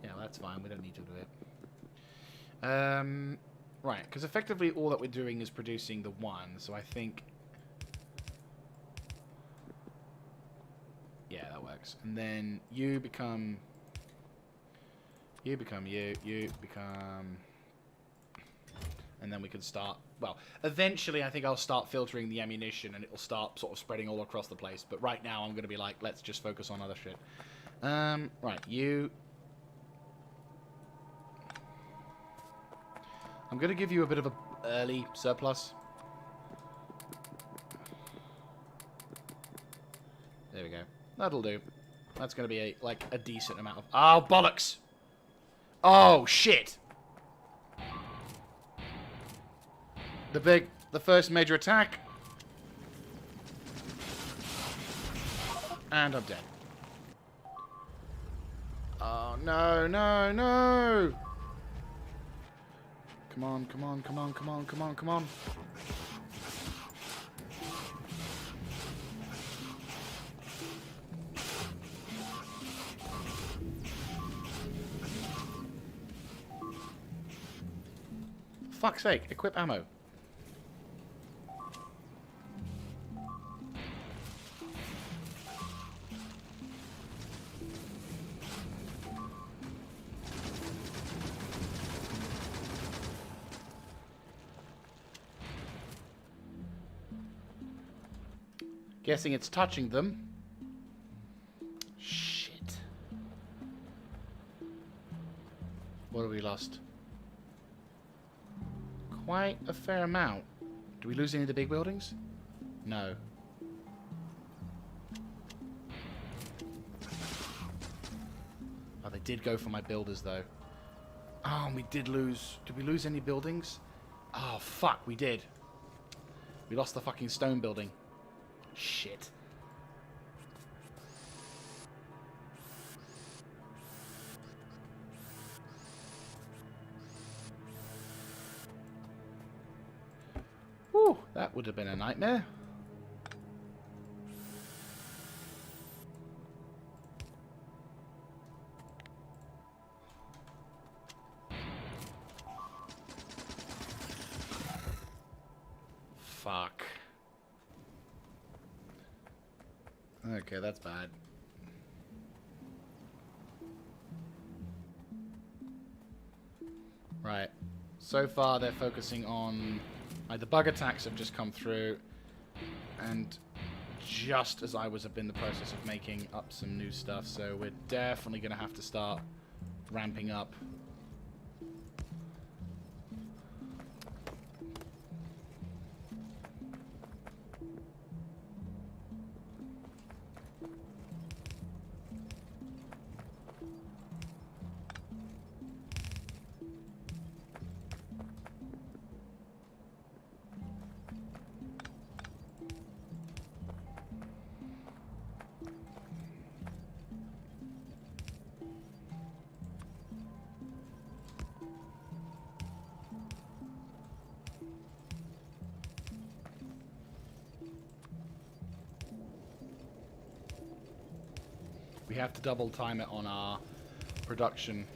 Yeah, that's fine. We don't need to do it. Right, because effectively all that we're doing is producing the one, so I think... Yeah, that works. And then you become... You become... And then we can start... Well, eventually I think I'll start filtering the ammunition and it'll start sort of spreading all across the place. But right now I'm going to be like, let's just focus on other shit. Right, you... I'm going to give you a bit of a early surplus. There we go. That'll do. That's going to be a decent amount of... Oh, bollocks! Oh, shit! The first major attack. And I'm dead. Oh, no, no, no! Come on, come on, come on, come on, come on, come on. Fuck's sake, equip ammo. Guessing it's touching them. Shit. What have we lost? Quite a fair amount. Do we lose any of the big buildings? No. Oh, they did go for my builders, though. Oh, we did lose... Did we lose any buildings? Oh, fuck, we did. We lost the fucking stone building. Shit. Whew, that would have been a nightmare. Fuck. Okay, that's bad. Right. So far, they're focusing on... Like, the bug attacks have just come through. And just as I was in the process of making up some new stuff. So we're definitely going to have to start ramping up. We have to double time it on our production.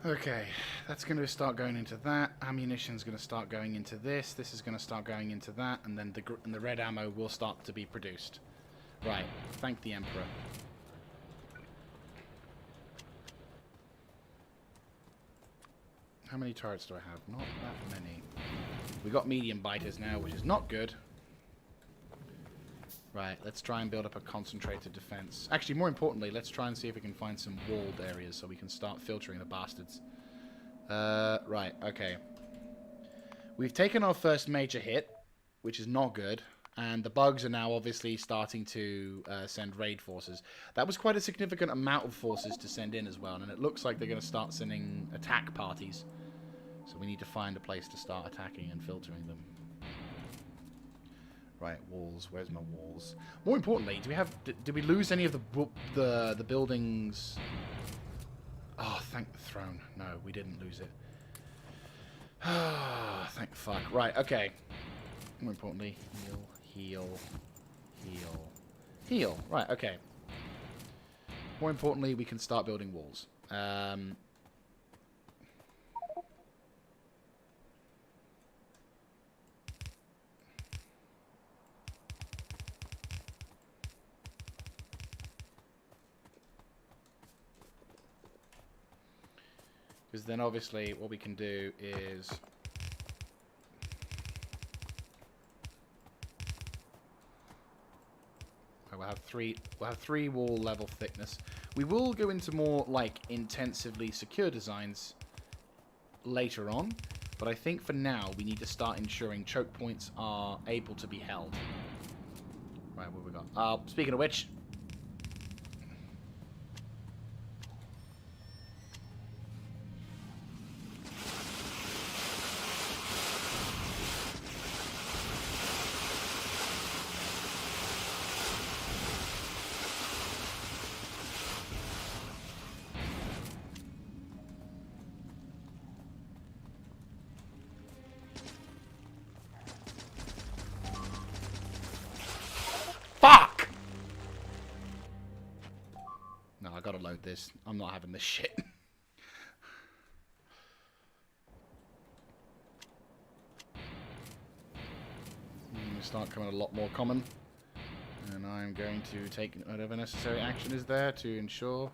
Okay, that's going to start going into that. Ammunition's going to start going into this. This is going to start going into that, and then the red ammo will start to be produced. Right. Thank the Emperor. How many turrets do I have? Not that many. We got medium biters now, which is not good. Right, let's try and build up a concentrated defense. Actually, more importantly, let's try and see if we can find some walled areas so we can start filtering the bastards. Right, okay. We've taken our first major hit, which is not good. And the bugs are now obviously starting to send raid forces. That was quite a significant amount of forces to send in as well. And it looks like they're going to start sending attack parties. So we need to find a place to start attacking and filtering them. Right, walls. Where's my walls? More importantly, did we lose any of the buildings? Oh, thank the throne. No, we didn't lose it. Ah, thank fuck. Right, okay. More importantly, heal. Right, okay. More importantly, we can start building walls. Because then obviously what we can do is... We'll have three wall level thickness. We will go into more like intensively secure designs later on, but I think for now we need to start ensuring choke points are able to be held. Right, what have we got? Speaking of which, fuck! No, I gotta load this. I'm not having this shit. Start coming a lot more common. And I'm going to take whatever necessary action is there to ensure...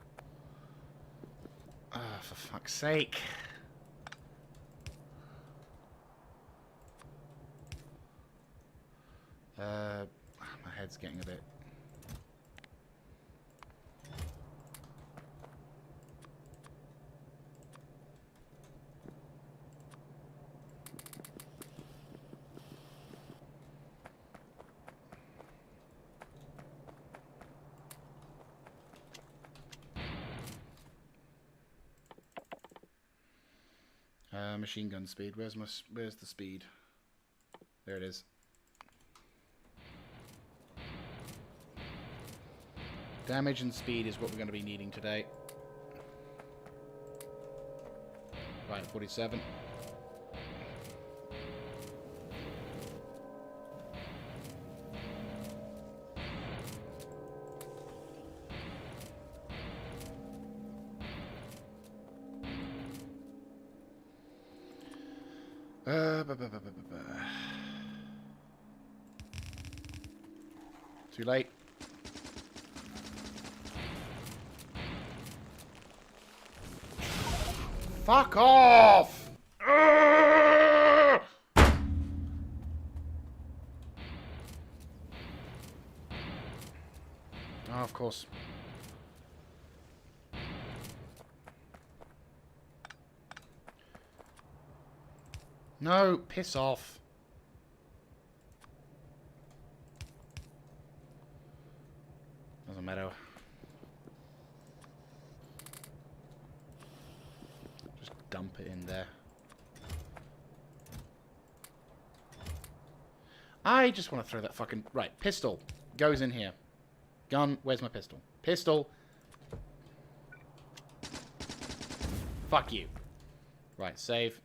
Ah, for fuck's sake. My head's getting a bit... Machine gun speed. Where's the speed? There it is. Damage and speed is what we're going to be needing today. Right, 47. Too late. Fuck off! Oh, of course. No, piss off. Doesn't matter. Just dump it in there. I just want to throw that fucking... Right, pistol. Goes in here. Gun, where's my pistol? Pistol. Fuck you. Right, save.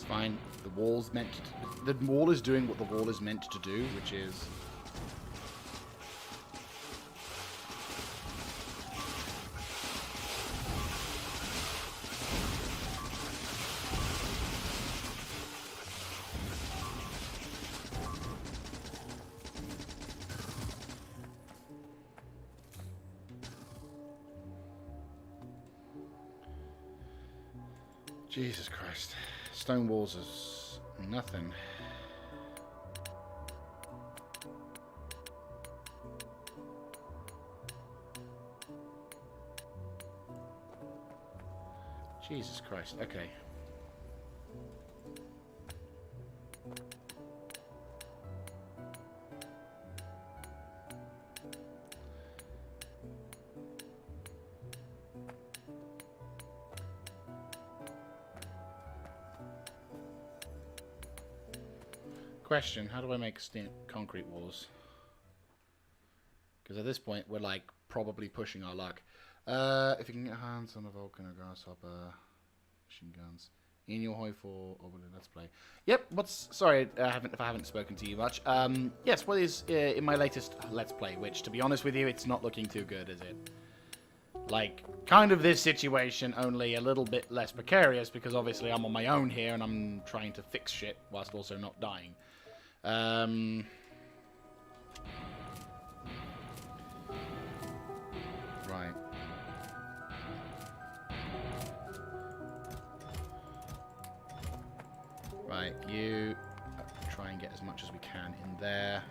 Fine. The wall's meant to... The wall is doing what the wall is meant to do, which is... Jesus Christ. Stone walls is nothing. Jesus Christ. Okay. Question, how do I make concrete walls? Because at this point, we're like probably pushing our luck. If you can get hands on a Vulcan or Grasshopper, machine guns. In your hoi for Let's Play. Yep, sorry, if I haven't spoken to you much. Yes, what is in my latest Let's Play, which, to be honest with you, it's not looking too good, is it? Like, kind of this situation, only a little bit less precarious, because obviously I'm on my own here, and I'm trying to fix shit, whilst also not dying. Right. Right, you try and get as much as we can in there.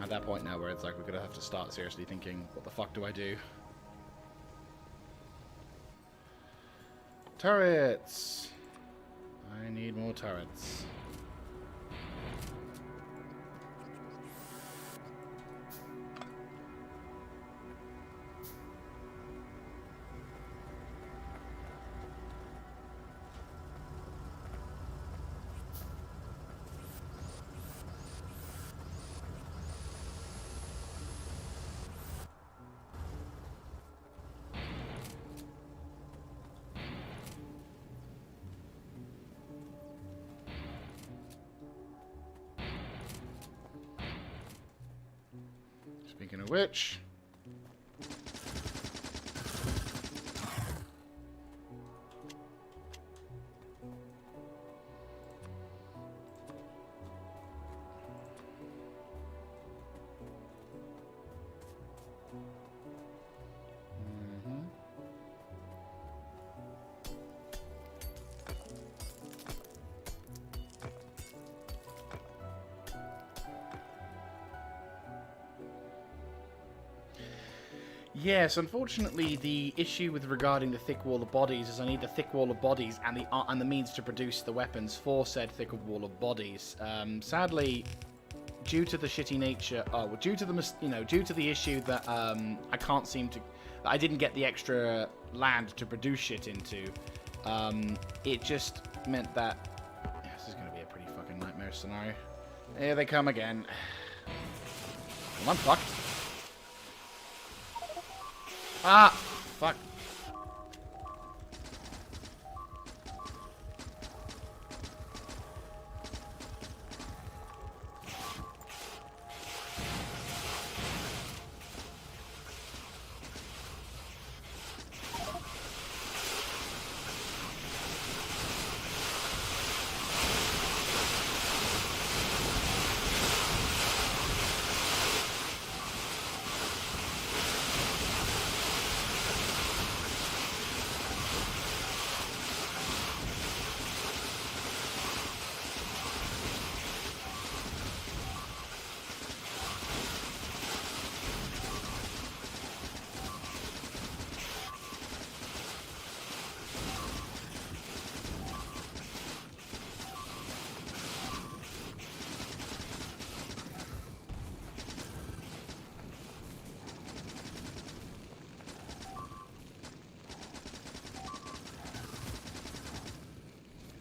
At that point now where it's like we're going to have to start seriously thinking, what the fuck do I do? Turrets! I need more turrets. Speaking of which... Yes, unfortunately, the issue with regarding the thick wall of bodies is I need the thick wall of bodies and the means to produce the weapons for said thick wall of bodies. Sadly, due to the shitty nature, due to the issue that I can't seem to, that I didn't get the extra land to produce shit into, it just meant that this is going to be a pretty fucking nightmare scenario. Here they come again. Well, I'm fucked. Ah! Fuck.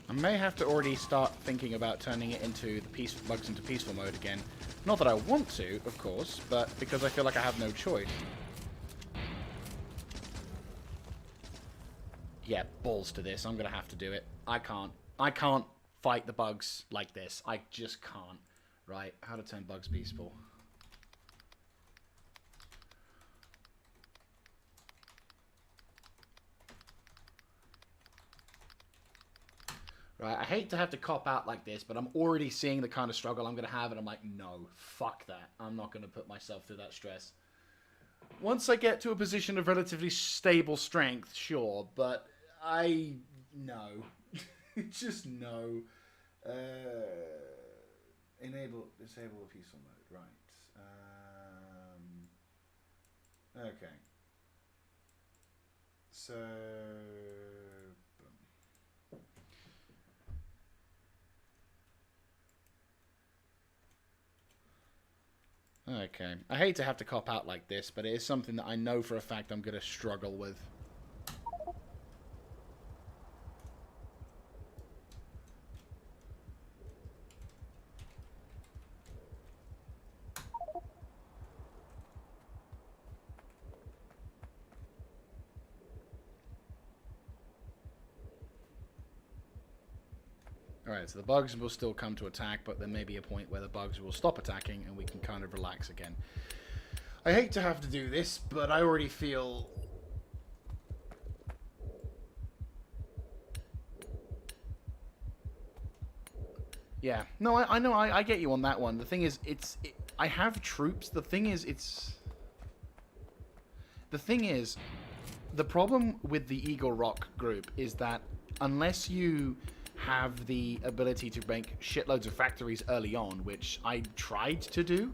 I may have to already start thinking about turning it into the bugs into peaceful mode again. Not that I want to, of course, but because I feel like I have no choice. Yeah, balls to this. I'm gonna have to do it. I can't fight the bugs like this. I just can't. Right, how to turn bugs peaceful. Right, I hate to have to cop out like this, but I'm already seeing the kind of struggle I'm going to have, and I'm like, no, fuck that. I'm not going to put myself through that stress. Once I get to a position of relatively stable strength, sure, but no. Just no. Disable peaceful mode, right. Okay. So... Okay. I hate to have to cop out like this, but it is something that I know for a fact I'm going to struggle with. Alright, so the bugs will still come to attack, but there may be a point where the bugs will stop attacking and we can kind of relax again. I hate to have to do this, but I already feel... Yeah. No, I know, I get you on that one. The thing is, I have troops. The thing is, the problem with the Eagle Rock group is that unless you have the ability to make shitloads of factories early on, which I tried to do,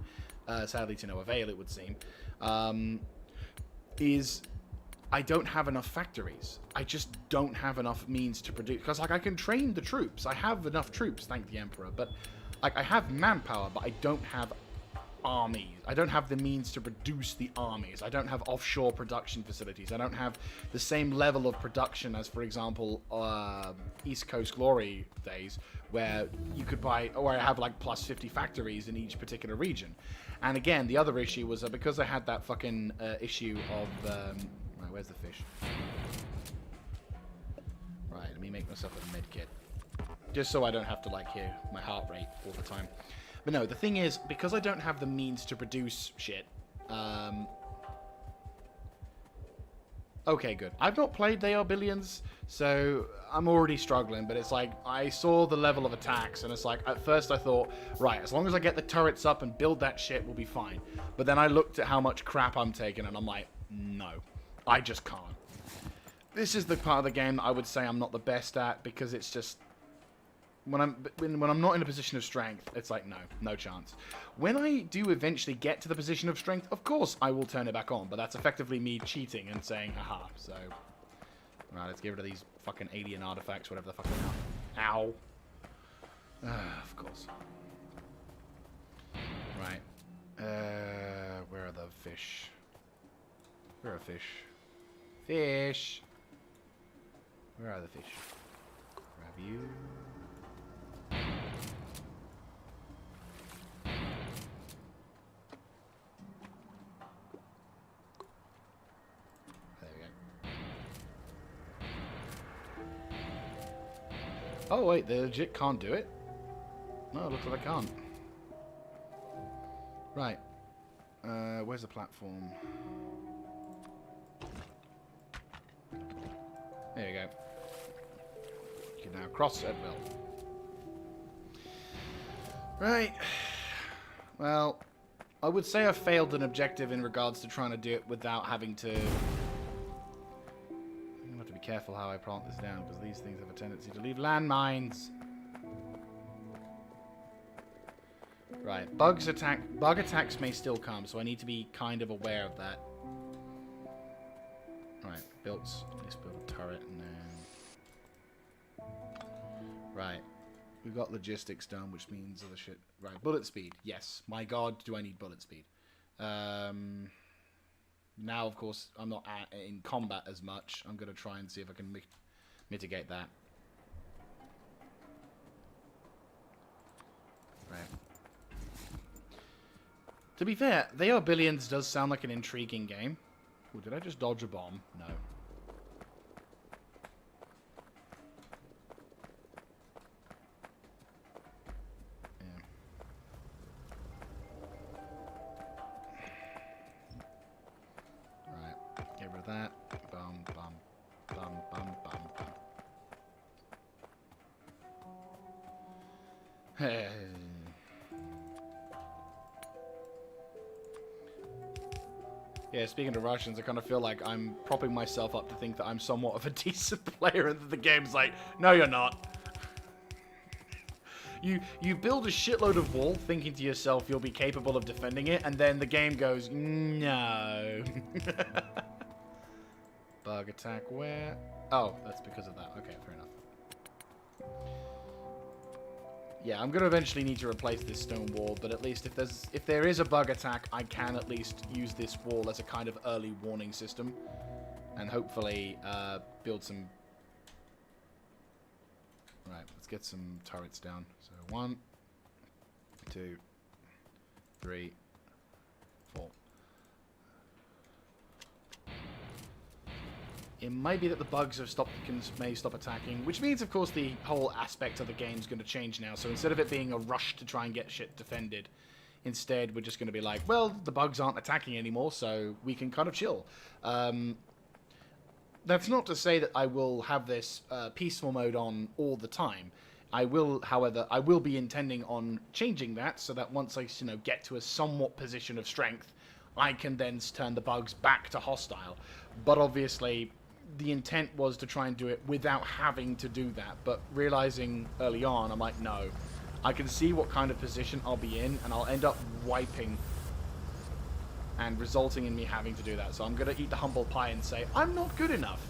sadly to no avail it would seem, is I don't have enough factories. I just don't have enough means to produce, because like I can train the troops. I have enough troops, thank the Emperor, but like I have manpower, but I don't have armies. I don't have the means to produce the armies. I don't have offshore production facilities. I don't have the same level of production as, for example, East Coast Glory days, where you could buy, or I have like plus 50 factories in each particular region. And again, the other issue was because I had that fucking issue of, right, where's the fish? Right, let me make myself a med kit, just so I don't have to like hear my heart rate all the time. But no, the thing is, because I don't have the means to produce shit, Okay, good. I've not played They Are Billions, so I'm already struggling, but it's like, I saw the level of attacks, and it's like, at first I thought, right, as long as I get the turrets up and build that shit, we'll be fine. But then I looked at how much crap I'm taking, and I'm like, no, I just can't. This is the part of the game that I would say I'm not the best at, because it's just, when I'm not in a position of strength, it's like, no chance. When I do eventually get to the position of strength, of course I will turn it back on, but that's effectively me cheating and saying, haha, so... Right, let's get rid of these fucking alien artifacts, whatever the fuck they are. Ow. Of course. Right. Where are the fish? Where are fish? Fish! Where are the fish? Grab you. Oh wait, they legit can't do it? No, it looks like I can't. Right. Where's the platform? There you go. You can now cross at will. Right. Well, I would say I failed an objective in regards to trying to do it without having to... I have to be careful how I plant this down, because these things have a tendency to leave landmines. Right, bug attacks may still come, so I need to be kind of aware of that. Right, let's build a turret and then... Right, we've got logistics done, which means other shit. Right, bullet speed, yes. My god, do I need bullet speed. Now, of course, I'm not in combat as much. I'm going to try and see if I can mitigate that. Right. To be fair, They Are Billions does sound like an intriguing game. Ooh, did I just dodge a bomb? No. Yeah. Right. Get rid of that. Bum, bum, bum, bum, bum, bum. Yeah, speaking to Russians, I kind of feel like I'm propping myself up to think that I'm somewhat of a decent player, and that the game's like, no, you're not. You build a shitload of wall, thinking to yourself you'll be capable of defending it, and then the game goes, no. Bug attack where? Oh, that's because of that. Okay, fair enough. Yeah, I'm going to eventually need to replace this stone wall, but at least if there is a bug attack, I can at least use this wall as a kind of early warning system, and hopefully build some... Right, let's get some turrets down. So 1, 2, 3, 4. It might be that the bugs have may stop attacking, which means, of course, the whole aspect of the game is going to change now. So instead of it being a rush to try and get shit defended, instead we're just going to be like, well, the bugs aren't attacking anymore, so we can kind of chill. That's not to say that I will have this peaceful mode on all the time. I will, however, I will be intending on changing that so that once I, get to a somewhat position of strength, I can then turn the bugs back to hostile. But obviously, the intent was to try and do it without having to do that. But realizing early on, I'm like, no. I can see what kind of position I'll be in, and I'll end up wiping and resulting in me having to do that. So I'm going to eat the humble pie and say, I'm not good enough.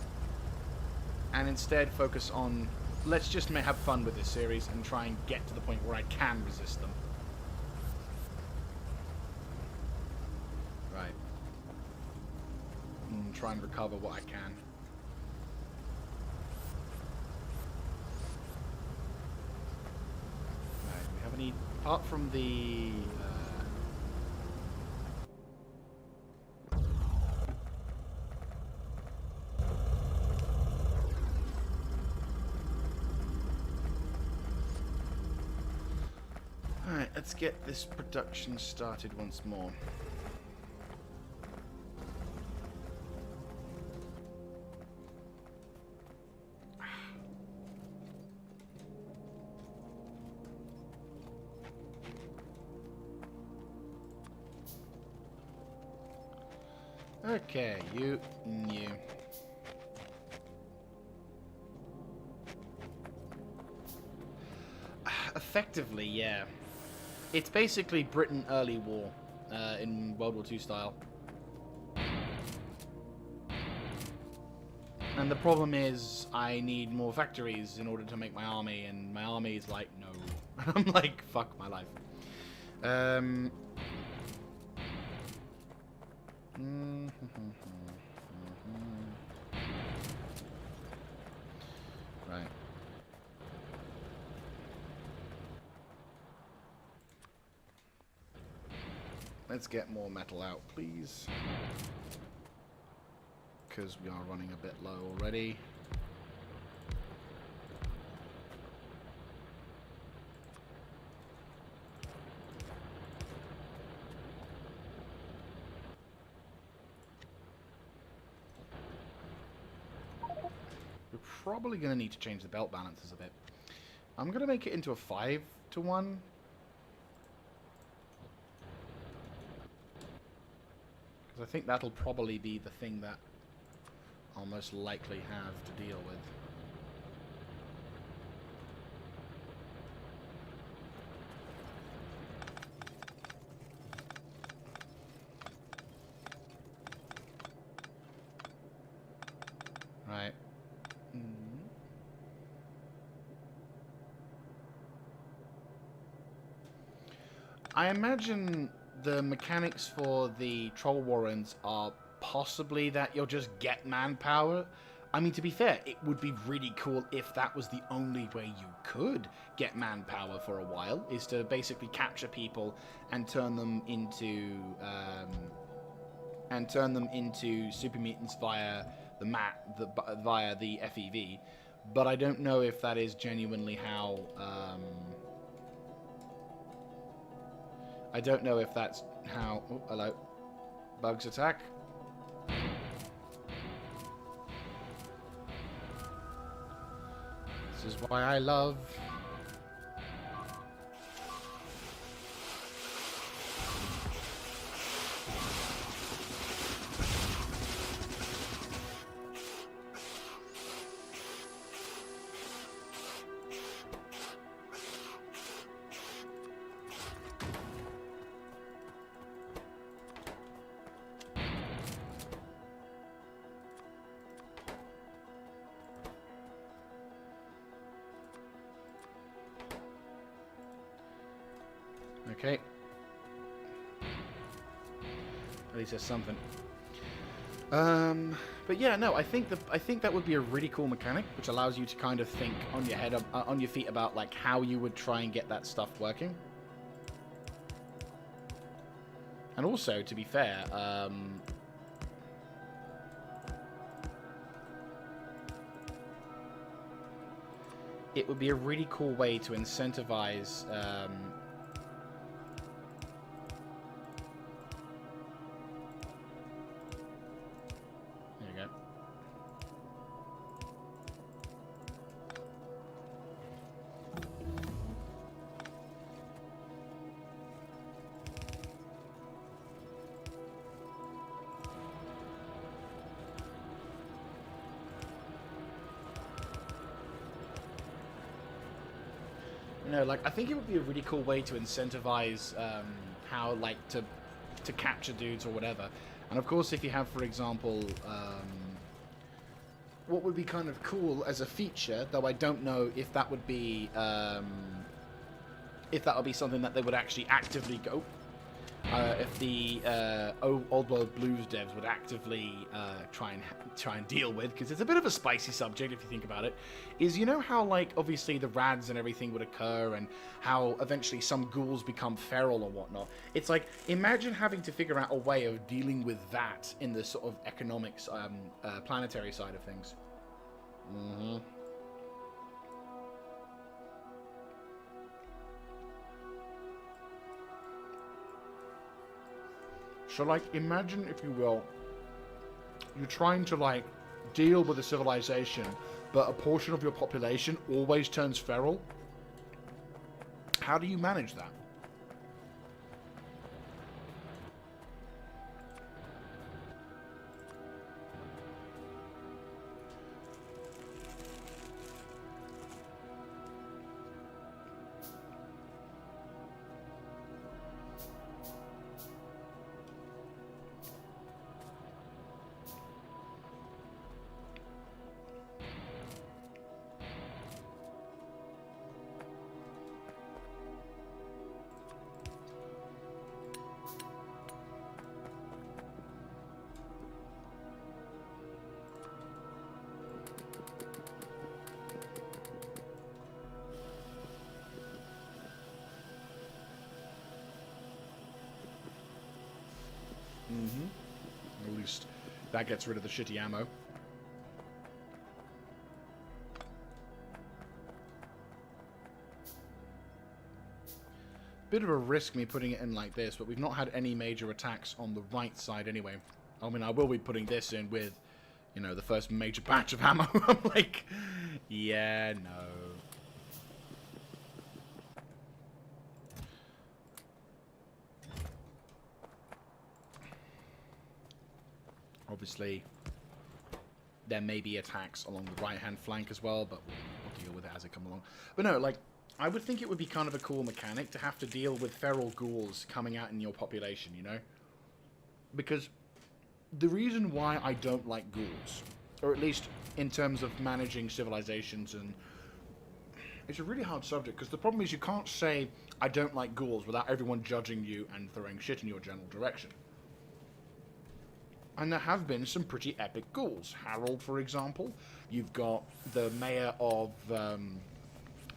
And instead focus on, let's just have fun with this series and try and get to the point where I can resist them. Right. And try and recover what I can. Right, do we have any, apart from the... Alright, let's get this production started once more. Okay, you. Effectively, yeah. It's basically Britain early war in World War II style. And the problem is I need more factories in order to make my army, and my army is like, no. I'm like, fuck my life. Right. Let's get more metal out, please. Because we are running a bit low already. We're probably going to need to change the belt balances a bit. I'm going to make it into a 5-1. Because I think that'll probably be the thing that I'll most likely have to deal with. Right. I imagine the mechanics for the Troll Warrens are possibly that you'll just get manpower. I mean, to be fair, it would be really cool if that was the only way you could get manpower for a while, is to basically capture people and turn them into super mutants via via the FEV. But I don't know if that is genuinely how. I don't know if that's how. Oh, hello, bugs attack. This is why I love. Okay. At least there's something. But yeah, no, I think that would be a really cool mechanic, which allows you to kind of think on your head, on your feet about like how you would try and get that stuff working. And also, to be fair, it would be a really cool way to incentivize. You know, like, I think it would be a really cool way to incentivize how, like, to capture dudes or whatever. And of course, if you have, for example, what would be kind of cool as a feature, though I don't know if that would be something that they would actually actively go. If the Old World Blues devs would actively try and deal with, because it's a bit of a spicy subject if you think about it, is, you know how, like, obviously the rads and everything would occur, and how eventually some ghouls become feral or whatnot. It's like, imagine having to figure out a way of dealing with that in the sort of economics, planetary side of things. Mm-hmm. So, like, imagine, if you will, you're trying to, like, deal with a civilization, but a portion of your population always turns feral. How do you manage that? That gets rid of the shitty ammo. Bit of a risk me putting it in like this, but we've not had any major attacks on the right side anyway. I mean, I will be putting this in with, you know, the first major batch of ammo. I'm like, yeah, no. Obviously, there may be attacks along the right-hand flank as well, but we'll deal with it as it comes along. But no, like, I would think it would be kind of a cool mechanic to have to deal with feral ghouls coming out in your population, you know? Because the reason why I don't like ghouls, or at least in terms of managing civilizations, and it's a really hard subject, because the problem is you can't say, I don't like ghouls, without everyone judging you and throwing shit in your general direction. And there have been some pretty epic ghouls. Harold, for example. You've got the mayor of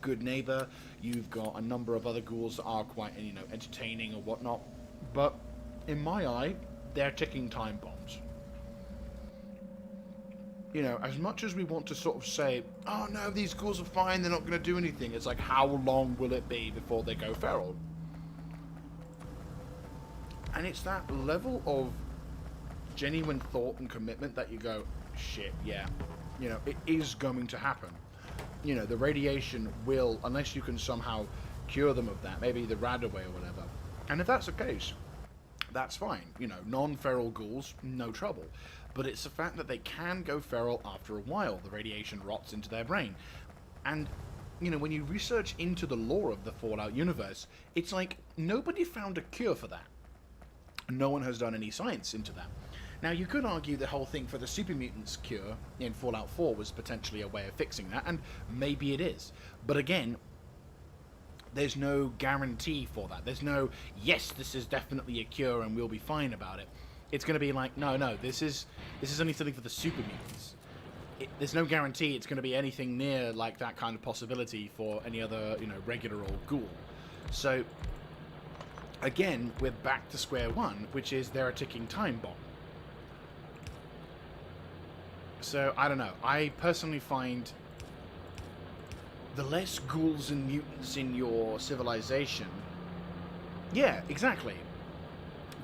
Good Neighbor. You've got a number of other ghouls that are quite, you know, entertaining or whatnot. But in my eye, they're ticking time bombs. You know, as much as we want to sort of say, oh no, these ghouls are fine, they're not going to do anything. It's like, how long will it be before they go feral? And it's that level of genuine thought and commitment that you go, shit, yeah, you know, it is going to happen. You know, the radiation will, unless you can somehow cure them of that, maybe the rad away or whatever. And if that's the case, that's fine. You know, non-feral ghouls, no trouble. But it's the fact that they can go feral after a while. The radiation rots into their brain. And, you know, when you research into the lore of the Fallout universe, it's like nobody found a cure for that. No one has done any science into that. Now, you could argue the whole thing for the super mutants cure in Fallout 4 was potentially a way of fixing that, and maybe it is. But again, there's no guarantee for that. There's no, yes, this is definitely a cure and we'll be fine about it. It's going to be like, no, this is only something for the super mutants. There's no guarantee it's going to be anything near like that kind of possibility for any other, you know, regular old ghoul. So, again, we're back to square one, which is they're a ticking time bomb. So, I don't know. I personally find the less ghouls and mutants in your civilization... Yeah, exactly.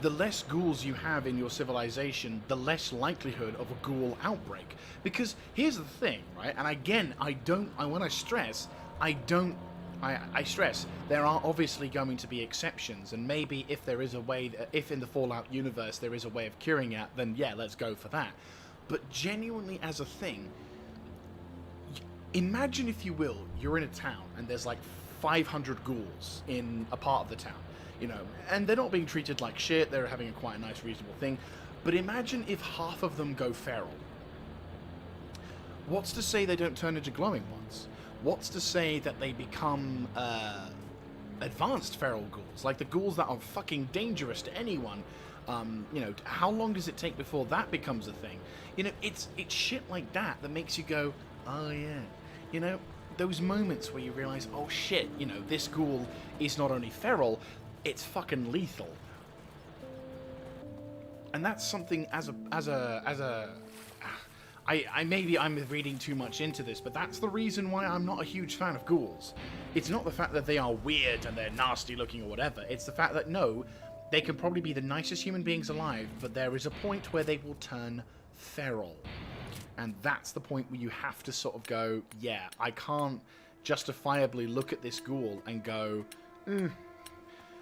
The less ghouls you have in your civilization, the less likelihood of a ghoul outbreak. Because here's the thing, right? And again, I stress, there are obviously going to be exceptions, and maybe if there is a way, if in the Fallout universe there is a way of curing it, then yeah, let's go for that. But genuinely as a thing, imagine, if you will, you're in a town and there's like 500 ghouls in a part of the town, you know, and they're not being treated like shit, they're having quite a nice, reasonable thing. But imagine if half of them go feral. What's to say they don't turn into glowing ones? What's to say that they become advanced feral ghouls, like the ghouls that are fucking dangerous to anyone? You know, how long does it take before that becomes a thing? You know, it's shit like that that makes you go, oh yeah. You know, those moments where you realize, oh shit, you know, this ghoul is not only feral, it's fucking lethal. And that's something maybe I'm reading too much into this, but that's the reason why I'm not a huge fan of ghouls. It's not the fact that they are weird and they're nasty looking or whatever. It's the fact that, no, they can probably be the nicest human beings alive, but there is a point where they will turn feral. And that's the point where you have to sort of go, yeah, I can't justifiably look at this ghoul and go,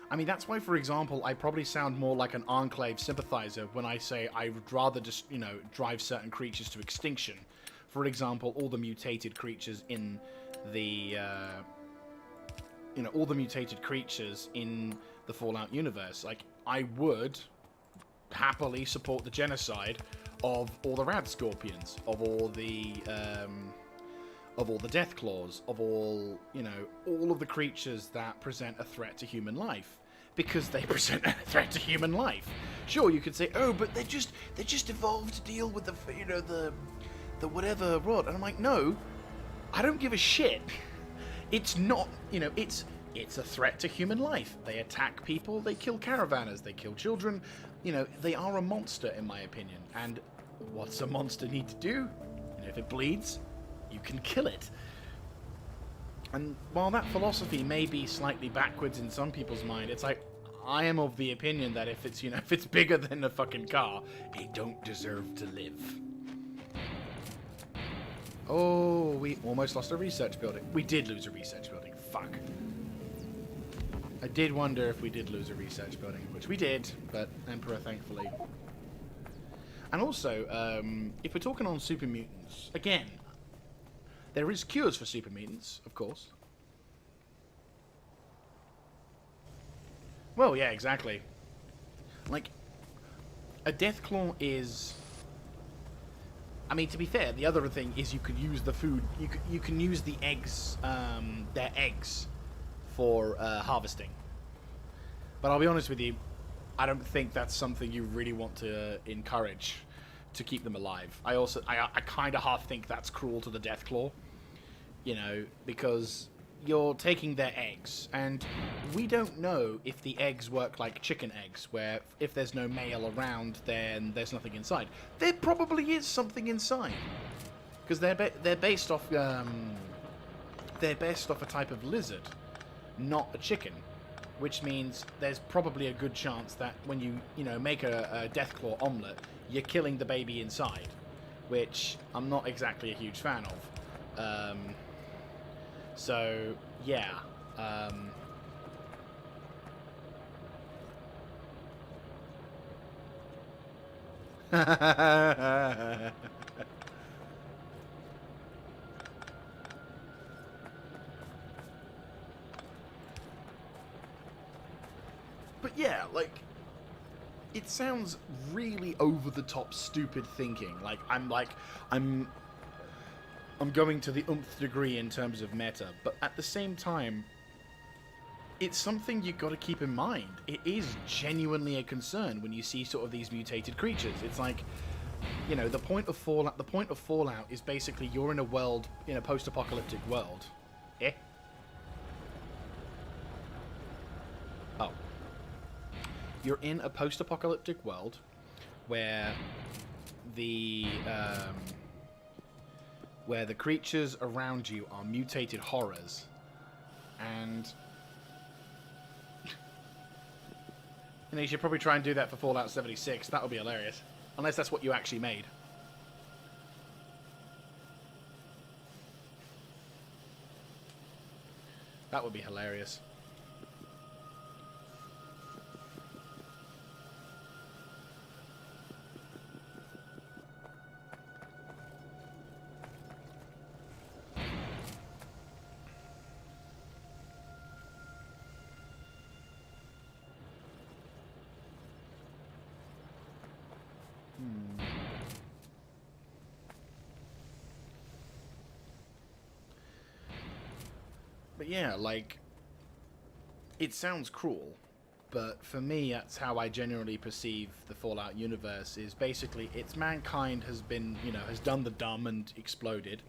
I mean, that's why, for example, I probably sound more like an Enclave sympathizer when I say I would rather just, you know, drive certain creatures to extinction. For example, all the mutated creatures in the, all the mutated creatures in the Fallout universe. Like, I would happily support the genocide of all the rad scorpions, of all the death claws, of all, you know, all of the creatures that present a threat to human life, because they present a threat to human life. Sure, you could say, oh, but they just evolved to deal with the, you know, the whatever rod, and I'm like, no, I don't give a shit. It's not, you know, it's a threat to human life. They attack people, they kill caravanners, they kill children. You know, they are a monster, in my opinion. And what's a monster need to do? And if it bleeds, you can kill it. And while that philosophy may be slightly backwards in some people's mind, it's like, I am of the opinion that if it's, if it's bigger than a fucking car, it don't deserve to live. Oh, we almost lost a research building. We did lose a research building. Fuck. I did wonder if we did lose a research building, which we did, but Emperor, thankfully. And also, if we're talking on super mutants, again, there is cures for super mutants, of course. Well, yeah, exactly. Like, a Deathclaw is... I mean, to be fair, the other thing is you could use the food... You can use the eggs, their eggs, for harvesting. But I'll be honest with you, I don't think that's something you really want to encourage to keep them alive. I kind of half think that's cruel to the Deathclaw. Because you're taking their eggs, and we don't know if the eggs work like chicken eggs, where if there's no male around, then there's nothing inside. There probably is something inside, because they're based off a type of lizard, not a chicken, which means there's probably a good chance that when you make a Deathclaw omelette, you're killing the baby inside, which I'm not exactly a huge fan of. So, yeah. But yeah, like, it sounds really over-the-top stupid thinking. I'm going to the umpth degree in terms of meta, but at the same time, it's something you've got to keep in mind. It is genuinely a concern when you see sort of these mutated creatures. It's like, the point of Fallout is basically you're in a world, in a post-apocalyptic world. Oh. You're in a post-apocalyptic world where the creatures around you are mutated horrors, and you should probably try and do that for Fallout 76. That would be hilarious, unless that's what you actually made. That would be hilarious. But yeah, like, it sounds cruel, but for me, that's how I generally perceive the Fallout universe, is basically, it's mankind has been, has done the dumb and exploded,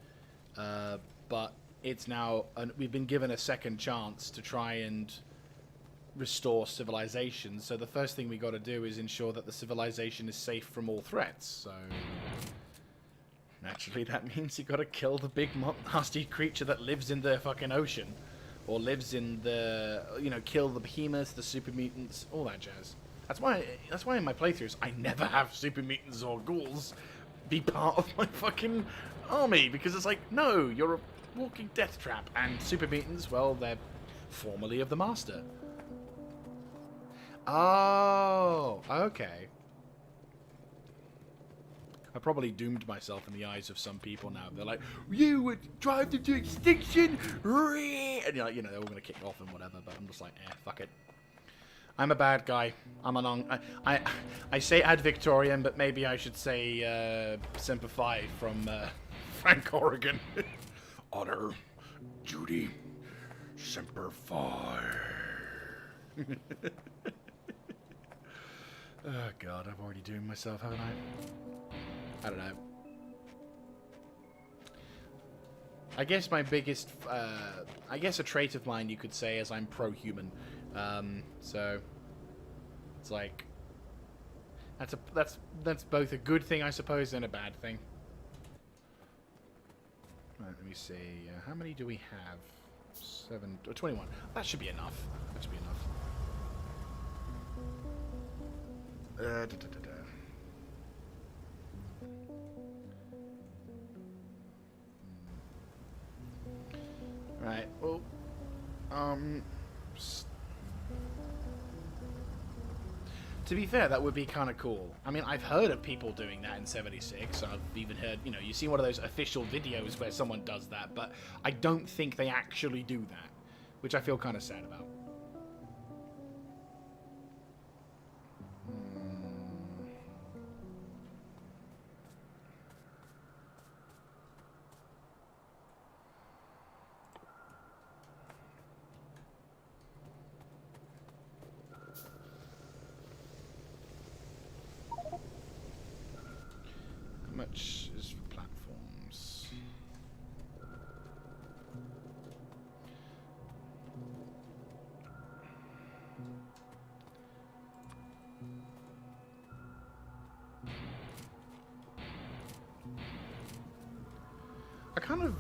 but it's now, we've been given a second chance to try and restore civilization, so the first thing we got to do is ensure that the civilization is safe from all threats, so... Naturally, that means you gotta kill the big nasty creature that lives in the fucking ocean. Or lives in the, kill the behemoths, the super mutants, all that jazz. That's why in my playthroughs, I never have super mutants or ghouls be part of my fucking army. Because it's like, no, you're a walking death trap. And super mutants, well, they're formerly of the Master. Oh, okay. I probably doomed myself in the eyes of some people now. They're like, you would drive them to extinction! And they're all going to kick off and whatever, but I'm just like, fuck it. I'm a bad guy. I say ad Victoriam, but maybe I should say Semper Fi from Frank Oregon. Honor, Judy, Semper Fi. Oh god, I've already doomed myself, haven't I? I don't know. I guess my biggest, I guess a trait of mine you could say is I'm pro-human. So, it's like, That's both a good thing, I suppose, and a bad thing. Right, let me see. How many do we have? 7 or 21. That should be enough. That should be enough. Right. Well, to be fair, that would be kind of cool. I mean, I've heard of people doing that in 76. I've even heard, you know, you see one of those official videos where someone does that, but I don't think they actually do that, which I feel kind of sad about. How much is for platforms?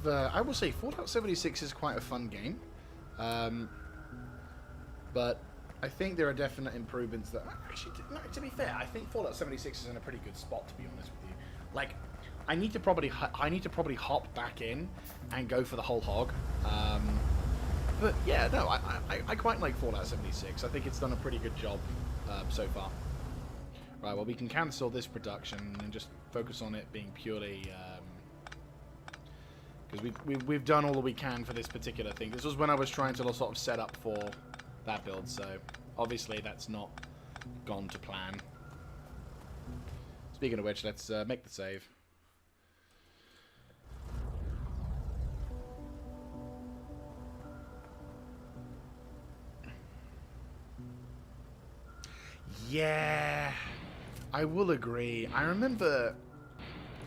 I will say Fallout 76 is quite a fun game. But I think there are definite improvements that... Actually, no, to be fair, I think Fallout 76 is in a pretty good spot, to be honest with you. Like, I need to probably hop back in and go for the whole hog. But yeah, no, I quite like Fallout 76. I think it's done a pretty good job so far. Right, well, we can cancel this production and just focus on it being purely... because we've done all that we can for this particular thing. This was when I was trying to sort of set up for that build, so obviously that's not gone to plan. Speaking of which, let's make the save. Yeah, I will agree. I remember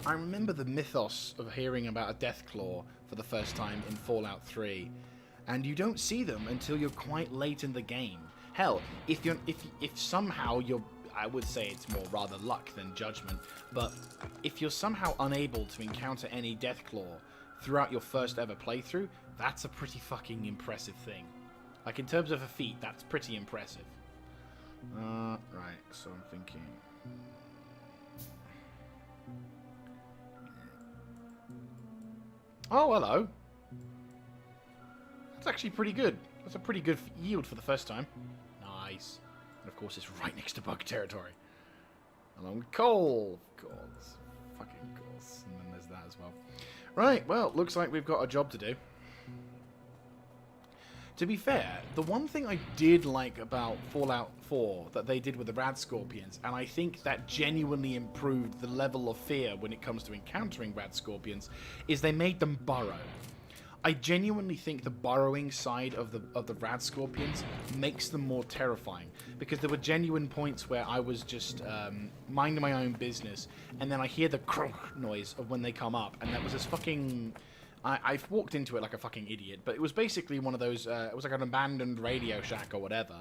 the mythos of hearing about a Deathclaw for the first time in Fallout 3, and you don't see them until you're quite late in the game. Hell, if somehow you're, I would say it's more rather luck than judgment, but if you're somehow unable to encounter any Deathclaw throughout your first ever playthrough, that's a pretty fucking impressive thing. Like, in terms of a feat, that's pretty impressive. Right, so I'm thinking... Oh, hello. That's actually pretty good. That's a pretty good yield for the first time. Nice. And of course, it's right next to bug territory. Along with coal, of course. Fucking course. And then there's that as well. Right, well, looks like we've got a job to do. To be fair, the one thing I did like about Fallout 4 that they did with the Rad Scorpions, and I think that genuinely improved the level of fear when it comes to encountering Rad Scorpions, is they made them burrow. I genuinely think the burrowing side of the Rad Scorpions makes them more terrifying, because there were genuine points where I was just minding my own business, and then I hear the crunk noise of when they come up, and that was this fucking... I've walked into it like a fucking idiot, but it was basically one of those, it was like an abandoned Radio Shack or whatever,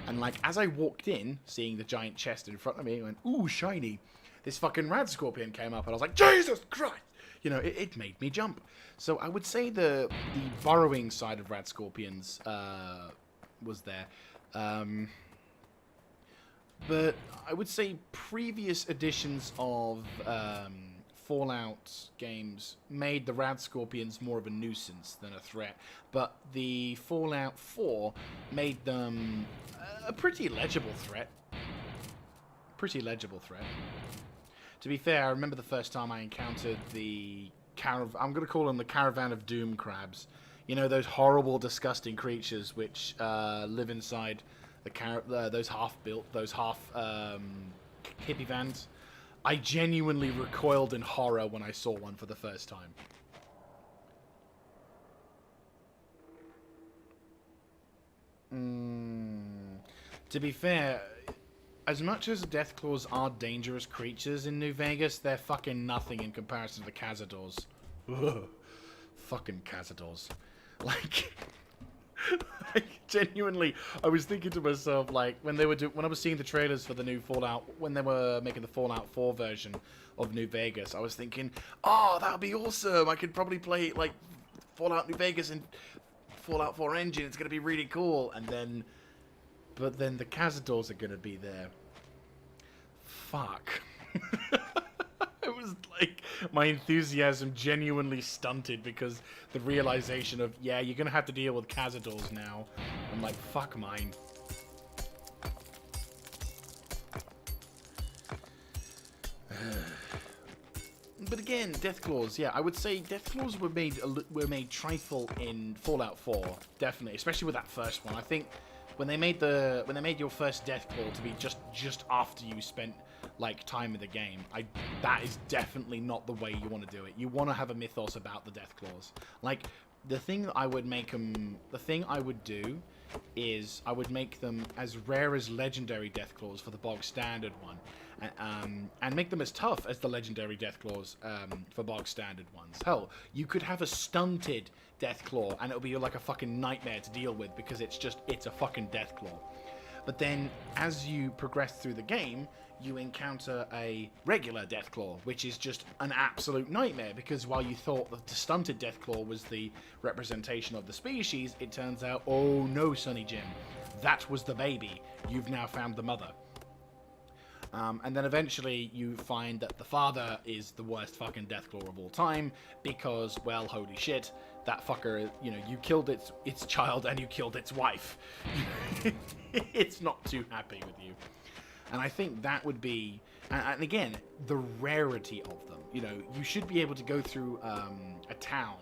and like, as I walked in, seeing the giant chest in front of me, I went, ooh, shiny, this fucking Rad Scorpion came up, and I was like, Jesus Christ! You know, it made me jump. So I would say the burrowing side of Rad Scorpions was there. But I would say previous editions of Fallout games made the Rad Scorpions more of a nuisance than a threat. But the Fallout 4 made them a pretty legible threat. Pretty legible threat. To be fair, I remember the first time I encountered the I'm going to call them the Caravan of Doom crabs. You know, those horrible, disgusting creatures which live inside those half-built, those hippie vans. I genuinely recoiled in horror when I saw one for the first time. To be fair, as much as Deathclaws are dangerous creatures in New Vegas, they're fucking nothing in comparison to the Cazadors. Ugh. Fucking Cazadors. Like, Like, genuinely, I was thinking to myself, like, when I was seeing the trailers for the new Fallout, when they were making the Fallout 4 version of New Vegas, I was thinking, oh, that would be awesome. I could probably play, like, Fallout New Vegas in Fallout 4 engine. It's going to be really cool. But then the Cazadors are going to be there. Fuck. It was like my enthusiasm genuinely stunted because the realization of, yeah, you're going to have to deal with Cazadors now. I'm like, fuck mine. But again, Deathclaws, yeah, I would say Deathclaws were made trifle in Fallout 4, definitely, especially with that first one. I think when they made your first Deathclaw to be just after you spent like time in the game, that is definitely not the way you want to do it. You want to have a mythos about the Deathclaws. Like, the thing I would do is I would make them as rare as legendary Deathclaws for the bog standard one, and make them as tough as the legendary Deathclaws for bog standard ones. Hell, you could have a stunted Deathclaw and it'll be like a fucking nightmare to deal with because it's a fucking Deathclaw. But then as you progress through the game, you encounter a regular Deathclaw, which is just an absolute nightmare, because while you thought that the stunted Deathclaw was the representation of the species, it turns out, oh no, Sonny Jim, that was the baby. You've now found the mother. And then eventually you find that the father is the worst fucking Deathclaw of all time, because, well, holy shit, that fucker, you killed its child and you killed its wife. It's not too happy with you. And I think that would be, and again, the rarity of them. You should be able to go through a town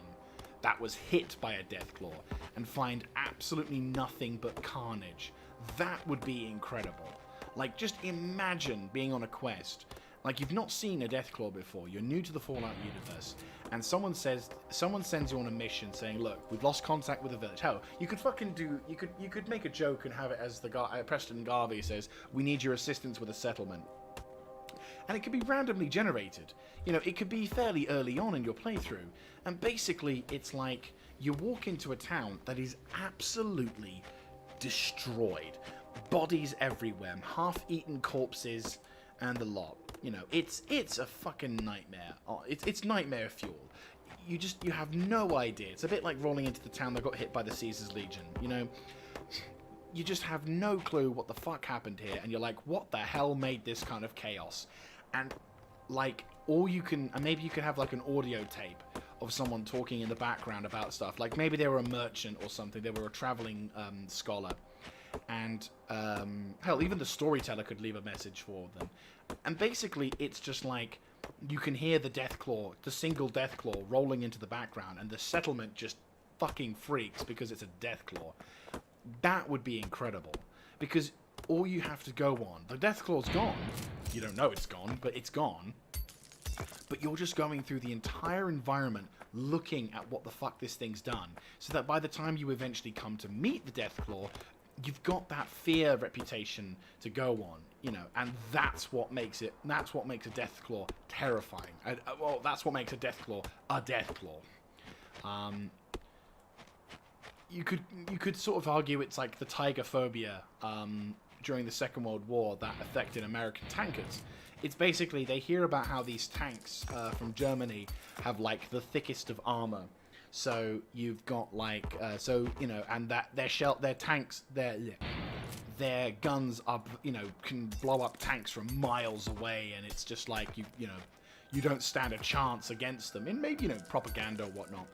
that was hit by a Deathclaw and find absolutely nothing but carnage. That would be incredible. Like, just imagine being on a quest. Like, you've not seen a Deathclaw before. You're new to the Fallout universe, and someone sends you on a mission saying, "Look, we've lost contact with the village." Hell, you could make a joke and have it as the guy Preston Garvey says, "We need your assistance with a settlement," and it could be randomly generated. It could be fairly early on in your playthrough, and basically, it's like you walk into a town that is absolutely destroyed. Bodies everywhere, half-eaten corpses, and the lot. It's a fucking nightmare. It's nightmare fuel. You have no idea. It's a bit like rolling into the town that got hit by the Caesar's Legion. You just have no clue what the fuck happened here, and you're like, what the hell made this kind of chaos? And like, maybe you can have like an audio tape of someone talking in the background about stuff. Like maybe they were a merchant or something. They were a traveling scholar. And hell, even the storyteller could leave a message for them. And basically, it's just like you can hear the Deathclaw, the single Deathclaw, rolling into the background, and the settlement just fucking freaks because it's a Deathclaw. That would be incredible, because all you have to go on, the Deathclaw's gone. You don't know it's gone, but it's gone. But you're just going through the entire environment looking at what the fuck this thing's done, so that by the time you eventually come to meet the Deathclaw, you've got that fear reputation to go on, and that's what makes a Deathclaw terrifying. Well, that's what makes a Deathclaw a Deathclaw. You could sort of argue it's like the tiger phobia during the Second World War that affected American tankers. It's basically, they hear about how these tanks from Germany have like the thickest of armor. So you've got like, and that their tanks, their guns are, can blow up tanks from miles away, and it's just like you don't stand a chance against them. And maybe propaganda or whatnot.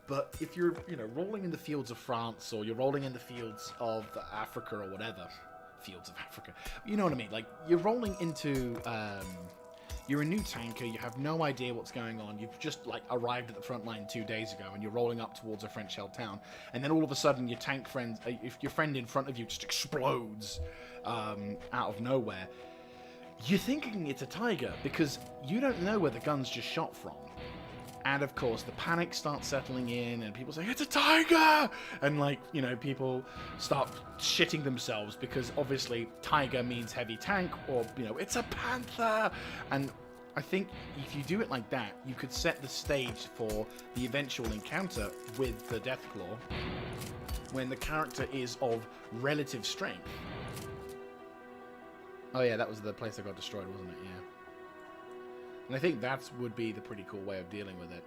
But if you're rolling in the fields of France, or you're rolling in the fields of Africa or whatever, fields of Africa, you know what I mean? Like you're rolling into. You're a new tanker, you have no idea what's going on, you've just like arrived at the front line 2 days ago and you're rolling up towards a French-held town, and then all of a sudden your tank friend, if your friend in front of you just explodes out of nowhere, you're thinking it's a tiger because you don't know where the gun's just shot from. And of course, the panic starts settling in, and people say, "It's a tiger!" And people start shitting themselves because obviously tiger means heavy tank, or, it's a panther! And I think if you do it like that, you could set the stage for the eventual encounter with the Deathclaw. when the character is of relative strength. Oh yeah, that was the place that got destroyed, wasn't it? Yeah. And I think that would be the pretty cool way of dealing with it.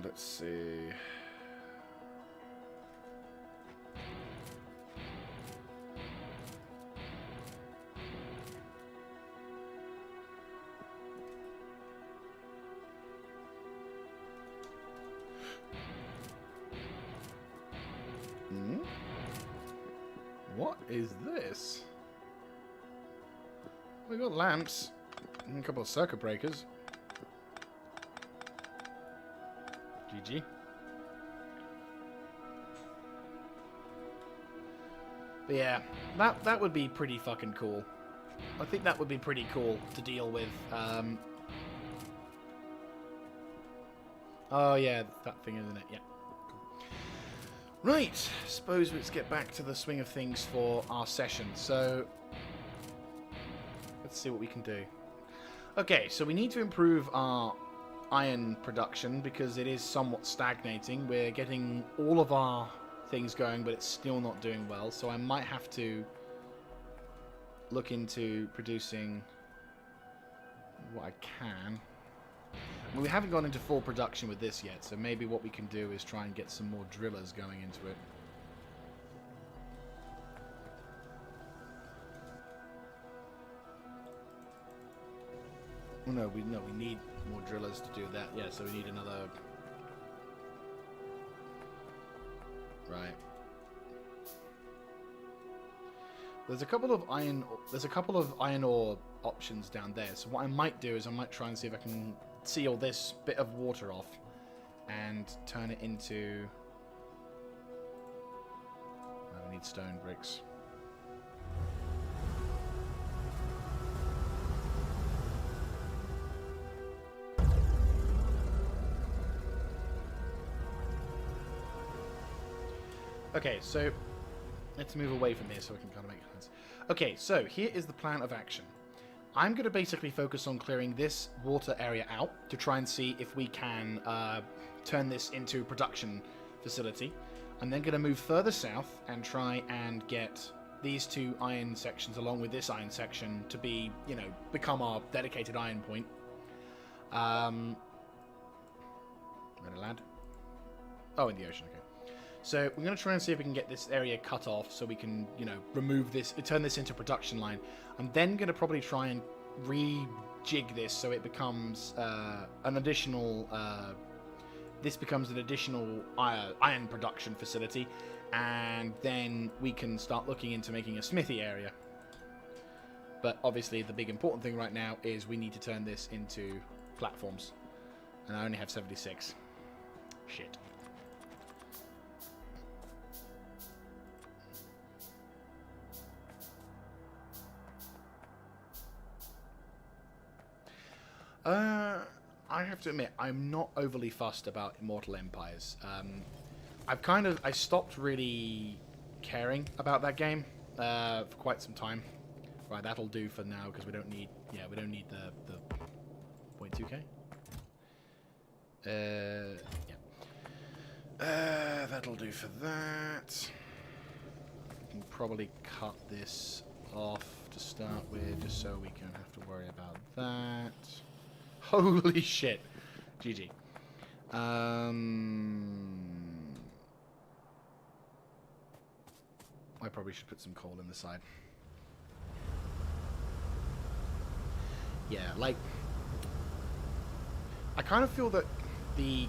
Let's see. What is this? We got lamps and a couple of circuit breakers. GG. But yeah, that would be pretty fucking cool. I think that would be pretty cool to deal with. Oh yeah, that thing, isn't it? Yeah. Right, suppose let's get back to the swing of things for our session. So, let's see what we can do. Okay, so we need to improve our iron production because it is somewhat stagnating. We're getting all of our things going, but it's still not doing well. So I might have to look into producing what I can. We haven't gone into full production with this yet, so maybe what we can do is try and get some more drillers going into it. No, we need more drillers to do that. Yeah, so we need another. Right. There's a couple of iron ore options down there. So what I might do is I might try and see if I can seal this bit of water off and turn it into. Oh, we need stone bricks. Okay, so let's move away from here so we can kind of make sense. Okay, so here is the plan of action. I'm going to basically focus on clearing this water area out to try and see if we can turn this into a production facility. I'm then going to move further south and try and get these two iron sections along with this iron section to be, you know, become our dedicated iron point. Where to land? Oh, in the ocean, okay. So we're going to try and see if we can get this area cut off so we can, you know, remove this, turn this into a production line. I'm then going to probably try and rejig this so it becomes an additional, this becomes an additional iron production facility. And then we can start looking into making a smithy area. But obviously the big important thing right now is we need to turn this into platforms. And I only have 76. Shit. I have to admit, I'm not overly fussed about Immortal Empires. I stopped really caring about that game for quite some time. Right, that'll do for now because we don't need the 0.2k. Yeah. That'll do for that. We can probably cut this off to start with, just so we don't have to worry about that. Holy shit. GG. I probably should put some coal in the side. Yeah, like, I kind of feel that the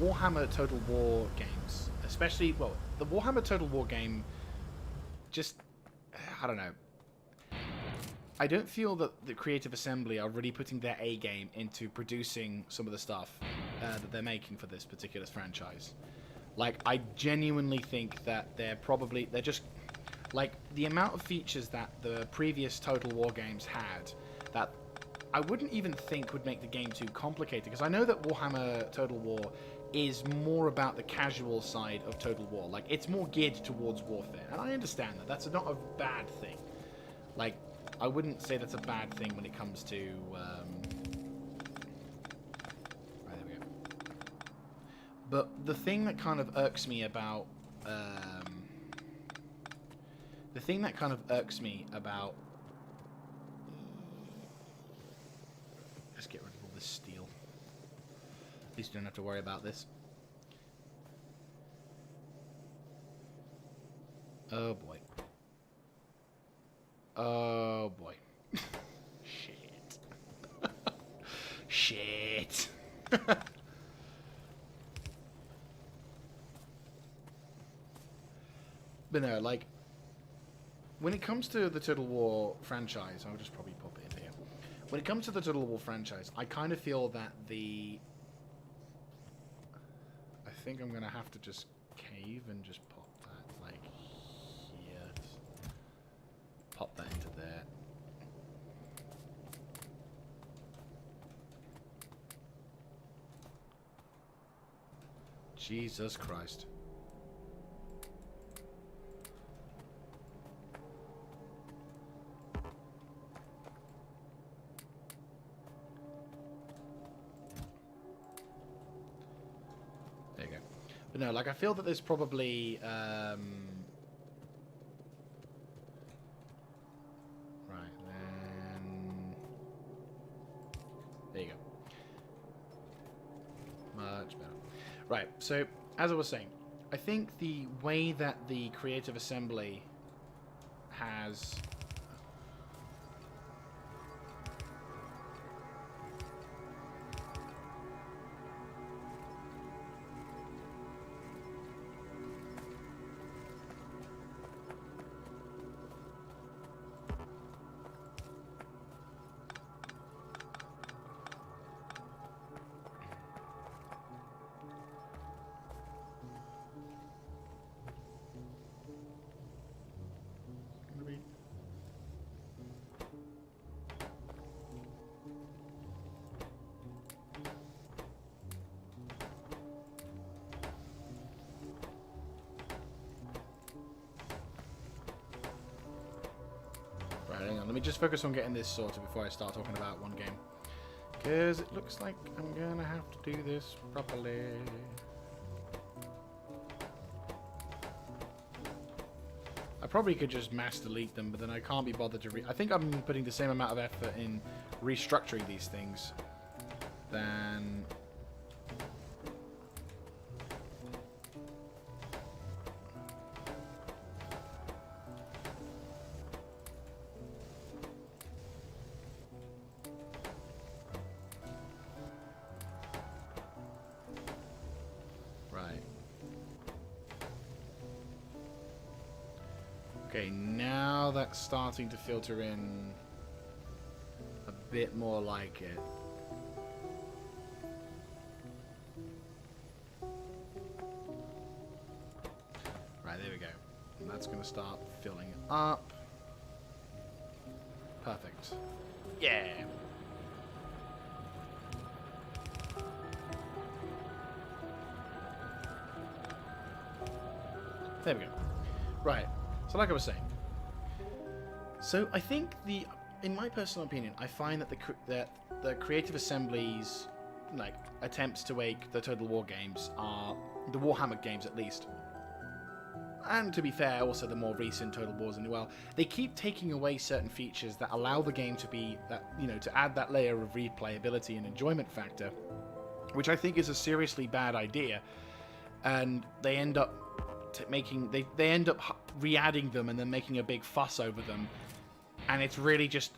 Warhammer Total War games, especially, well, the Warhammer Total War game, just, I don't know. I don't feel that the Creative Assembly are really putting their A game into producing some of the stuff that they're making for this particular franchise. Like, I genuinely think that they're just, like, the amount of features that the previous Total War games had that I wouldn't even think would make the game too complicated, because I know that Warhammer Total War is more about the casual side of Total War. Like, it's more geared towards warfare, and I understand that. That's not a bad thing. Like, I wouldn't say that's a bad thing when it comes to... Right, there we go. But the thing that kind of irks me about just get rid of all this steel. At least you don't have to worry about this. Oh boy. Oh boy. Shit. Shit. But no, like, when it comes to the Total War franchise, I'll just probably pop it in here. When it comes to the Total War franchise, I kind of feel that I think I'm going to have to just cave and just pop that, like, here. Pop that into there. Jesus Christ. There you go. But no, like, I feel that there's probably right, then there you go. Much better. Right, so as I was saying, I think the way that the Creative Assembly has hang on, let me just focus on getting this sorted before I start talking about one game. Because it looks like I'm going to have to do this properly. I probably could just mass delete them, but then I can't be bothered to I think I'm putting the same amount of effort in restructuring these things than... Okay, now that's starting to filter in a bit more like it. Right, there we go. And that's going to start filling up. Perfect. Yeah! There we go. Right. So like I was saying, so I think in my personal opinion, I find that the Creative Assembly's like attempts to make the Total War games are the Warhammer games at least, and to be fair, also the more recent Total Wars as well. They keep taking away certain features that allow the game to be to add that layer of replayability and enjoyment factor, which I think is a seriously bad idea, and they end up they end up re-adding them and then making a big fuss over them, and it's really just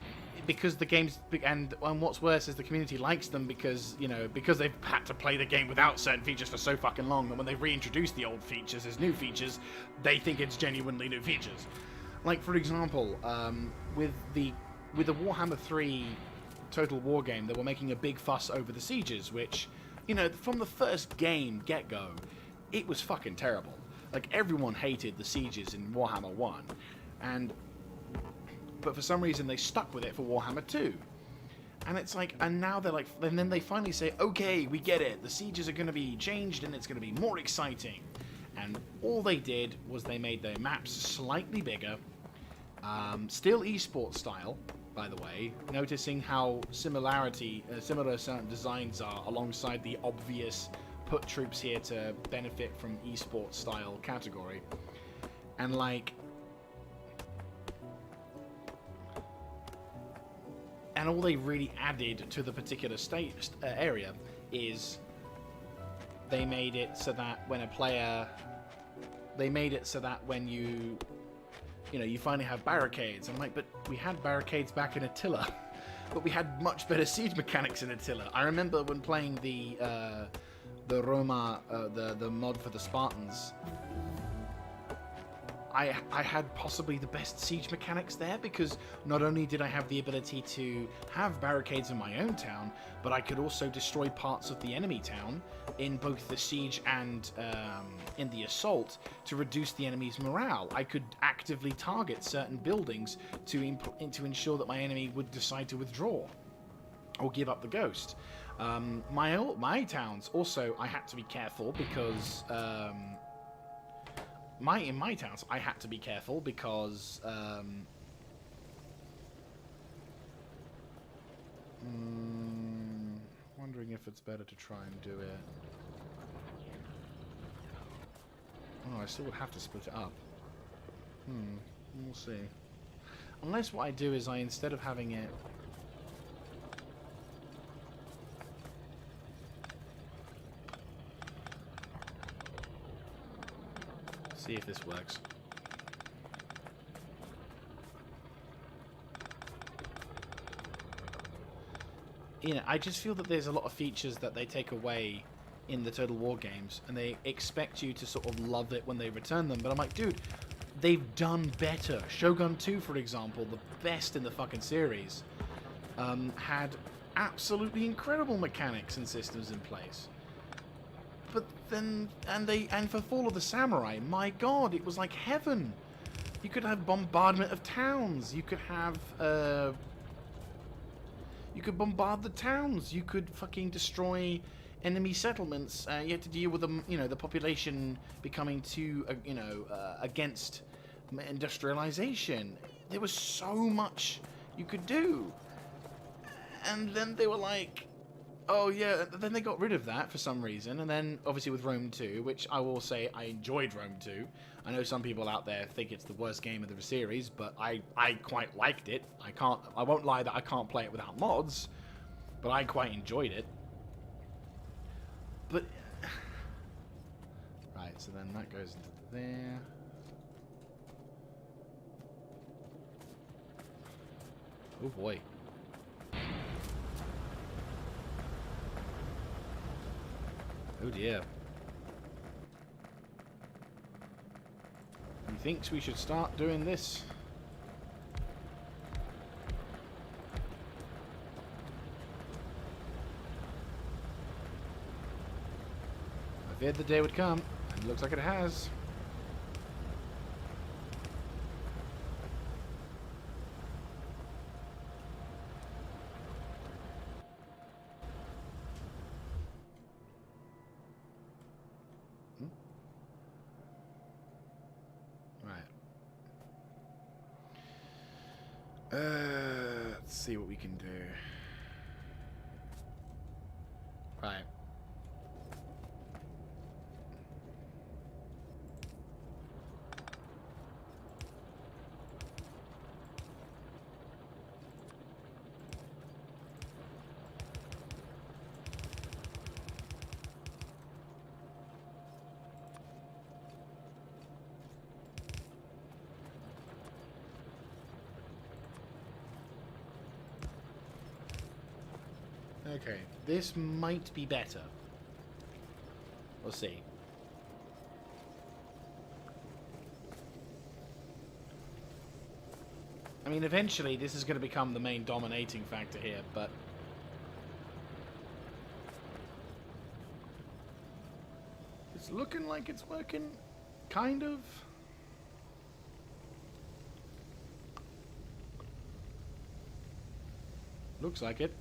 because the game's and what's worse is the community likes them because they've had to play the game without certain features for so fucking long that when they reintroduce the old features as new features, they think it's genuinely new features. Like for example, with the Warhammer 3 Total War game, they were making a big fuss over the sieges, which from the first game get-go, it was fucking terrible. Like, everyone hated the sieges in Warhammer 1, but for some reason they stuck with it for Warhammer 2. And it's like, and now they're like, and then they finally say, okay, we get it, the sieges are going to be changed and it's going to be more exciting. And all they did was they made their maps slightly bigger, still esports style, by the way, noticing how similar certain designs are alongside the obvious put troops here to benefit from esports style category. And like, and all they really added to the particular area is they made it so that when a player, they made it so that when you know, you finally have barricades. I'm like, but we had barricades back in Attila, but we had much better siege mechanics in Attila. I remember when playing the Roma, the mod for the Spartans, I had possibly the best siege mechanics there, because not only did I have the ability to have barricades in my own town, but I could also destroy parts of the enemy town in both the siege and in the assault to reduce the enemy's morale. I could actively target certain buildings to ensure that my enemy would decide to withdraw or give up the ghost. My towns also, I had to be careful because in my towns I had to be careful because wondering if it's better to try and do it. Oh, I still would have to split it up. We'll see. Unless what I do is instead of having it, see if this works. You know, I just feel that there's a lot of features that they take away in the Total War games, and they expect you to sort of love it when they return them. But I'm like, dude, they've done better. Shogun 2, for example, the best in the fucking series, had absolutely incredible mechanics and systems in place. But then, and for Fall of the Samurai, my god, it was like heaven. You could have bombardment of towns. You could have, you could bombard the towns. You could fucking destroy enemy settlements. You had to deal with them, you know, the population becoming too, against industrialization. There was so much you could do. And then they were like, oh yeah, then they got rid of that for some reason, and then obviously with Rome 2, which I will say I enjoyed Rome 2. I know some people out there think it's the worst game of the series, but I quite liked it. I won't lie that I can't play it without mods, but I quite enjoyed it. But right, so then that goes into there. Oh boy. Oh dear. He thinks we should start doing this. I feared the day would come, and it looks like it has. Let's see what we can do. Right. Okay, this might be better. We'll see. I mean, eventually this is going to become the main dominating factor here, but it's looking like it's working, kind of. Looks like it.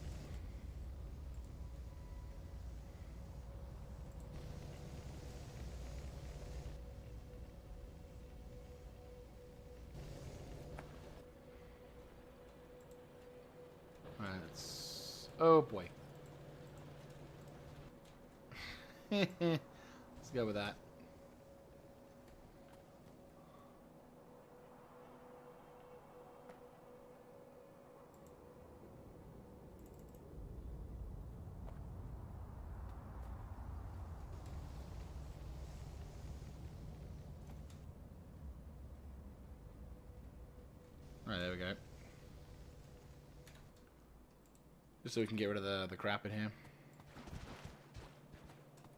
Oh boy. Let's go with that. Alright, there we go. Just so we can get rid of the crap in here.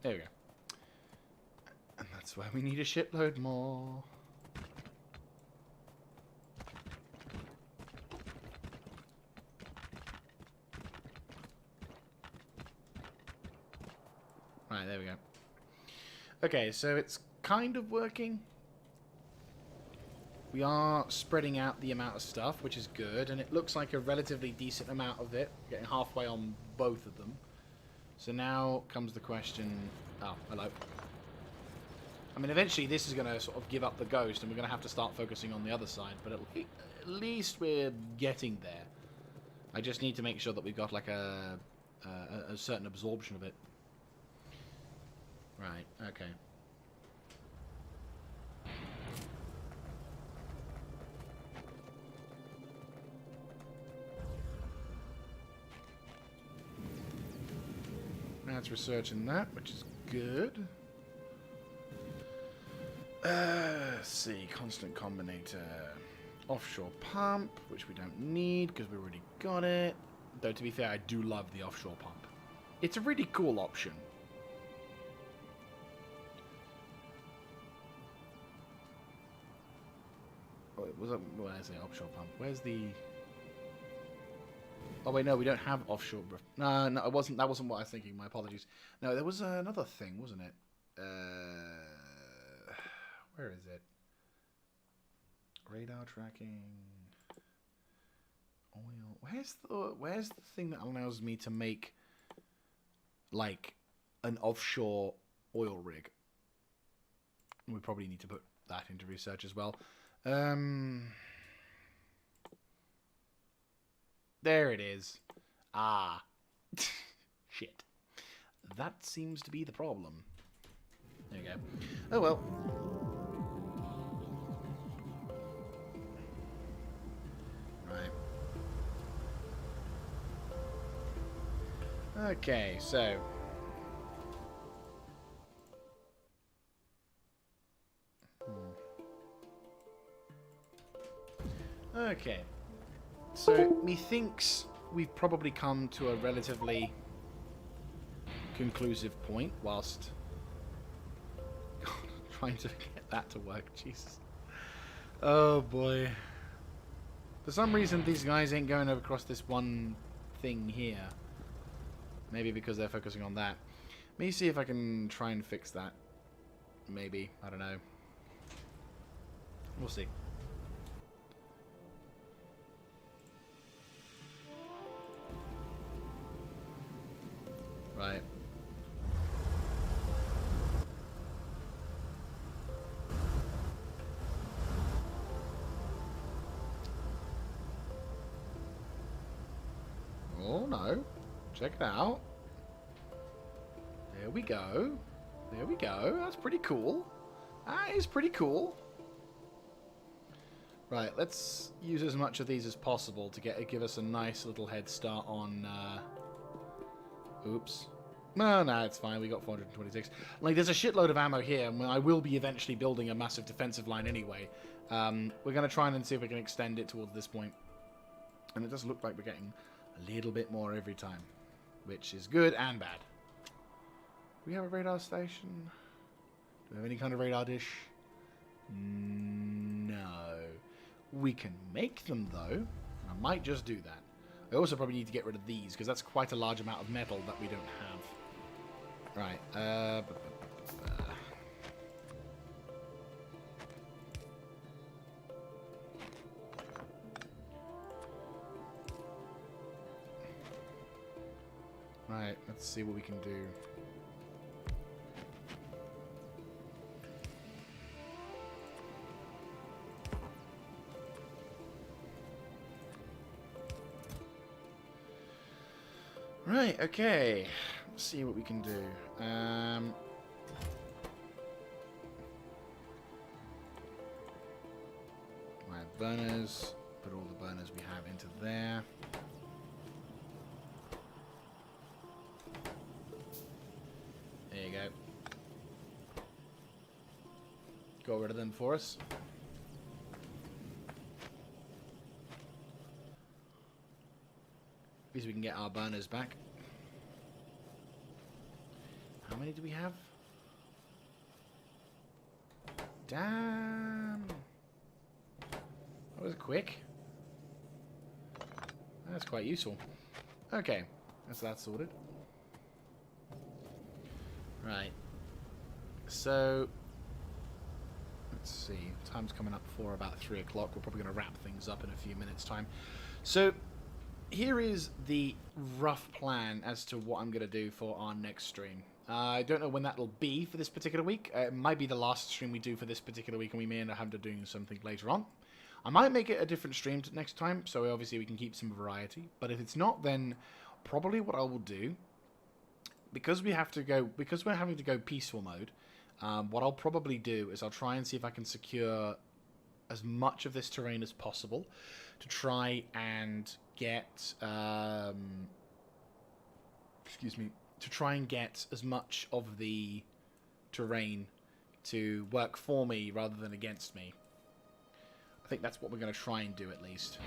There we go. And that's why we need a shitload more. Right, there we go. Okay, so it's kind of working. We are spreading out the amount of stuff, which is good, and it looks like a relatively decent amount of it, getting halfway on both of them. So now comes the question... Oh, hello. I mean, eventually this is going to sort of give up the ghost, and we're going to have to start focusing on the other side, but at least we're getting there. I just need to make sure that we've got, like, a certain absorption of it. Right, okay. Now it's researching that, which is good. Let's see, constant combinator. Offshore pump, which we don't need because we already got it. Though, to be fair, I do love the offshore pump. It's a really cool option. Where's the offshore pump? Where's the... Oh wait, no, we don't have offshore. No, no, it wasn't. That wasn't what I was thinking. My apologies. No, there was another thing, wasn't it? Where is it? Radar tracking. Oil. Where's the thing that allows me to make like an offshore oil rig? We probably need to put that into research as well. There it is. Ah. Shit. That seems to be the problem. There you go. Oh well. Right. Okay, so... Okay. So, methinks we've probably come to a relatively conclusive point whilst trying to get that to work. Jesus. Oh, boy. For some reason, these guys ain't going across this one thing here. Maybe because they're focusing on that. Let me see if I can try and fix that. Maybe. I don't know. We'll see. Right. Oh no. Check it out. There we go. There we go. That's pretty cool. That is pretty cool. Right, let's use as much of these as possible to give us a nice little head start on... Oops. No, it's fine. We got 426. Like, there's a shitload of ammo here, and I will be eventually building a massive defensive line anyway. We're going to try and see if we can extend it towards this point. And it does look like we're getting a little bit more every time, which is good and bad. Do we have a radar station? Do we have any kind of radar dish? No. We can make them, though. I might just do that. I also probably need to get rid of these, because that's quite a large amount of metal that we don't have. Right, Right, let's see what we can do. Right, okay. see what we can do. Right, burners. Put all the burners we have into there. There you go. Got rid of them for us. At least we can get our burners back. How many do we have? Damn! That was quick. That's quite useful. Okay, that's that sorted. Right. So, let's see. Time's coming up for about 3 o'clock. We're probably going to wrap things up in a few minutes' time. So, here is the rough plan as to what I'm going to do for our next stream. I don't know when that will be for this particular week. It might be the last stream we do for this particular week, and we may end up having to do something later on. I might make it a different stream next time, so obviously we can keep some variety. But if it's not, then probably what I will do, because we're having to go peaceful mode, what I'll probably do is I'll try and see if I can secure as much of this terrain as possible to try and get, to try and get as much of the terrain to work for me rather than against me. I think that's what we're going to try and do at least.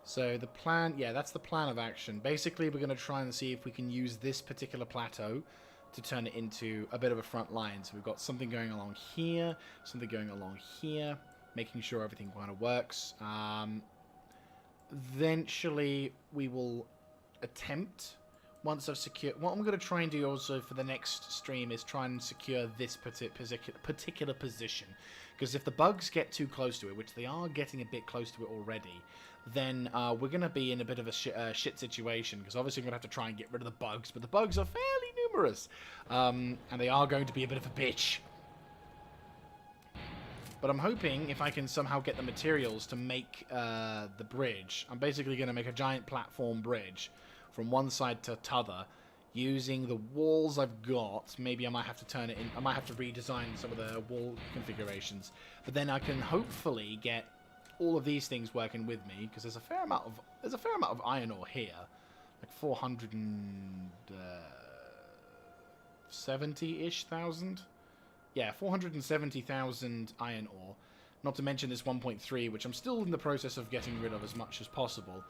So the plan, yeah, that's the plan of action. Basically, we're going to try and see if we can use this particular plateau to turn it into a bit of a front line. So we've got something going along here, something going along here, making sure everything kind of works. Eventually, we will attempt, once I've secured... What I'm going to try and do also for the next stream is try and secure this particular position. Because if the bugs get too close to it, which they are getting a bit close to it already, then we're going to be in a bit of a shit situation, because obviously we're going to have to try and get rid of the bugs, but the bugs are fairly numerous, and they are going to be a bit of a bitch. But I'm hoping if I can somehow get the materials to make the bridge, I'm basically going to make a giant platform bridge from one side to t'other, using the walls I've got. Maybe I might have to turn it in, I might have to redesign some of the wall configurations, but then I can hopefully get all of these things working with me, because there's a fair amount of iron ore here, like 470-ish thousand. Yeah, 470,000 iron ore. Not to mention this 1.3, which I'm still in the process of getting rid of as much as possible.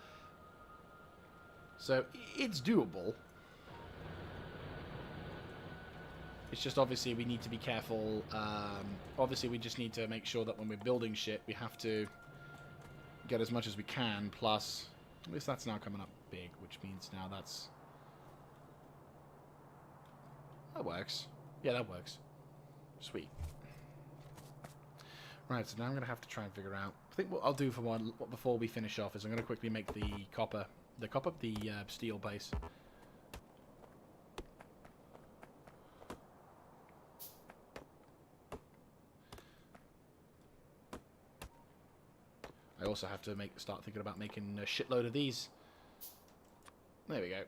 So it's doable. It's just obviously we need to be careful. Obviously we just need to make sure that when we're building shit, we have to get as much as we can, plus at least that's now coming up big, which means now that works. Yeah, that works. Sweet. Right, so now I'm going to have to try and figure out, I think what I'll do for one before we finish off is I'm going to quickly make the steel base. I also have to start thinking about making a shitload of these. There we go.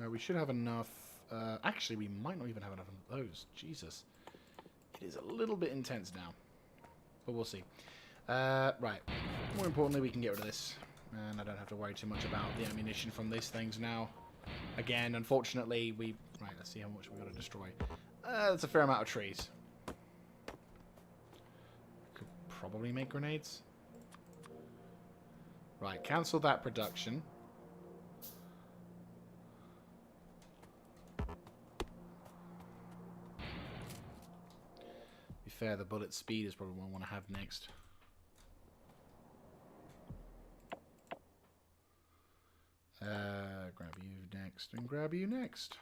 We should have enough. Actually, we might not even have enough of those. Jesus. It is a little bit intense now. But we'll see. Right. More importantly, we can get rid of this. And I don't have to worry too much about the ammunition from these things now. Again, unfortunately, we... Right, let's see how much we've got to destroy. That's a fair amount of trees. Could probably make grenades. Right, cancel that production. Be fair, the bullet speed is probably what I want to have next. next and grab you next.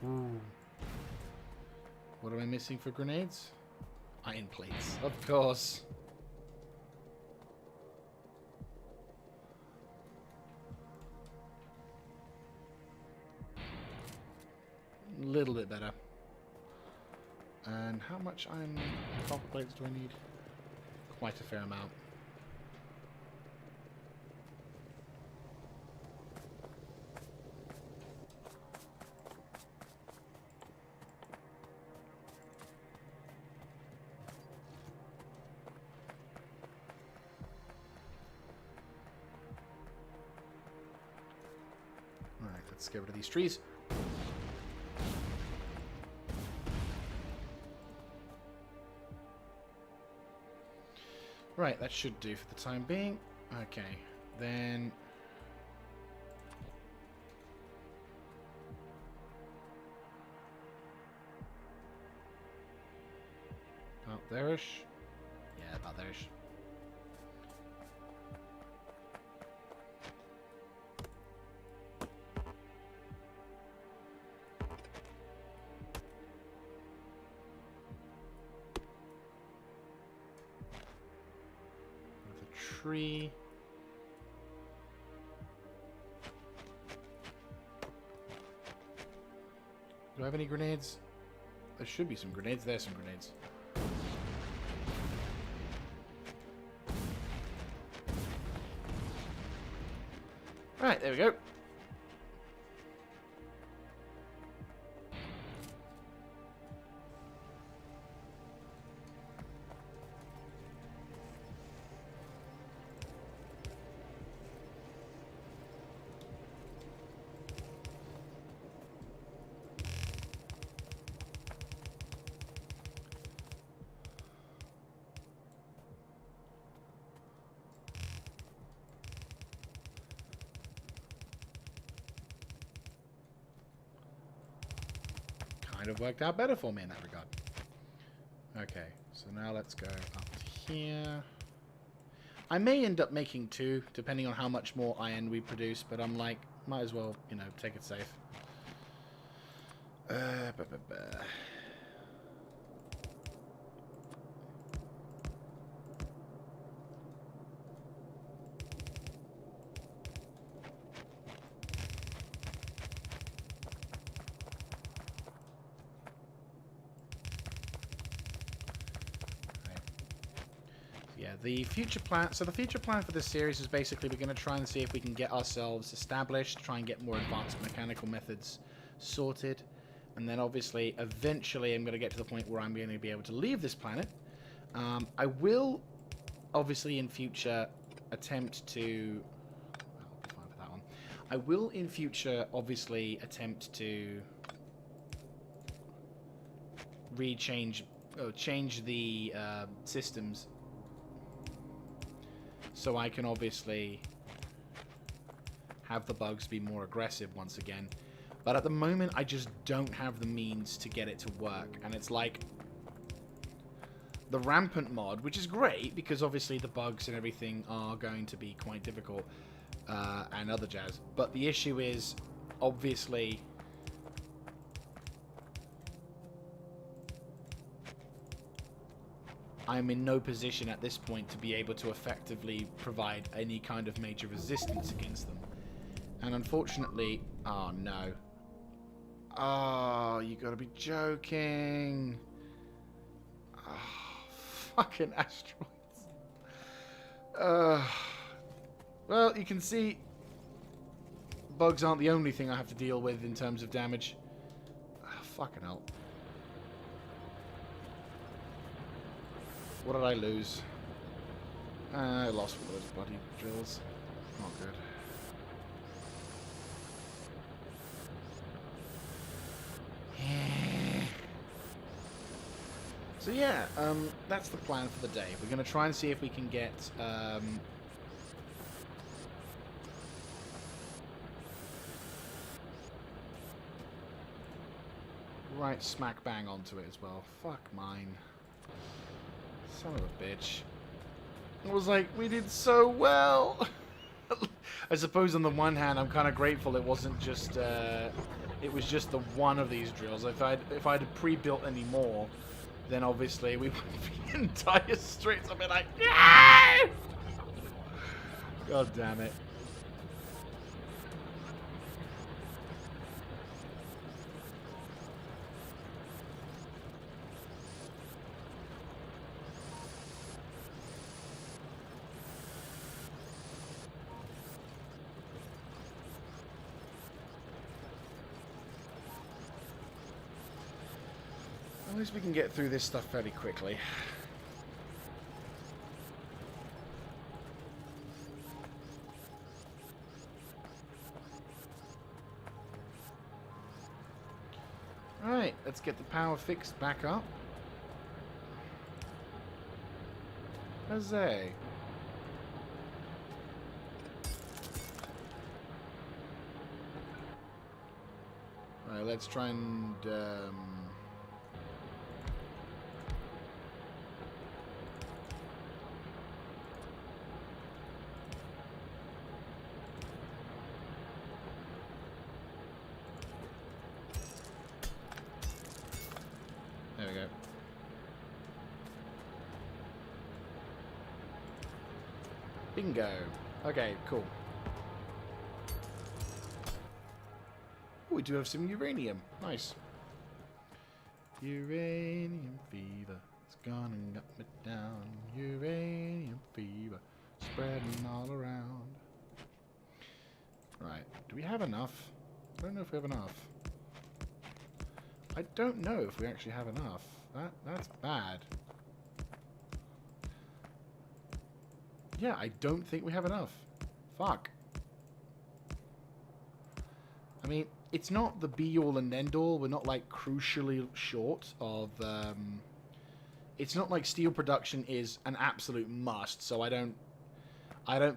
Ooh. What am I missing for grenades? Iron plates, of course. A little bit better. And how much iron copper plates do I need? Quite a fair amount. Alright, let's get rid of these trees. Right, that should do for the time being. Okay, then... About there-ish? Yeah, about there-ish. Tree. Do I have any grenades? There should be some grenades. There's some grenades. Right, there we go. Kind of worked out better for me in that regard. Okay, so now let's go up to here. I may end up making 2, depending on how much more iron we produce, but I'm like, might as well, you know, take it safe. Yeah, the future plan. So the future plan for this series is basically we're going to try and see if we can get ourselves established, try and get more advanced mechanical methods sorted, and then obviously eventually I'm going to get to the point where I'm going to be able to leave this planet. I will obviously in future attempt to. I'll be fine for that one. I will in future obviously attempt to change the systems. So I can obviously have the bugs be more aggressive once again. But at the moment, I just don't have the means to get it to work. And it's like the rampant mod, which is great because obviously the bugs and everything are going to be quite difficult and other jazz. But the issue is obviously I'm in no position at this point to be able to effectively provide any kind of major resistance against them. And unfortunately... Oh, no. Oh, you gotta be joking. Oh, fucking asteroids. Well, you can see bugs aren't the only thing I have to deal with in terms of damage. Fucking hell. What did I lose? I lost one of those bloody drills. Not good. So yeah, that's the plan for the day. We're going to try and see if we can get right smack bang onto it as well. Fuck mine. Son of a bitch. It was like, we did so well. I suppose on the one hand, I'm kind of grateful it wasn't just, it was just the one of these drills. If I'd pre-built any more, then obviously we would be entire streets. I'd be like, no! God damn it. At least we can get through this stuff fairly quickly. Alright, let's get the power fixed back up. Jose. Alright, let's try and... There we go. Bingo. Okay, cool. Oh, we do have some uranium. Nice. Uranium fever. It's gonna get me down. Uranium fever. Spreading all around. Right. Do we have enough? I don't know if we have enough. I don't know if we actually have enough. That's bad. Yeah, I don't think we have enough. Fuck. I mean, it's not the be-all and end-all. We're not, like, crucially short of... it's not like steel production is an absolute must, so I don't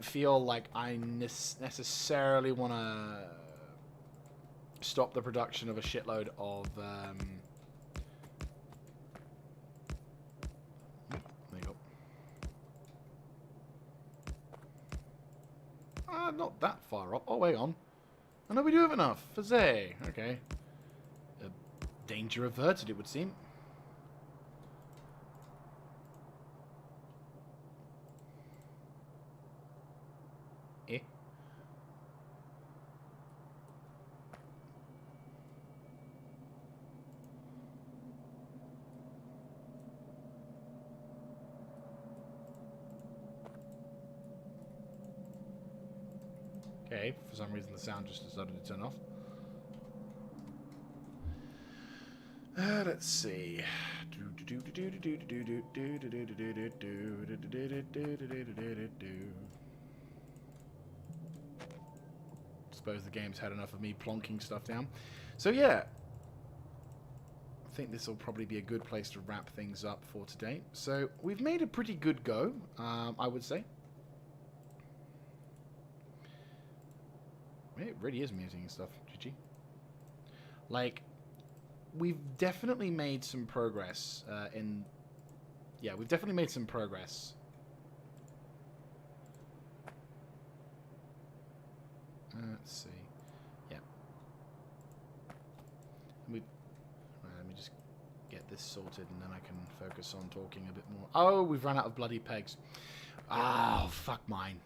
feel like I necessarily want to stop the production of a shitload of... there you go. Not that far off. Oh, hang on. Oh, no, we do have enough. Fazay. Okay. Danger averted, it would seem. Eh? Okay, for some reason the sound just decided to turn off. Let's see. Suppose the game's had enough of me plonking stuff down. So yeah, I think this will probably be a good place to wrap things up for today. So we've made a pretty good go, I would say. It really is muting and stuff, GG. Like, we've definitely made some progress Yeah, we've definitely made some progress. Let's see. Yeah. Let me just get this sorted and then I can focus on talking a bit more. Oh, we've run out of bloody pegs. Oh, fuck mine.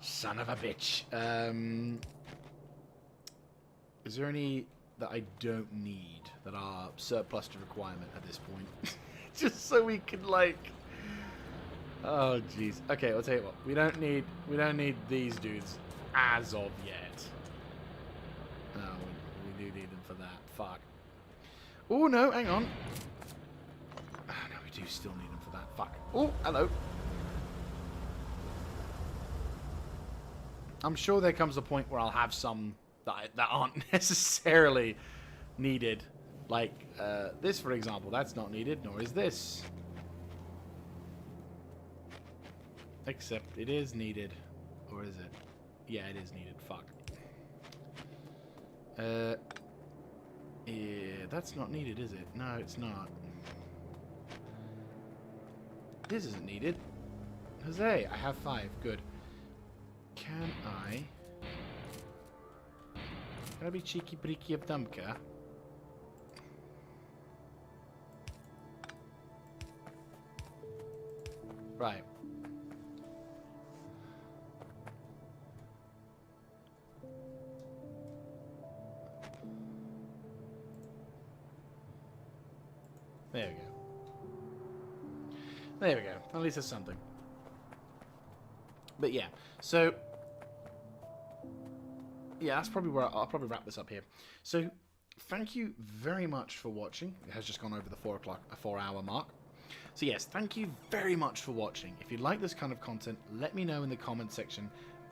Son of a bitch. Is there any that I don't need that are surplus to requirement at this point? Just so we can like... Oh jeez. Okay, I'll tell you what. We don't need these dudes as of yet. No, we do need them for that. Fuck. Oh no, hang on. Oh, no, we do still need them for that. Fuck. Oh, hello. I'm sure there comes a point where I'll have some that aren't necessarily needed. Like this, for example. That's not needed, nor is this. Except it is needed. Or is it? Yeah, it is needed. Fuck. Yeah, that's not needed, is it? No, it's not. This isn't needed. Jose, I have 5. Good. Can I be cheeky breaky of Dumka? Right. There we go. There we go. At least there's something. But yeah, so yeah, that's probably where I'll probably wrap this up here. So thank you very much for watching. It has just gone over the 4 hour mark. So yes, thank you very much for watching. If you like this kind of content, let me know in the comment section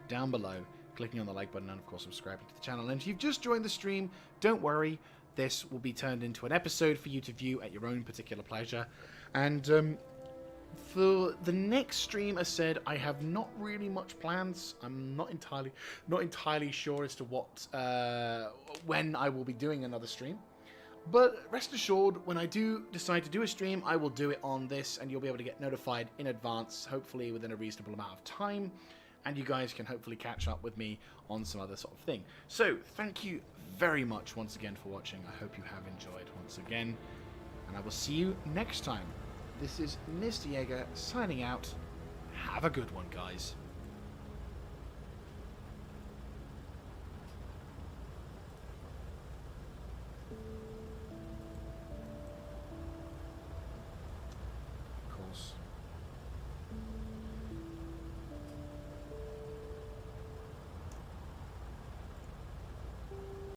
down below, clicking on the like button and of course subscribing to the channel. And if you've just joined the stream, don't worry, this will be turned into an episode for you to view at your own particular pleasure. And for the next stream, as said, I have not really much plans. I'm not entirely sure as to what when I will be doing another stream. But rest assured, when I do decide to do a stream, I will do it on this, and you'll be able to get notified in advance, hopefully within a reasonable amount of time, and you guys can hopefully catch up with me on some other sort of thing. So, thank you very much once again for watching. I hope you have enjoyed once again, and I will see you next time. This is Mr. Jaeger signing out. Have a good one, guys.